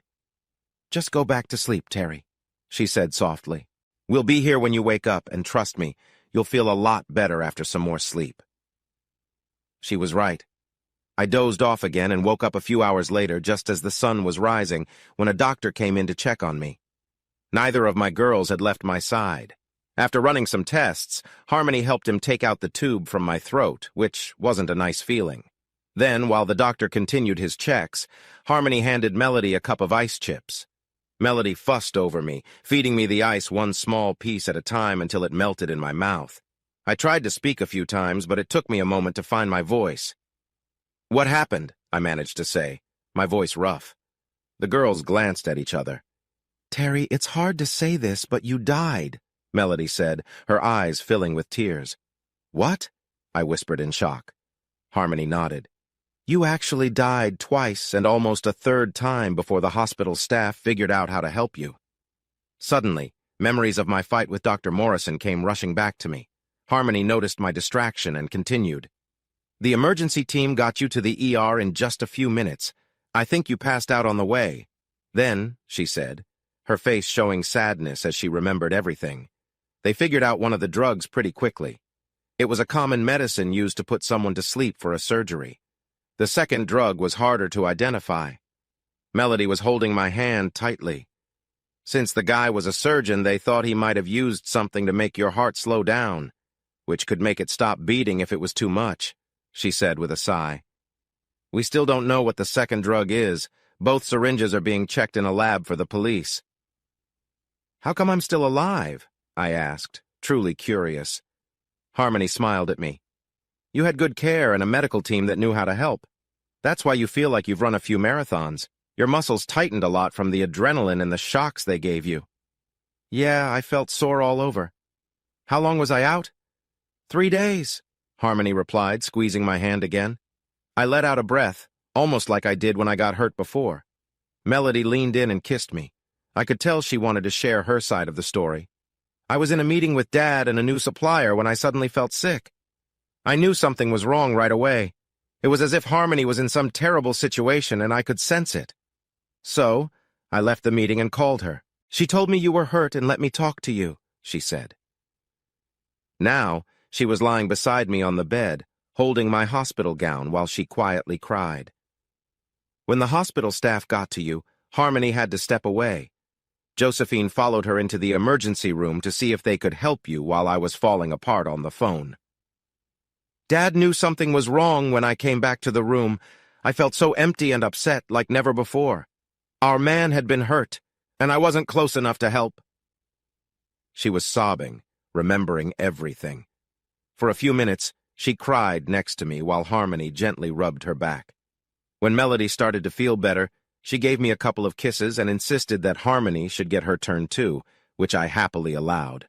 Just go back to sleep, Terry, she said softly. We'll be here when you wake up, and trust me, you'll feel a lot better after some more sleep. She was right. I dozed off again and woke up a few hours later just as the sun was rising when a doctor came in to check on me. Neither of my girls had left my side. After running some tests, Harmony helped him take out the tube from my throat, which wasn't a nice feeling. Then, while the doctor continued his checks, Harmony handed Melody a cup of ice chips. Melody fussed over me, feeding me the ice one small piece at a time until it melted in my mouth. I tried to speak a few times, but it took me a moment to find my voice. What happened? I managed to say, my voice rough. The girls glanced at each other. Terry, it's hard to say this, but you died, Melody said, her eyes filling with tears. What? I whispered in shock. Harmony nodded. You actually died twice and almost a third time before the hospital staff figured out how to help you. Suddenly, memories of my fight with Dr. Morrison came rushing back to me. Harmony noticed my distraction and continued. The emergency team got you to the ER in just a few minutes. I think you passed out on the way. Then, she said, her face showing sadness as she remembered everything, they figured out one of the drugs pretty quickly. It was a common medicine used to put someone to sleep for a surgery. The second drug was harder to identify. Melody was holding my hand tightly. Since the guy was a surgeon, they thought he might have used something to make your heart slow down, which could make it stop beating if it was too much, she said with a sigh. We still don't know what the second drug is. Both syringes are being checked in a lab for the police. How come I'm still alive? I asked, truly curious. Harmony smiled at me. You had good care and a medical team that knew how to help. That's why you feel like you've run a few marathons. Your muscles tightened a lot from the adrenaline and the shocks they gave you. Yeah, I felt sore all over. How long was I out? 3 days, Harmony replied, squeezing my hand again. I let out a breath, almost like I did when I got hurt before. Melody leaned in and kissed me. I could tell she wanted to share her side of the story. I was in a meeting with Dad and a new supplier when I suddenly felt sick. I knew something was wrong right away. It was as if Harmony was in some terrible situation and I could sense it. So, I left the meeting and called her. She told me you were hurt and let me talk to you, she said. Now, she was lying beside me on the bed, holding my hospital gown while she quietly cried. When the hospital staff got to you, Harmony had to step away. Josephine followed her into the emergency room to see if they could help you while I was falling apart on the phone. Dad knew something was wrong when I came back to the room. I felt so empty and upset like never before. Our man had been hurt, and I wasn't close enough to help. She was sobbing, remembering everything. For a few minutes, she cried next to me while Harmony gently rubbed her back. When Melody started to feel better, she gave me a couple of kisses and insisted that Harmony should get her turn too, which I happily allowed.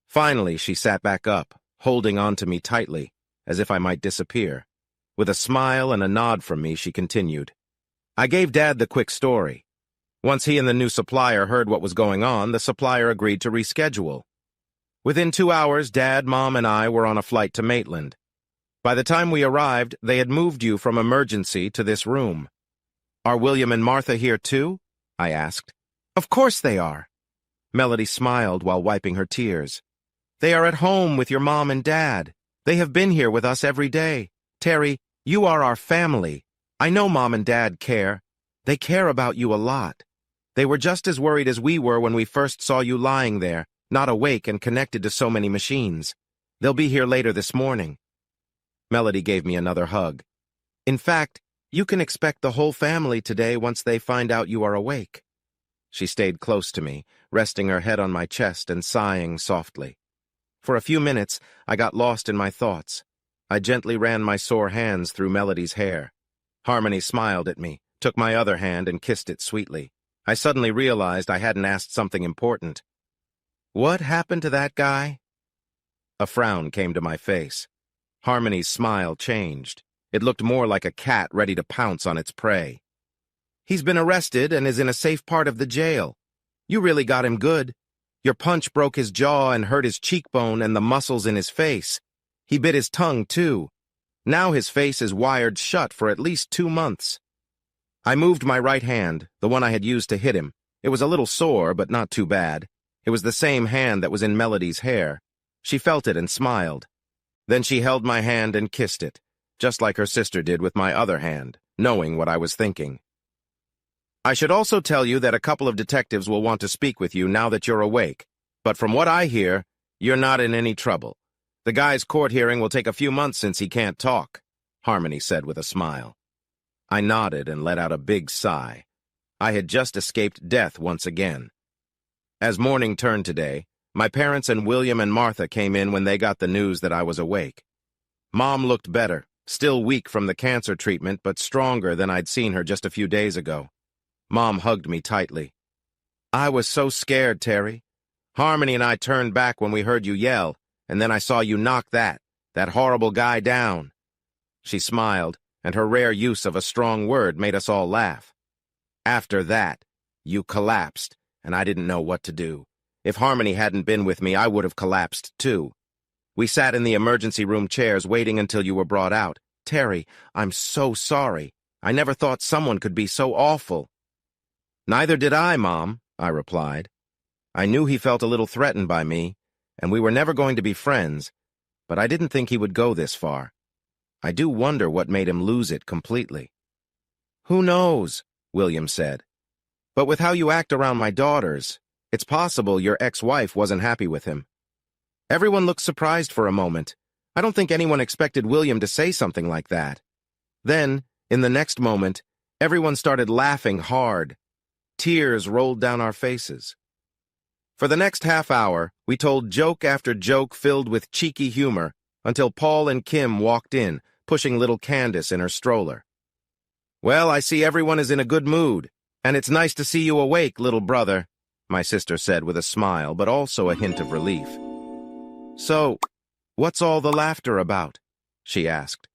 Finally, she sat back up, holding on to me tightly, as if I might disappear. With a smile and a nod from me, she continued. I gave Dad the quick story. Once he and the new supplier heard what was going on, the supplier agreed to reschedule. Within 2 hours, Dad, Mom, and I were on a flight to Maitland. By the time we arrived, they had moved you from emergency to this room. Are William and Martha here too? I asked. Of course they are. Melody smiled while wiping her tears. They are at home with your mom and dad. They have been here with us every day. Terry, you are our family. I know Mom and Dad care. They care about you a lot. They were just as worried as we were when we first saw you lying there, not awake and connected to so many machines. They'll be here later this morning. Melody gave me another hug. In fact, you can expect the whole family today once they find out you are awake. She stayed close to me, resting her head on my chest and sighing softly. For a few minutes, I got lost in my thoughts. I gently ran my sore hands through Melody's hair. Harmony smiled at me, took my other hand and kissed it sweetly. I suddenly realized I hadn't asked something important. What happened to that guy? A frown came to my face. Harmony's smile changed. It looked more like a cat ready to pounce on its prey. He's been arrested and is in a safe part of the jail. You really got him good. Your punch broke his jaw and hurt his cheekbone and the muscles in his face. He bit his tongue, too. Now his face is wired shut for at least 2 months. I moved my right hand, the one I had used to hit him. It was a little sore, but not too bad. It was the same hand that was in Melody's hair. She felt it and smiled. Then she held my hand and kissed it, just like her sister did with my other hand, knowing what I was thinking. I should also tell you that a couple of detectives will want to speak with you now that you're awake. But from what I hear, you're not in any trouble. The guy's court hearing will take a few months since he can't talk, Harmony said with a smile. I nodded and let out a big sigh. I had just escaped death once again. As morning turned today, my parents and William and Martha came in when they got the news that I was awake. Mom looked better, still weak from the cancer treatment, but stronger than I'd seen her just a few days ago. Mom hugged me tightly. I was so scared, Terry. Harmony and I turned back when we heard you yell, and then I saw you knock that horrible guy down. She smiled, and her rare use of a strong word made us all laugh. After that, you collapsed, and I didn't know what to do. If Harmony hadn't been with me, I would have collapsed too. We sat in the emergency room chairs waiting until you were brought out. Terry, I'm so sorry. I never thought someone could be so awful. Neither did I, Mom, I replied. I knew he felt a little threatened by me, and we were never going to be friends, but I didn't think he would go this far. I do wonder what made him lose it completely. Who knows, William said. But with how you act around my daughters, it's possible your ex-wife wasn't happy with him. Everyone looked surprised for a moment. I don't think anyone expected William to say something like that. Then, in the next moment, everyone started laughing hard. Tears rolled down our faces. For the next half hour, we told joke after joke filled with cheeky humor until Paul and Kim walked in, pushing little Candace in her stroller. Well, I see everyone is in a good mood, and it's nice to see you awake, little brother, my sister said with a smile, but also a hint of relief. So, what's all the laughter about? She asked.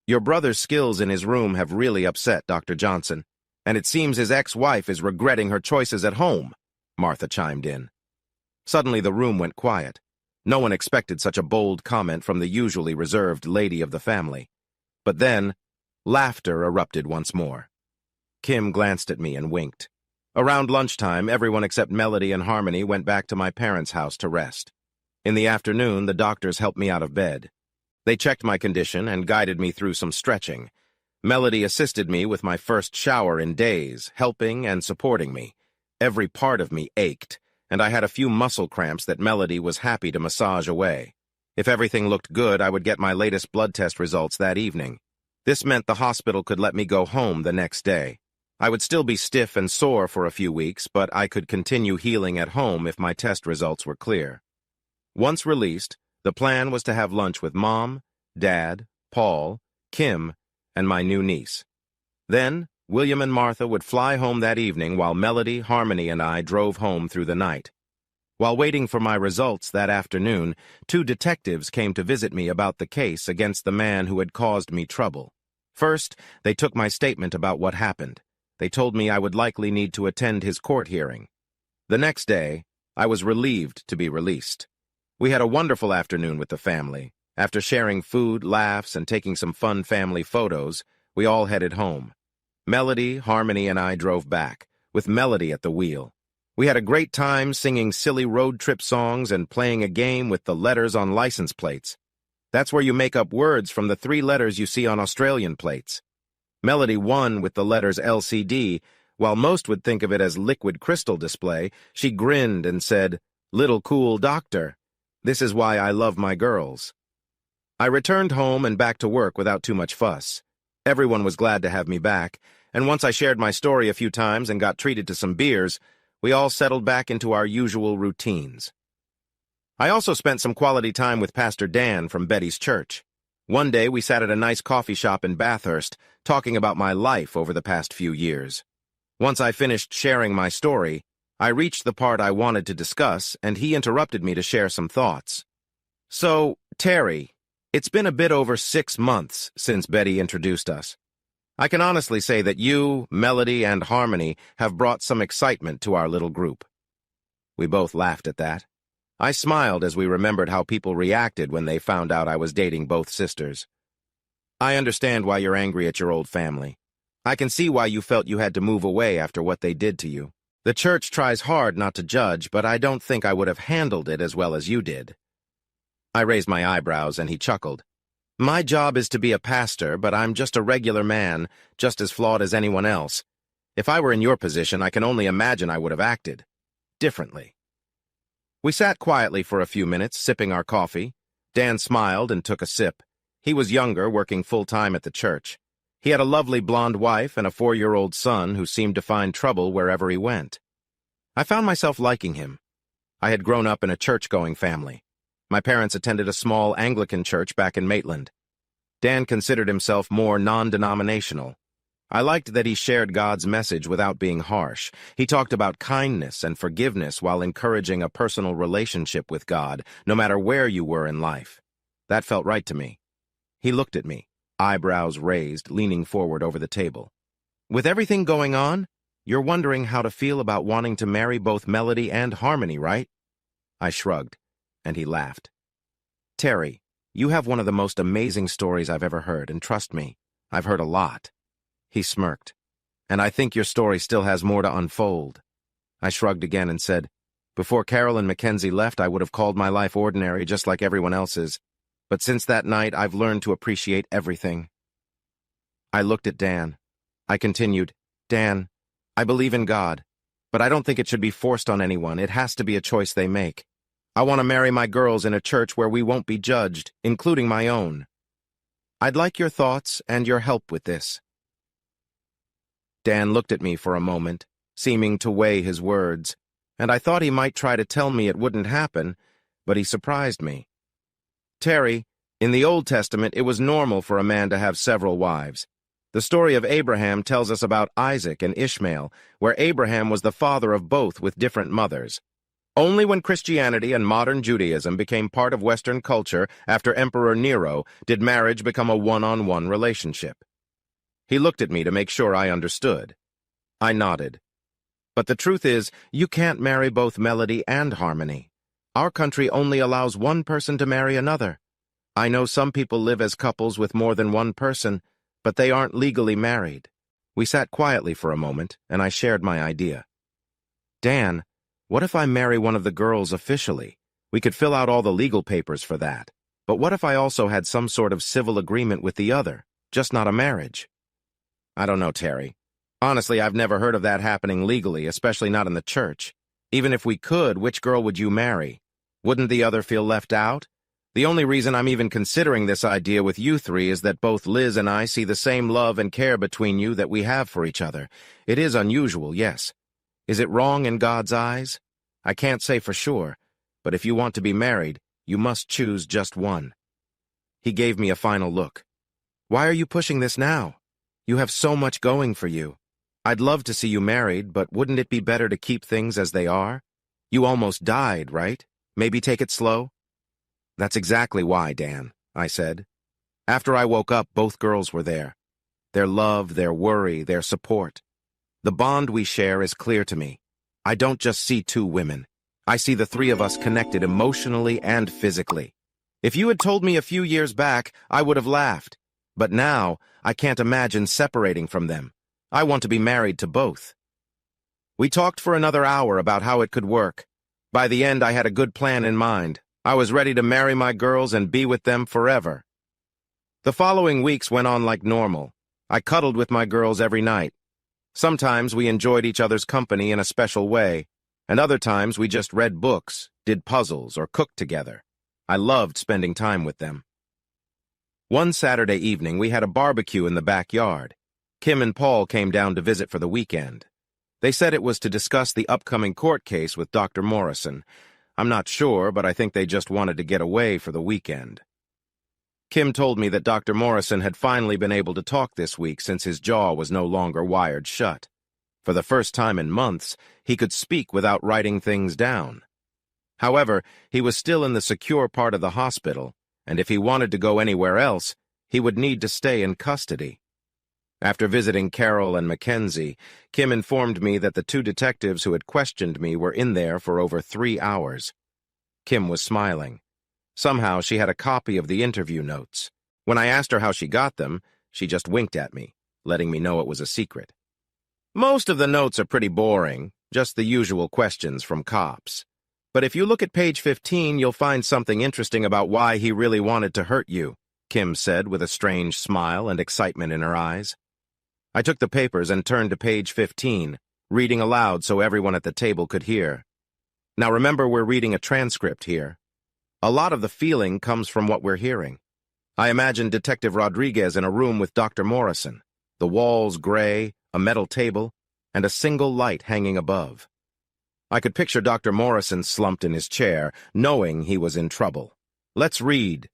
Your brother's skills in his room have really upset Dr. Johnson, and it seems his ex-wife is regretting her choices at home, Martha chimed in. Suddenly the room went quiet. No one expected such a bold comment from the usually reserved lady of the family. But then, laughter erupted once more. Kim glanced at me and winked. Around lunchtime, everyone except Melody and Harmony went back to my parents' house to rest. In the afternoon, the doctors helped me out of bed. They checked my condition and guided me through some stretching. Melody assisted me with my first shower in days, helping and supporting me. Every part of me ached, and I had a few muscle cramps that Melody was happy to massage away. If everything looked good, I would get my latest blood test results that evening. This meant the hospital could let me go home the next day. I would still be stiff and sore for a few weeks, but I could continue healing at home if my test results were clear. Once released, the plan was to have lunch with Mom, Dad, Paul, Kim, and my new niece. Then, William and Martha would fly home that evening while Melody, Harmony, and I drove home through the night. While waiting for my results that afternoon, 2 detectives came to visit me about the case against the man who had caused me trouble. First, they took my statement about what happened. They told me I would likely need to attend his court hearing. The next day, I was relieved to be released. We had a wonderful afternoon with the family. After sharing food, laughs, and taking some fun family photos, we all headed home. Melody, Harmony, and I drove back, with Melody at the wheel. We had a great time singing silly road trip songs and playing a game with the letters on license plates. That's where you make up words from the 3 letters you see on Australian plates. Melody won with the letters LCD. While most would think of it as liquid crystal display, she grinned and said, "Little cool doctor. This is why I love my girls." I returned home and back to work without too much fuss. Everyone was glad to have me back, and once I shared my story a few times and got treated to some beers, we all settled back into our usual routines. I also spent some quality time with Pastor Dan from Betty's church. One day we sat at a nice coffee shop in Bathurst, talking about my life over the past few years. Once I finished sharing my story, I reached the part I wanted to discuss, and he interrupted me to share some thoughts. So, Terry, it's been a bit over 6 months since Betty introduced us. I can honestly say that you, Melody, and Harmony have brought some excitement to our little group. We both laughed at that. I smiled as we remembered how people reacted when they found out I was dating both sisters. I understand why you're angry at your old family. I can see why you felt you had to move away after what they did to you. The church tries hard not to judge, but I don't think I would have handled it as well as you did. I raised my eyebrows, and he chuckled. My job is to be a pastor, but I'm just a regular man, just as flawed as anyone else. If I were in your position, I can only imagine I would have acted differently. We sat quietly for a few minutes, sipping our coffee. Dan smiled and took a sip. He was younger, working full-time at the church. He had a lovely blonde wife and a 4-year-old son who seemed to find trouble wherever he went. I found myself liking him. I had grown up in a church-going family. My parents attended a small Anglican church back in Maitland. Dan considered himself more non-denominational. I liked that he shared God's message without being harsh. He talked about kindness and forgiveness while encouraging a personal relationship with God, no matter where you were in life. That felt right to me. He looked at me, eyebrows raised, leaning forward over the table. With everything going on, you're wondering how to feel about wanting to marry both Melody and Harmony, right? I shrugged, and he laughed. Terry, you have one of the most amazing stories I've ever heard, and trust me, I've heard a lot. He smirked. And I think your story still has more to unfold. I shrugged again and said, before Carol and Mackenzie left, I would have called my life ordinary, just like everyone else's. But since that night, I've learned to appreciate everything. I looked at Dan. I continued, Dan, I believe in God, but I don't think it should be forced on anyone. It has to be a choice they make. I want to marry my girls in a church where we won't be judged, including my own. I'd like your thoughts and your help with this. Dan looked at me for a moment, seeming to weigh his words, and I thought he might try to tell me it wouldn't happen, but he surprised me. Terry, in the Old Testament, it was normal for a man to have several wives. The story of Abraham tells us about Isaac and Ishmael, where Abraham was the father of both with different mothers. Only when Christianity and modern Judaism became part of Western culture after Emperor Nero did marriage become a one-on-one relationship. He looked at me to make sure I understood. I nodded. But the truth is, you can't marry both melody and harmony. Our country only allows one person to marry another. I know some people live as couples with more than one person, but they aren't legally married. We sat quietly for a moment, and I shared my idea. Dan, what if I marry one of the girls officially? We could fill out all the legal papers for that. But what if I also had some sort of civil agreement with the other, just not a marriage? I don't know, Terry. Honestly, I've never heard of that happening legally, especially not in the church. Even if we could, which girl would you marry? Wouldn't the other feel left out? The only reason I'm even considering this idea with you three is that both Liz and I see the same love and care between you that we have for each other. It is unusual, yes. Is it wrong in God's eyes? I can't say for sure, but if you want to be married, you must choose just one. He gave me a final look. Why are you pushing this now? You have so much going for you. I'd love to see you married, but wouldn't it be better to keep things as they are? You almost died, right? Maybe take it slow? That's exactly why, Dan, I said. After I woke up, both girls were there. Their love, their worry, their support. The bond we share is clear to me. I don't just see two women. I see the three of us connected emotionally and physically. If you had told me a few years back, I would have laughed. But now, I can't imagine separating from them. I want to be married to both. We talked for another hour about how it could work. By the end, I had a good plan in mind. I was ready to marry my girls and be with them forever. The following weeks went on like normal. I cuddled with my girls every night. Sometimes we enjoyed each other's company in a special way, and other times we just read books, did puzzles, or cooked together. I loved spending time with them. One Saturday evening, we had a barbecue in the backyard. Kim and Paul came down to visit for the weekend. They said it was to discuss the upcoming court case with Dr. Morrison. I'm not sure, but I think they just wanted to get away for the weekend. Kim told me that Dr. Morrison had finally been able to talk this week since his jaw was no longer wired shut. For the first time in months, he could speak without writing things down. However, he was still in the secure part of the hospital, and if he wanted to go anywhere else, he would need to stay in custody. After visiting Carol and Mackenzie, Kim informed me that the two detectives who had questioned me were in there for over 3 hours. Kim was smiling. Somehow she had a copy of the interview notes. When I asked her how she got them, she just winked at me, letting me know it was a secret. Most of the notes are pretty boring, just the usual questions from cops. But if you look at page 15, you'll find something interesting about why he really wanted to hurt you, Kim said with a strange smile and excitement in her eyes. I took the papers and turned to page 15, reading aloud so everyone at the table could hear. Now remember, we're reading a transcript here. A lot of the feeling comes from what we're hearing. I imagine Detective Rodriguez in a room with Dr. Morrison, the walls gray, a metal table, and a single light hanging above. I could picture Dr. Morrison slumped in his chair, knowing he was in trouble. Let's read.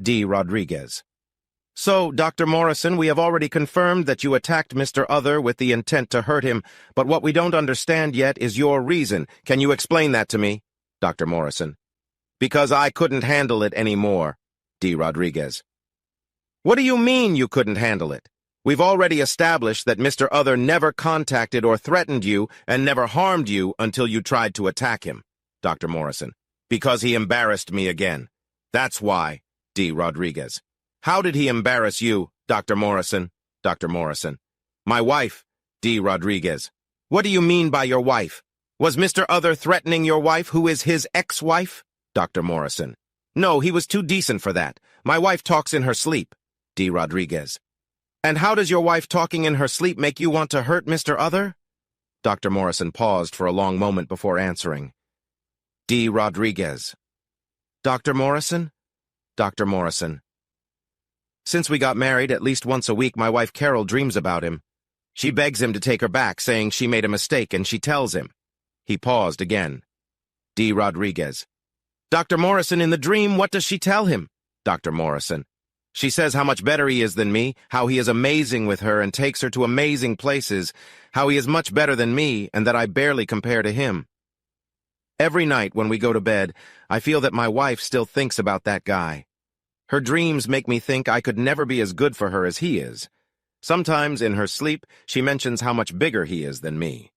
D. Rodriguez. So, Dr. Morrison, we have already confirmed that you attacked Mr. Other with the intent to hurt him, but what we don't understand yet is your reason. Can you explain that to me? Dr. Morrison. Because I couldn't handle it anymore. D. Rodriguez. What do you mean you couldn't handle it? We've already established that Mr. Other never contacted or threatened you and never harmed you until you tried to attack him. Dr. Morrison. Because he embarrassed me again. That's why. D. Rodriguez. How did he embarrass you, Dr. Morrison? Dr. Morrison. My wife. D. Rodriguez. What do you mean by your wife? Was Mr. Other threatening your wife, who is his ex-wife? Dr. Morrison. No, he was too decent for that. My wife talks in her sleep. D. Rodriguez. And how does your wife talking in her sleep make you want to hurt Mr. Other? Dr. Morrison paused for a long moment before answering. D. Rodriguez. Dr. Morrison? Dr. Morrison. Since we got married, at least once a week, my wife Carol dreams about him. She begs him to take her back, saying she made a mistake, and she tells him. He paused again. D. Rodriguez. Dr. Morrison, in the dream, what does she tell him? Dr. Morrison. She says how much better he is than me, how he is amazing with her and takes her to amazing places, how he is much better than me and that I barely compare to him. Every night when we go to bed, I feel that my wife still thinks about that guy. Her dreams make me think I could never be as good for her as he is. Sometimes in her sleep, she mentions how much bigger he is than me.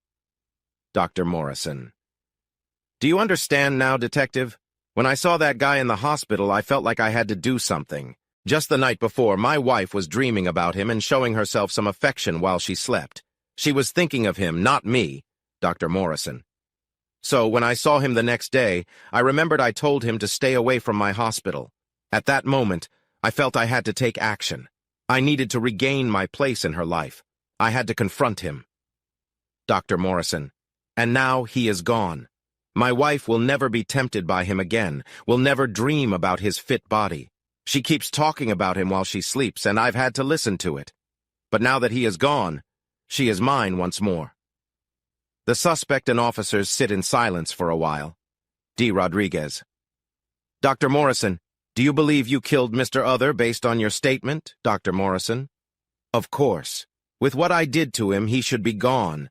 Dr. Morrison. Do you understand now, Detective? When I saw that guy in the hospital, I felt like I had to do something. Just the night before, my wife was dreaming about him and showing herself some affection while she slept. She was thinking of him, not me, Dr. Morrison. So when I saw him the next day, I remembered I told him to stay away from my hospital. At that moment, I felt I had to take action. I needed to regain my place in her life. I had to confront him. Dr. Morrison. And now he is gone. My wife will never be tempted by him again, will never dream about his fit body. She keeps talking about him while she sleeps, and I've had to listen to it. But now that he is gone, she is mine once more. The suspect and officers sit in silence for a while. D. Rodriguez. Dr. Morrison, do you believe you killed Mr. Other based on your statement, Dr. Morrison? Of course. With what I did to him, he should be gone.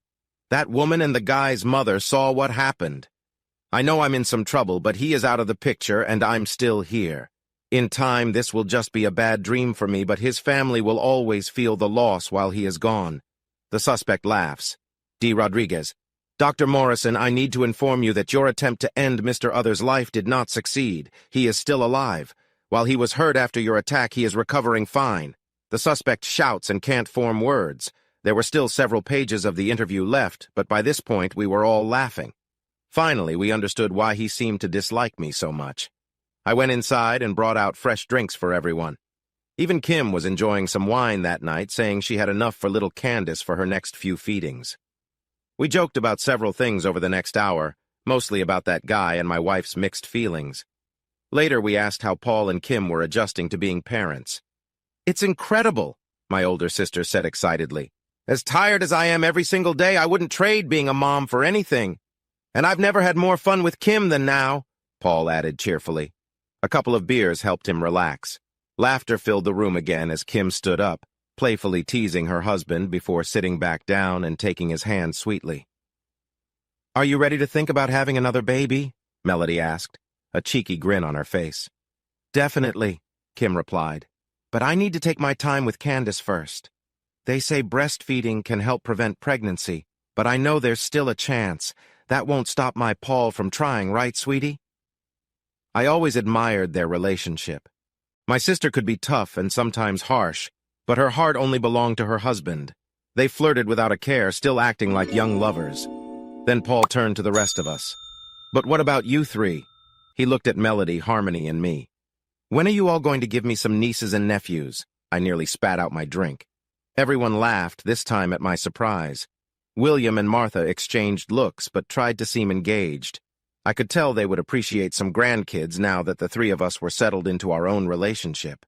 That woman and the guy's mother saw what happened. I know I'm in some trouble, but he is out of the picture, and I'm still here. In time, this will just be a bad dream for me, but his family will always feel the loss while he is gone. The suspect laughs. D. Rodriguez. Dr. Morrison, I need to inform you that your attempt to end Mr. Other's life did not succeed. He is still alive. While he was hurt after your attack, he is recovering fine. The suspect shouts and can't form words. There were still several pages of the interview left, but by this point we were all laughing. Finally, we understood why he seemed to dislike me so much. I went inside and brought out fresh drinks for everyone. Even Kim was enjoying some wine that night, saying she had enough for little Candace for her next few feedings. We joked about several things over the next hour, mostly about that guy and my wife's mixed feelings. Later, we asked how Paul and Kim were adjusting to being parents. It's incredible, my older sister said excitedly. As tired as I am every single day, I wouldn't trade being a mom for anything. And I've never had more fun with Kim than now, Paul added cheerfully. A couple of beers helped him relax. Laughter filled the room again as Kim stood up, playfully teasing her husband before sitting back down and taking his hand sweetly. Are you ready to think about having another baby? Melody asked, a cheeky grin on her face. Definitely, Kim replied. But I need to take my time with Candace first. They say breastfeeding can help prevent pregnancy, but I know there's still a chance. That won't stop my Paul from trying, right, sweetie? I always admired their relationship. My sister could be tough and sometimes harsh, but her heart only belonged to her husband. They flirted without a care, still acting like young lovers. Then Paul turned to the rest of us. But what about you three? He looked at Melody, Harmony, and me. When are you all going to give me some nieces and nephews? I nearly spat out my drink. Everyone laughed, this time at my surprise. William and Martha exchanged looks, but tried to seem engaged. I could tell they would appreciate some grandkids now that the three of us were settled into our own relationship.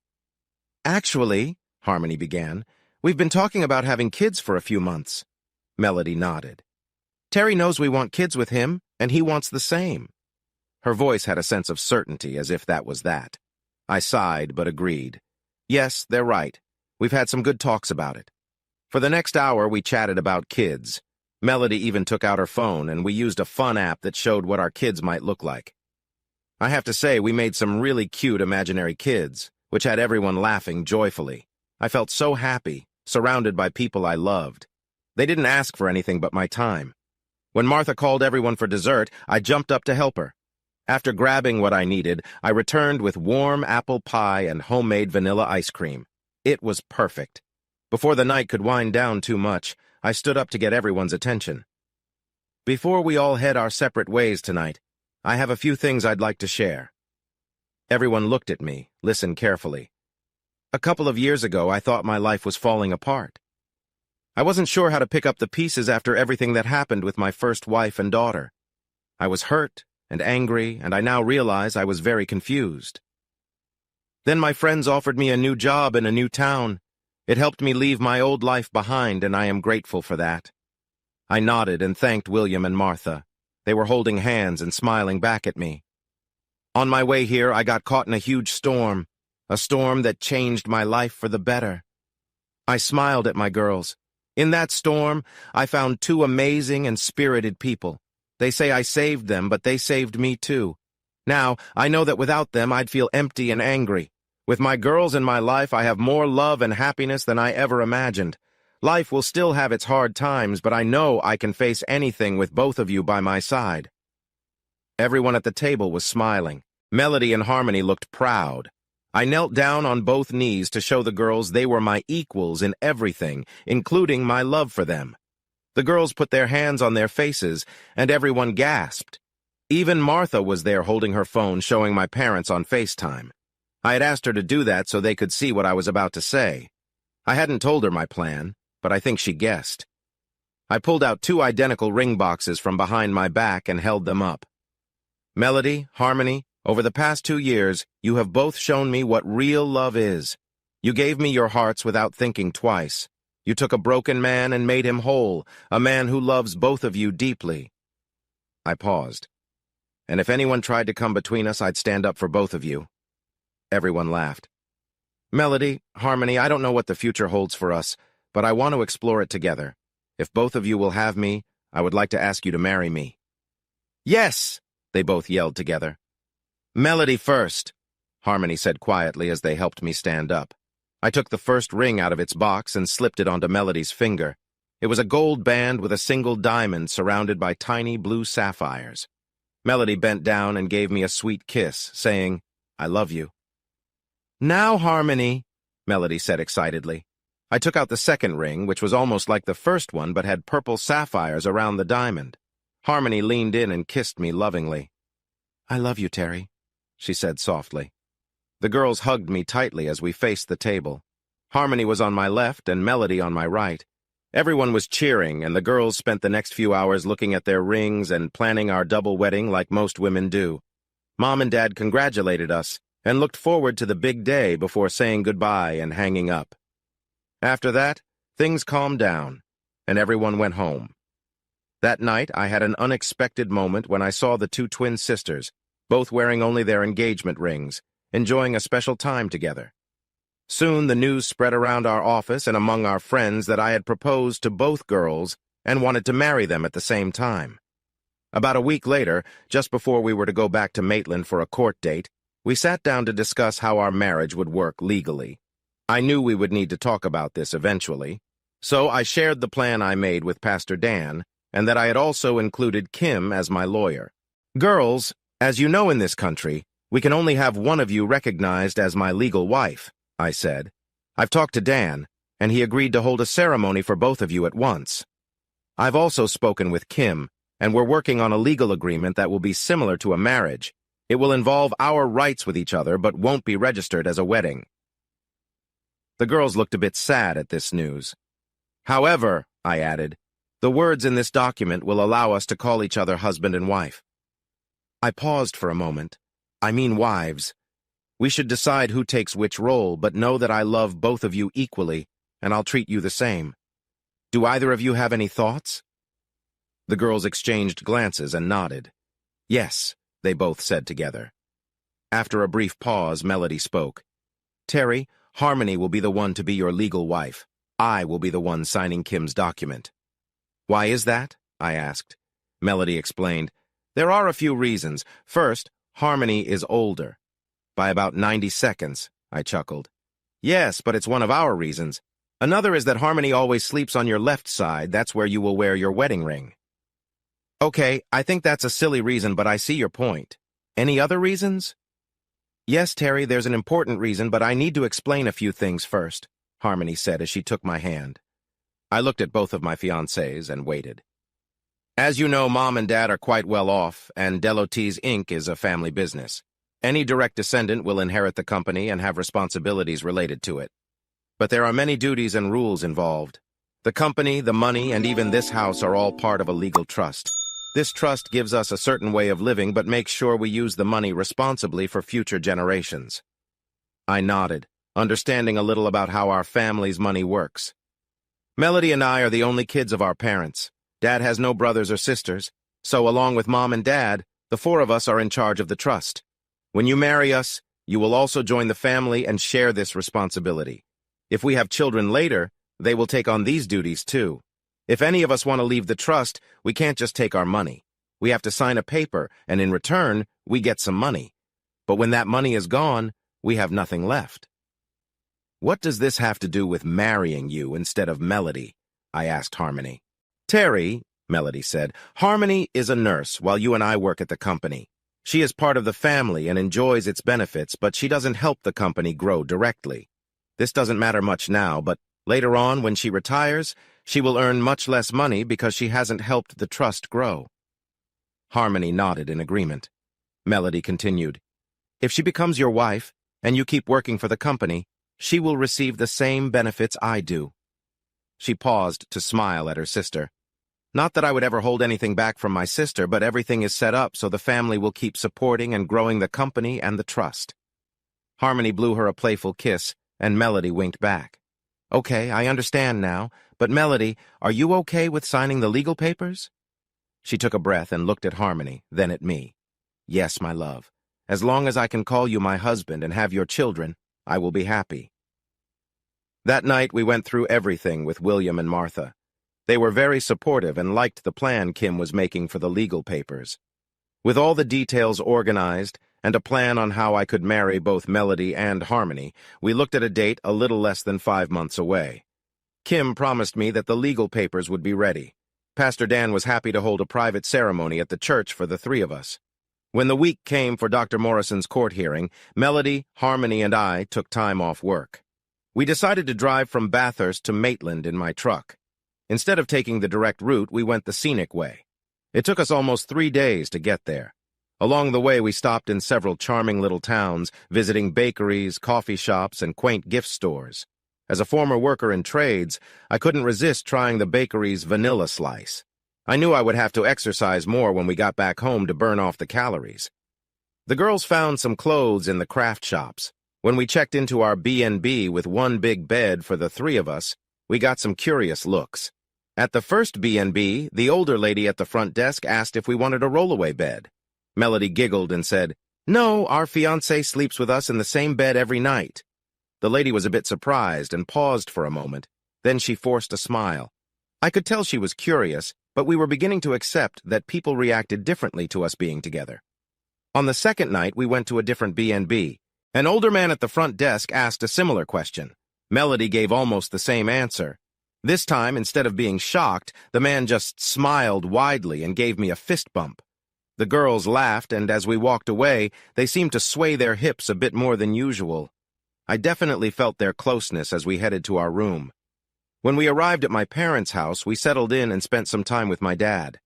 Actually, Harmony began, we've been talking about having kids for a few months. Melody nodded. Terry knows we want kids with him, and he wants the same. Her voice had a sense of certainty, as if that was that. I sighed, but agreed. Yes, they're right. We've had some good talks about it. For the next hour, we chatted about kids. Melody even took out her phone, and we used a fun app that showed what our kids might look like. I have to say, we made some really cute imaginary kids, which had everyone laughing joyfully. I felt so happy, surrounded by people I loved. They didn't ask for anything but my time. When Martha called everyone for dessert, I jumped up to help her. After grabbing what I needed, I returned with warm apple pie and homemade vanilla ice cream. It was perfect. Before the night could wind down too much, I stood up to get everyone's attention. Before we all head our separate ways tonight, I have a few things I'd like to share. Everyone looked at me, listened carefully. A couple of years ago, I thought my life was falling apart. I wasn't sure how to pick up the pieces after everything that happened with my first wife and daughter. I was hurt and angry, and I now realize I was very confused. Then my friends offered me a new job in a new town. It helped me leave my old life behind, and I am grateful for that. I nodded and thanked William and Martha. They were holding hands and smiling back at me. On my way here, I got caught in a huge storm, a storm that changed my life for the better. I smiled at my girls. In that storm, I found two amazing and spirited people. They say I saved them, but they saved me too. Now, I know that without them, I'd feel empty and angry. With my girls in my life, I have more love and happiness than I ever imagined. Life will still have its hard times, but I know I can face anything with both of you by my side. Everyone at the table was smiling. Melody and Harmony looked proud. I knelt down on both knees to show the girls they were my equals in everything, including my love for them. The girls put their hands on their faces, and everyone gasped. Even Martha was there holding her phone, showing my parents on FaceTime. I had asked her to do that so they could see what I was about to say. I hadn't told her my plan, but I think she guessed. I pulled out two identical ring boxes from behind my back and held them up. Melody, Harmony, over the past 2 years, you have both shown me what real love is. You gave me your hearts without thinking twice. You took a broken man and made him whole, a man who loves both of you deeply. I paused. And if anyone tried to come between us, I'd stand up for both of you. Everyone laughed. Melody, Harmony, I don't know what the future holds for us, but I want to explore it together. If both of you will have me, I would like to ask you to marry me. Yes! They both yelled together. Melody first, Harmony said quietly as they helped me stand up. I took the first ring out of its box and slipped it onto Melody's finger. It was a gold band with a single diamond surrounded by tiny blue sapphires. Melody bent down and gave me a sweet kiss, saying, I love you. Now, Harmony, Melody said excitedly. I took out the second ring, which was almost like the first one but had purple sapphires around the diamond. Harmony leaned in and kissed me lovingly. I love you, Terry, she said softly. The girls hugged me tightly as we faced the table. Harmony was on my left and Melody on my right. Everyone was cheering, and the girls spent the next few hours looking at their rings and planning our double wedding like most women do. Mom and Dad congratulated us and looked forward to the big day before saying goodbye and hanging up. After that, things calmed down, and everyone went home. That night, I had an unexpected moment when I saw the two twin sisters, both wearing only their engagement rings, enjoying a special time together. Soon the news spread around our office and among our friends that I had proposed to both girls and wanted to marry them at the same time. About a week later, just before we were to go back to Maitland for a court date, we sat down to discuss how our marriage would work legally. I knew we would need to talk about this eventually, so I shared the plan I made with Pastor Dan, and that I had also included Kim as my lawyer. Girls, as you know in this country, we can only have one of you recognized as my legal wife, I said. I've talked to Dan, and he agreed to hold a ceremony for both of you at once. I've also spoken with Kim, and we're working on a legal agreement that will be similar to a marriage. It will involve our rights with each other, but won't be registered as a wedding. The girls looked a bit sad at this news. However, I added, the words in this document will allow us to call each other husband and wife. I paused for a moment. I mean wives. We should decide who takes which role, but know that I love both of you equally, and I'll treat you the same. Do either of you have any thoughts? The girls exchanged glances and nodded. Yes, they both said together. After a brief pause, Melody spoke. Terry, Harmony will be the one to be your legal wife. I will be the one signing Kim's document. Why is that? I asked. Melody explained. There are a few reasons. First, Harmony is older. By about 90 seconds, I chuckled. Yes, but it's one of our reasons. Another is that Harmony always sleeps on your left side. That's where you will wear your wedding ring. Okay, I think that's a silly reason, but I see your point. Any other reasons? Yes, Terry, there's an important reason, but I need to explain a few things first, Harmony said as she took my hand. I looked at both of my fiancés and waited. As you know, Mom and Dad are quite well off, and Delotis Inc. is a family business. Any direct descendant will inherit the company and have responsibilities related to it. But there are many duties and rules involved. The company, the money, and even this house are all part of a legal trust. This trust gives us a certain way of living but makes sure we use the money responsibly for future generations. I nodded, understanding a little about how our family's money works. Melody and I are the only kids of our parents. Dad has no brothers or sisters, so along with Mom and Dad, the four of us are in charge of the trust. When you marry us, you will also join the family and share this responsibility. If we have children later, they will take on these duties too. If any of us want to leave the trust, we can't just take our money. We have to sign a paper, and in return, we get some money. But when that money is gone, we have nothing left. What does this have to do with marrying you instead of Melody? I asked Harmony. Terry, Melody said, Harmony is a nurse while you and I work at the company. She is part of the family and enjoys its benefits, but she doesn't help the company grow directly. This doesn't matter much now, but later on, when she retires, she will earn much less money because she hasn't helped the trust grow. Harmony nodded in agreement. Melody continued, If she becomes your wife, and you keep working for the company, she will receive the same benefits I do. She paused to smile at her sister. Not that I would ever hold anything back from my sister, but everything is set up so the family will keep supporting and growing the company and the trust. Harmony blew her a playful kiss, and Melody winked back. Okay, I understand now, but Melody, are you okay with signing the legal papers? She took a breath and looked at Harmony, then at me. Yes, my love. As long as I can call you my husband and have your children, I will be happy. That night we went through everything with William and Martha. They were very supportive and liked the plan Kim was making for the legal papers. With all the details organized and a plan on how I could marry both Melody and Harmony, we looked at a date a little less than 5 months away. Kim promised me that the legal papers would be ready. Pastor Dan was happy to hold a private ceremony at the church for the three of us. When the week came for Dr. Morrison's court hearing, Melody, Harmony, and I took time off work. We decided to drive from Bathurst to Maitland in my truck. Instead of taking the direct route, we went the scenic way. It took us almost 3 days to get there. Along the way, we stopped in several charming little towns, visiting bakeries, coffee shops, and quaint gift stores. As a former worker in trades, I couldn't resist trying the bakery's vanilla slice. I knew I would have to exercise more when we got back home to burn off the calories. The girls found some clothes in the craft shops. When we checked into our B&B with one big bed for the three of us, we got some curious looks. At the first B&B, the older lady at the front desk asked if we wanted a rollaway bed. Melody giggled and said, No, our fiancé sleeps with us in the same bed every night. The lady was a bit surprised and paused for a moment. Then she forced a smile. I could tell she was curious, but we were beginning to accept that people reacted differently to us being together. On the second night, we went to a different B&B. An older man at the front desk asked a similar question. Melody gave almost the same answer. This time, instead of being shocked, the man just smiled widely and gave me a fist bump. The girls laughed, and as we walked away, they seemed to sway their hips a bit more than usual. I definitely felt their closeness as we headed to our room. When we arrived at my parents' house, we settled in and spent some time with my dad.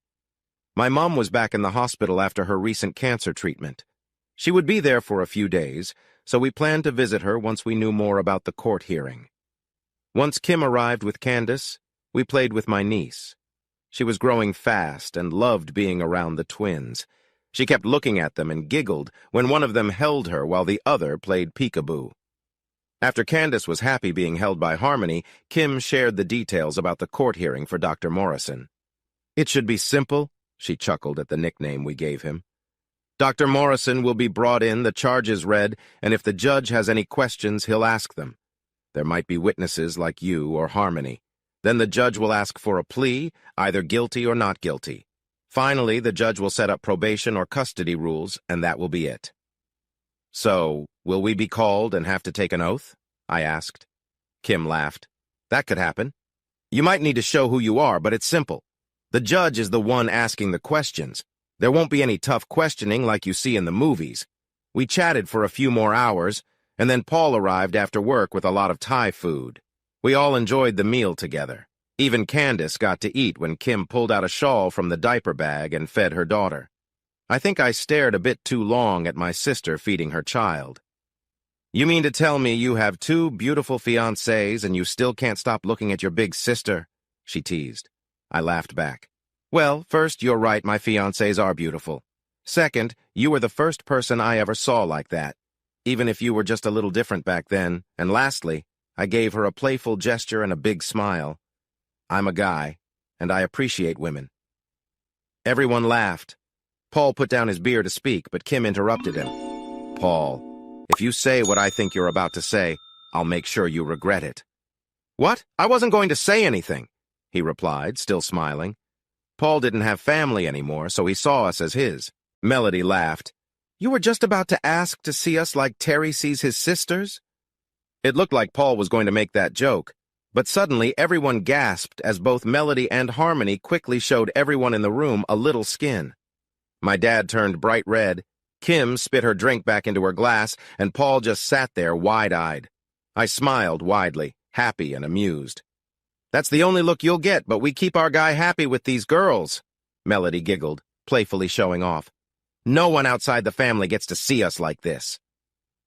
My mom was back in the hospital after her recent cancer treatment. She would be there for a few days, so we planned to visit her once we knew more about the court hearing. Once Kim arrived with Candace, we played with my niece. She was growing fast and loved being around the twins. She kept looking at them and giggled when one of them held her while the other played peekaboo. After Candace was happy being held by Harmony, Kim shared the details about the court hearing for Dr. Morrison. It should be simple, she chuckled at the nickname we gave him. Dr. Morrison will be brought in, the charges read, and if the judge has any questions, he'll ask them. There might be witnesses like you or Harmony. Then the judge will ask for a plea, either guilty or not guilty. Finally, the judge will set up probation or custody rules, and that will be it. So, will we be called and have to take an oath? I asked. Kim laughed. That could happen. You might need to show who you are, but it's simple. The judge is the one asking the questions. There won't be any tough questioning like you see in the movies. We chatted for a few more hours, and then Paul arrived after work with a lot of Thai food. We all enjoyed the meal together. Even Candace got to eat when Kim pulled out a shawl from the diaper bag and fed her daughter. I think I stared a bit too long at my sister feeding her child. You mean to tell me you have two beautiful fiancés and you still can't stop looking at your big sister? She teased. I laughed back. Well, first, you're right, my fiancés are beautiful. Second, you were the first person I ever saw like that, even if you were just a little different back then. And lastly, I gave her a playful gesture and a big smile. I'm a guy, and I appreciate women. Everyone laughed. Paul put down his beer to speak, but Kim interrupted him. Paul, if you say what I think you're about to say, I'll make sure you regret it. What? I wasn't going to say anything, he replied, still smiling. Paul didn't have family anymore, so he saw us as his. Melody laughed. You were just about to ask to see us like Terry sees his sisters? It looked like Paul was going to make that joke, but suddenly everyone gasped as both Melody and Harmony quickly showed everyone in the room a little skin. My dad turned bright red, Kim spit her drink back into her glass, and Paul just sat there wide-eyed. I smiled widely, happy and amused. That's the only look you'll get, but we keep our guy happy with these girls, Melody giggled, playfully showing off. No one outside the family gets to see us like this.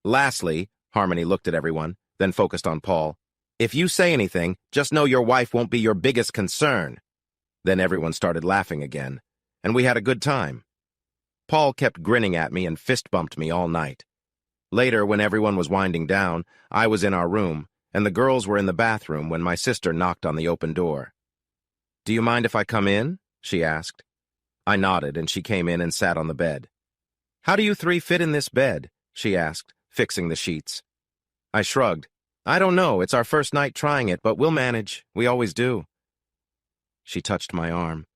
Lastly, Harmony looked at everyone, then focused on Paul. If you say anything, just know your wife won't be your biggest concern. Then everyone started laughing again, and we had a good time. Paul kept grinning at me and fist-bumped me all night. Later, when everyone was winding down, I was in our room, and the girls were in the bathroom when my sister knocked on the open door. Do you mind if I come in? She asked. I nodded, and she came in and sat on the bed. How do you three fit in this bed? She asked, fixing the sheets. I shrugged. I don't know, it's our first night trying it, but we'll manage. We always do. She touched my arm.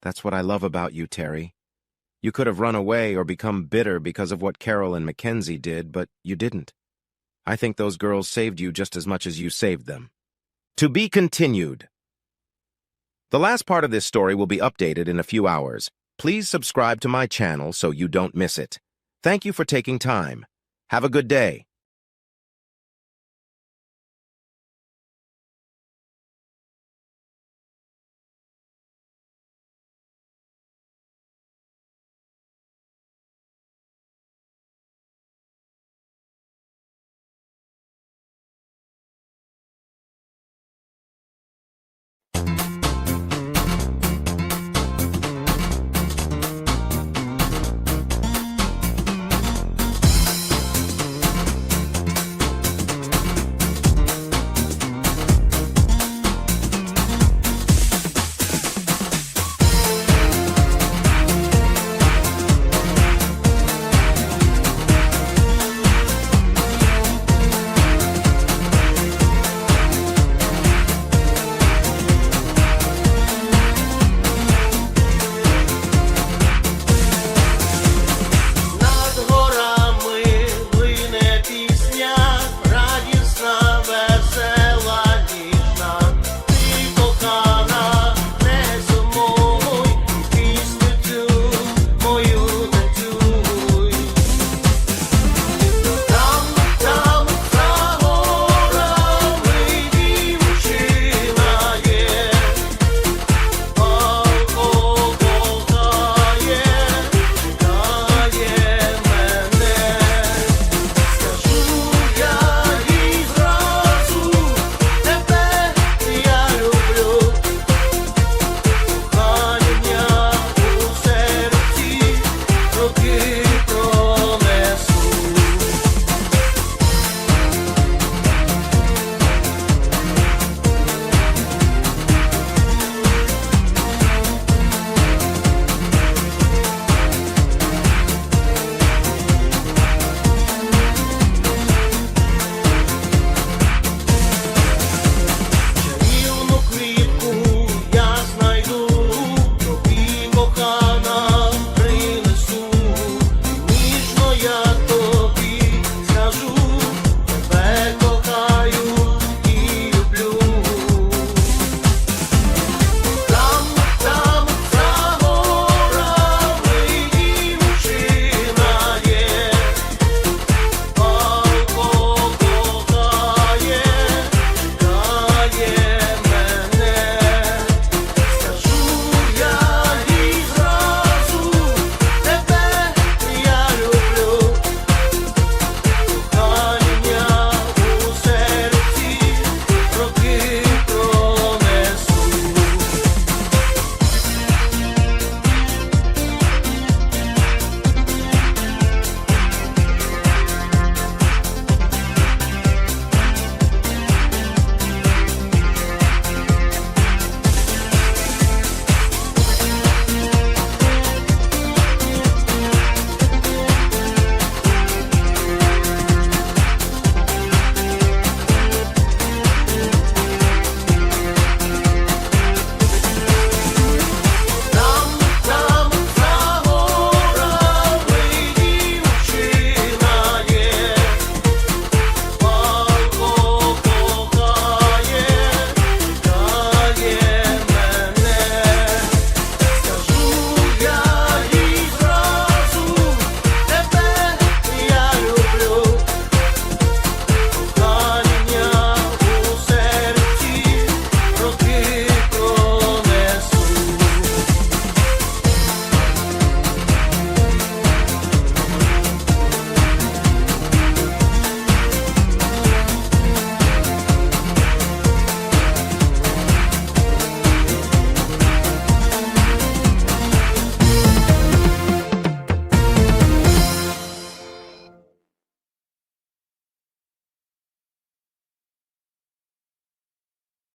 That's what I love about you, Terry. You could have run away or become bitter because of what Carol and Mackenzie did, but you didn't. I think those girls saved you just as much as you saved them. To be continued. The last part of this story will be updated in a few hours. Please subscribe to my channel so you don't miss it. Thank you for taking time. Have a good day.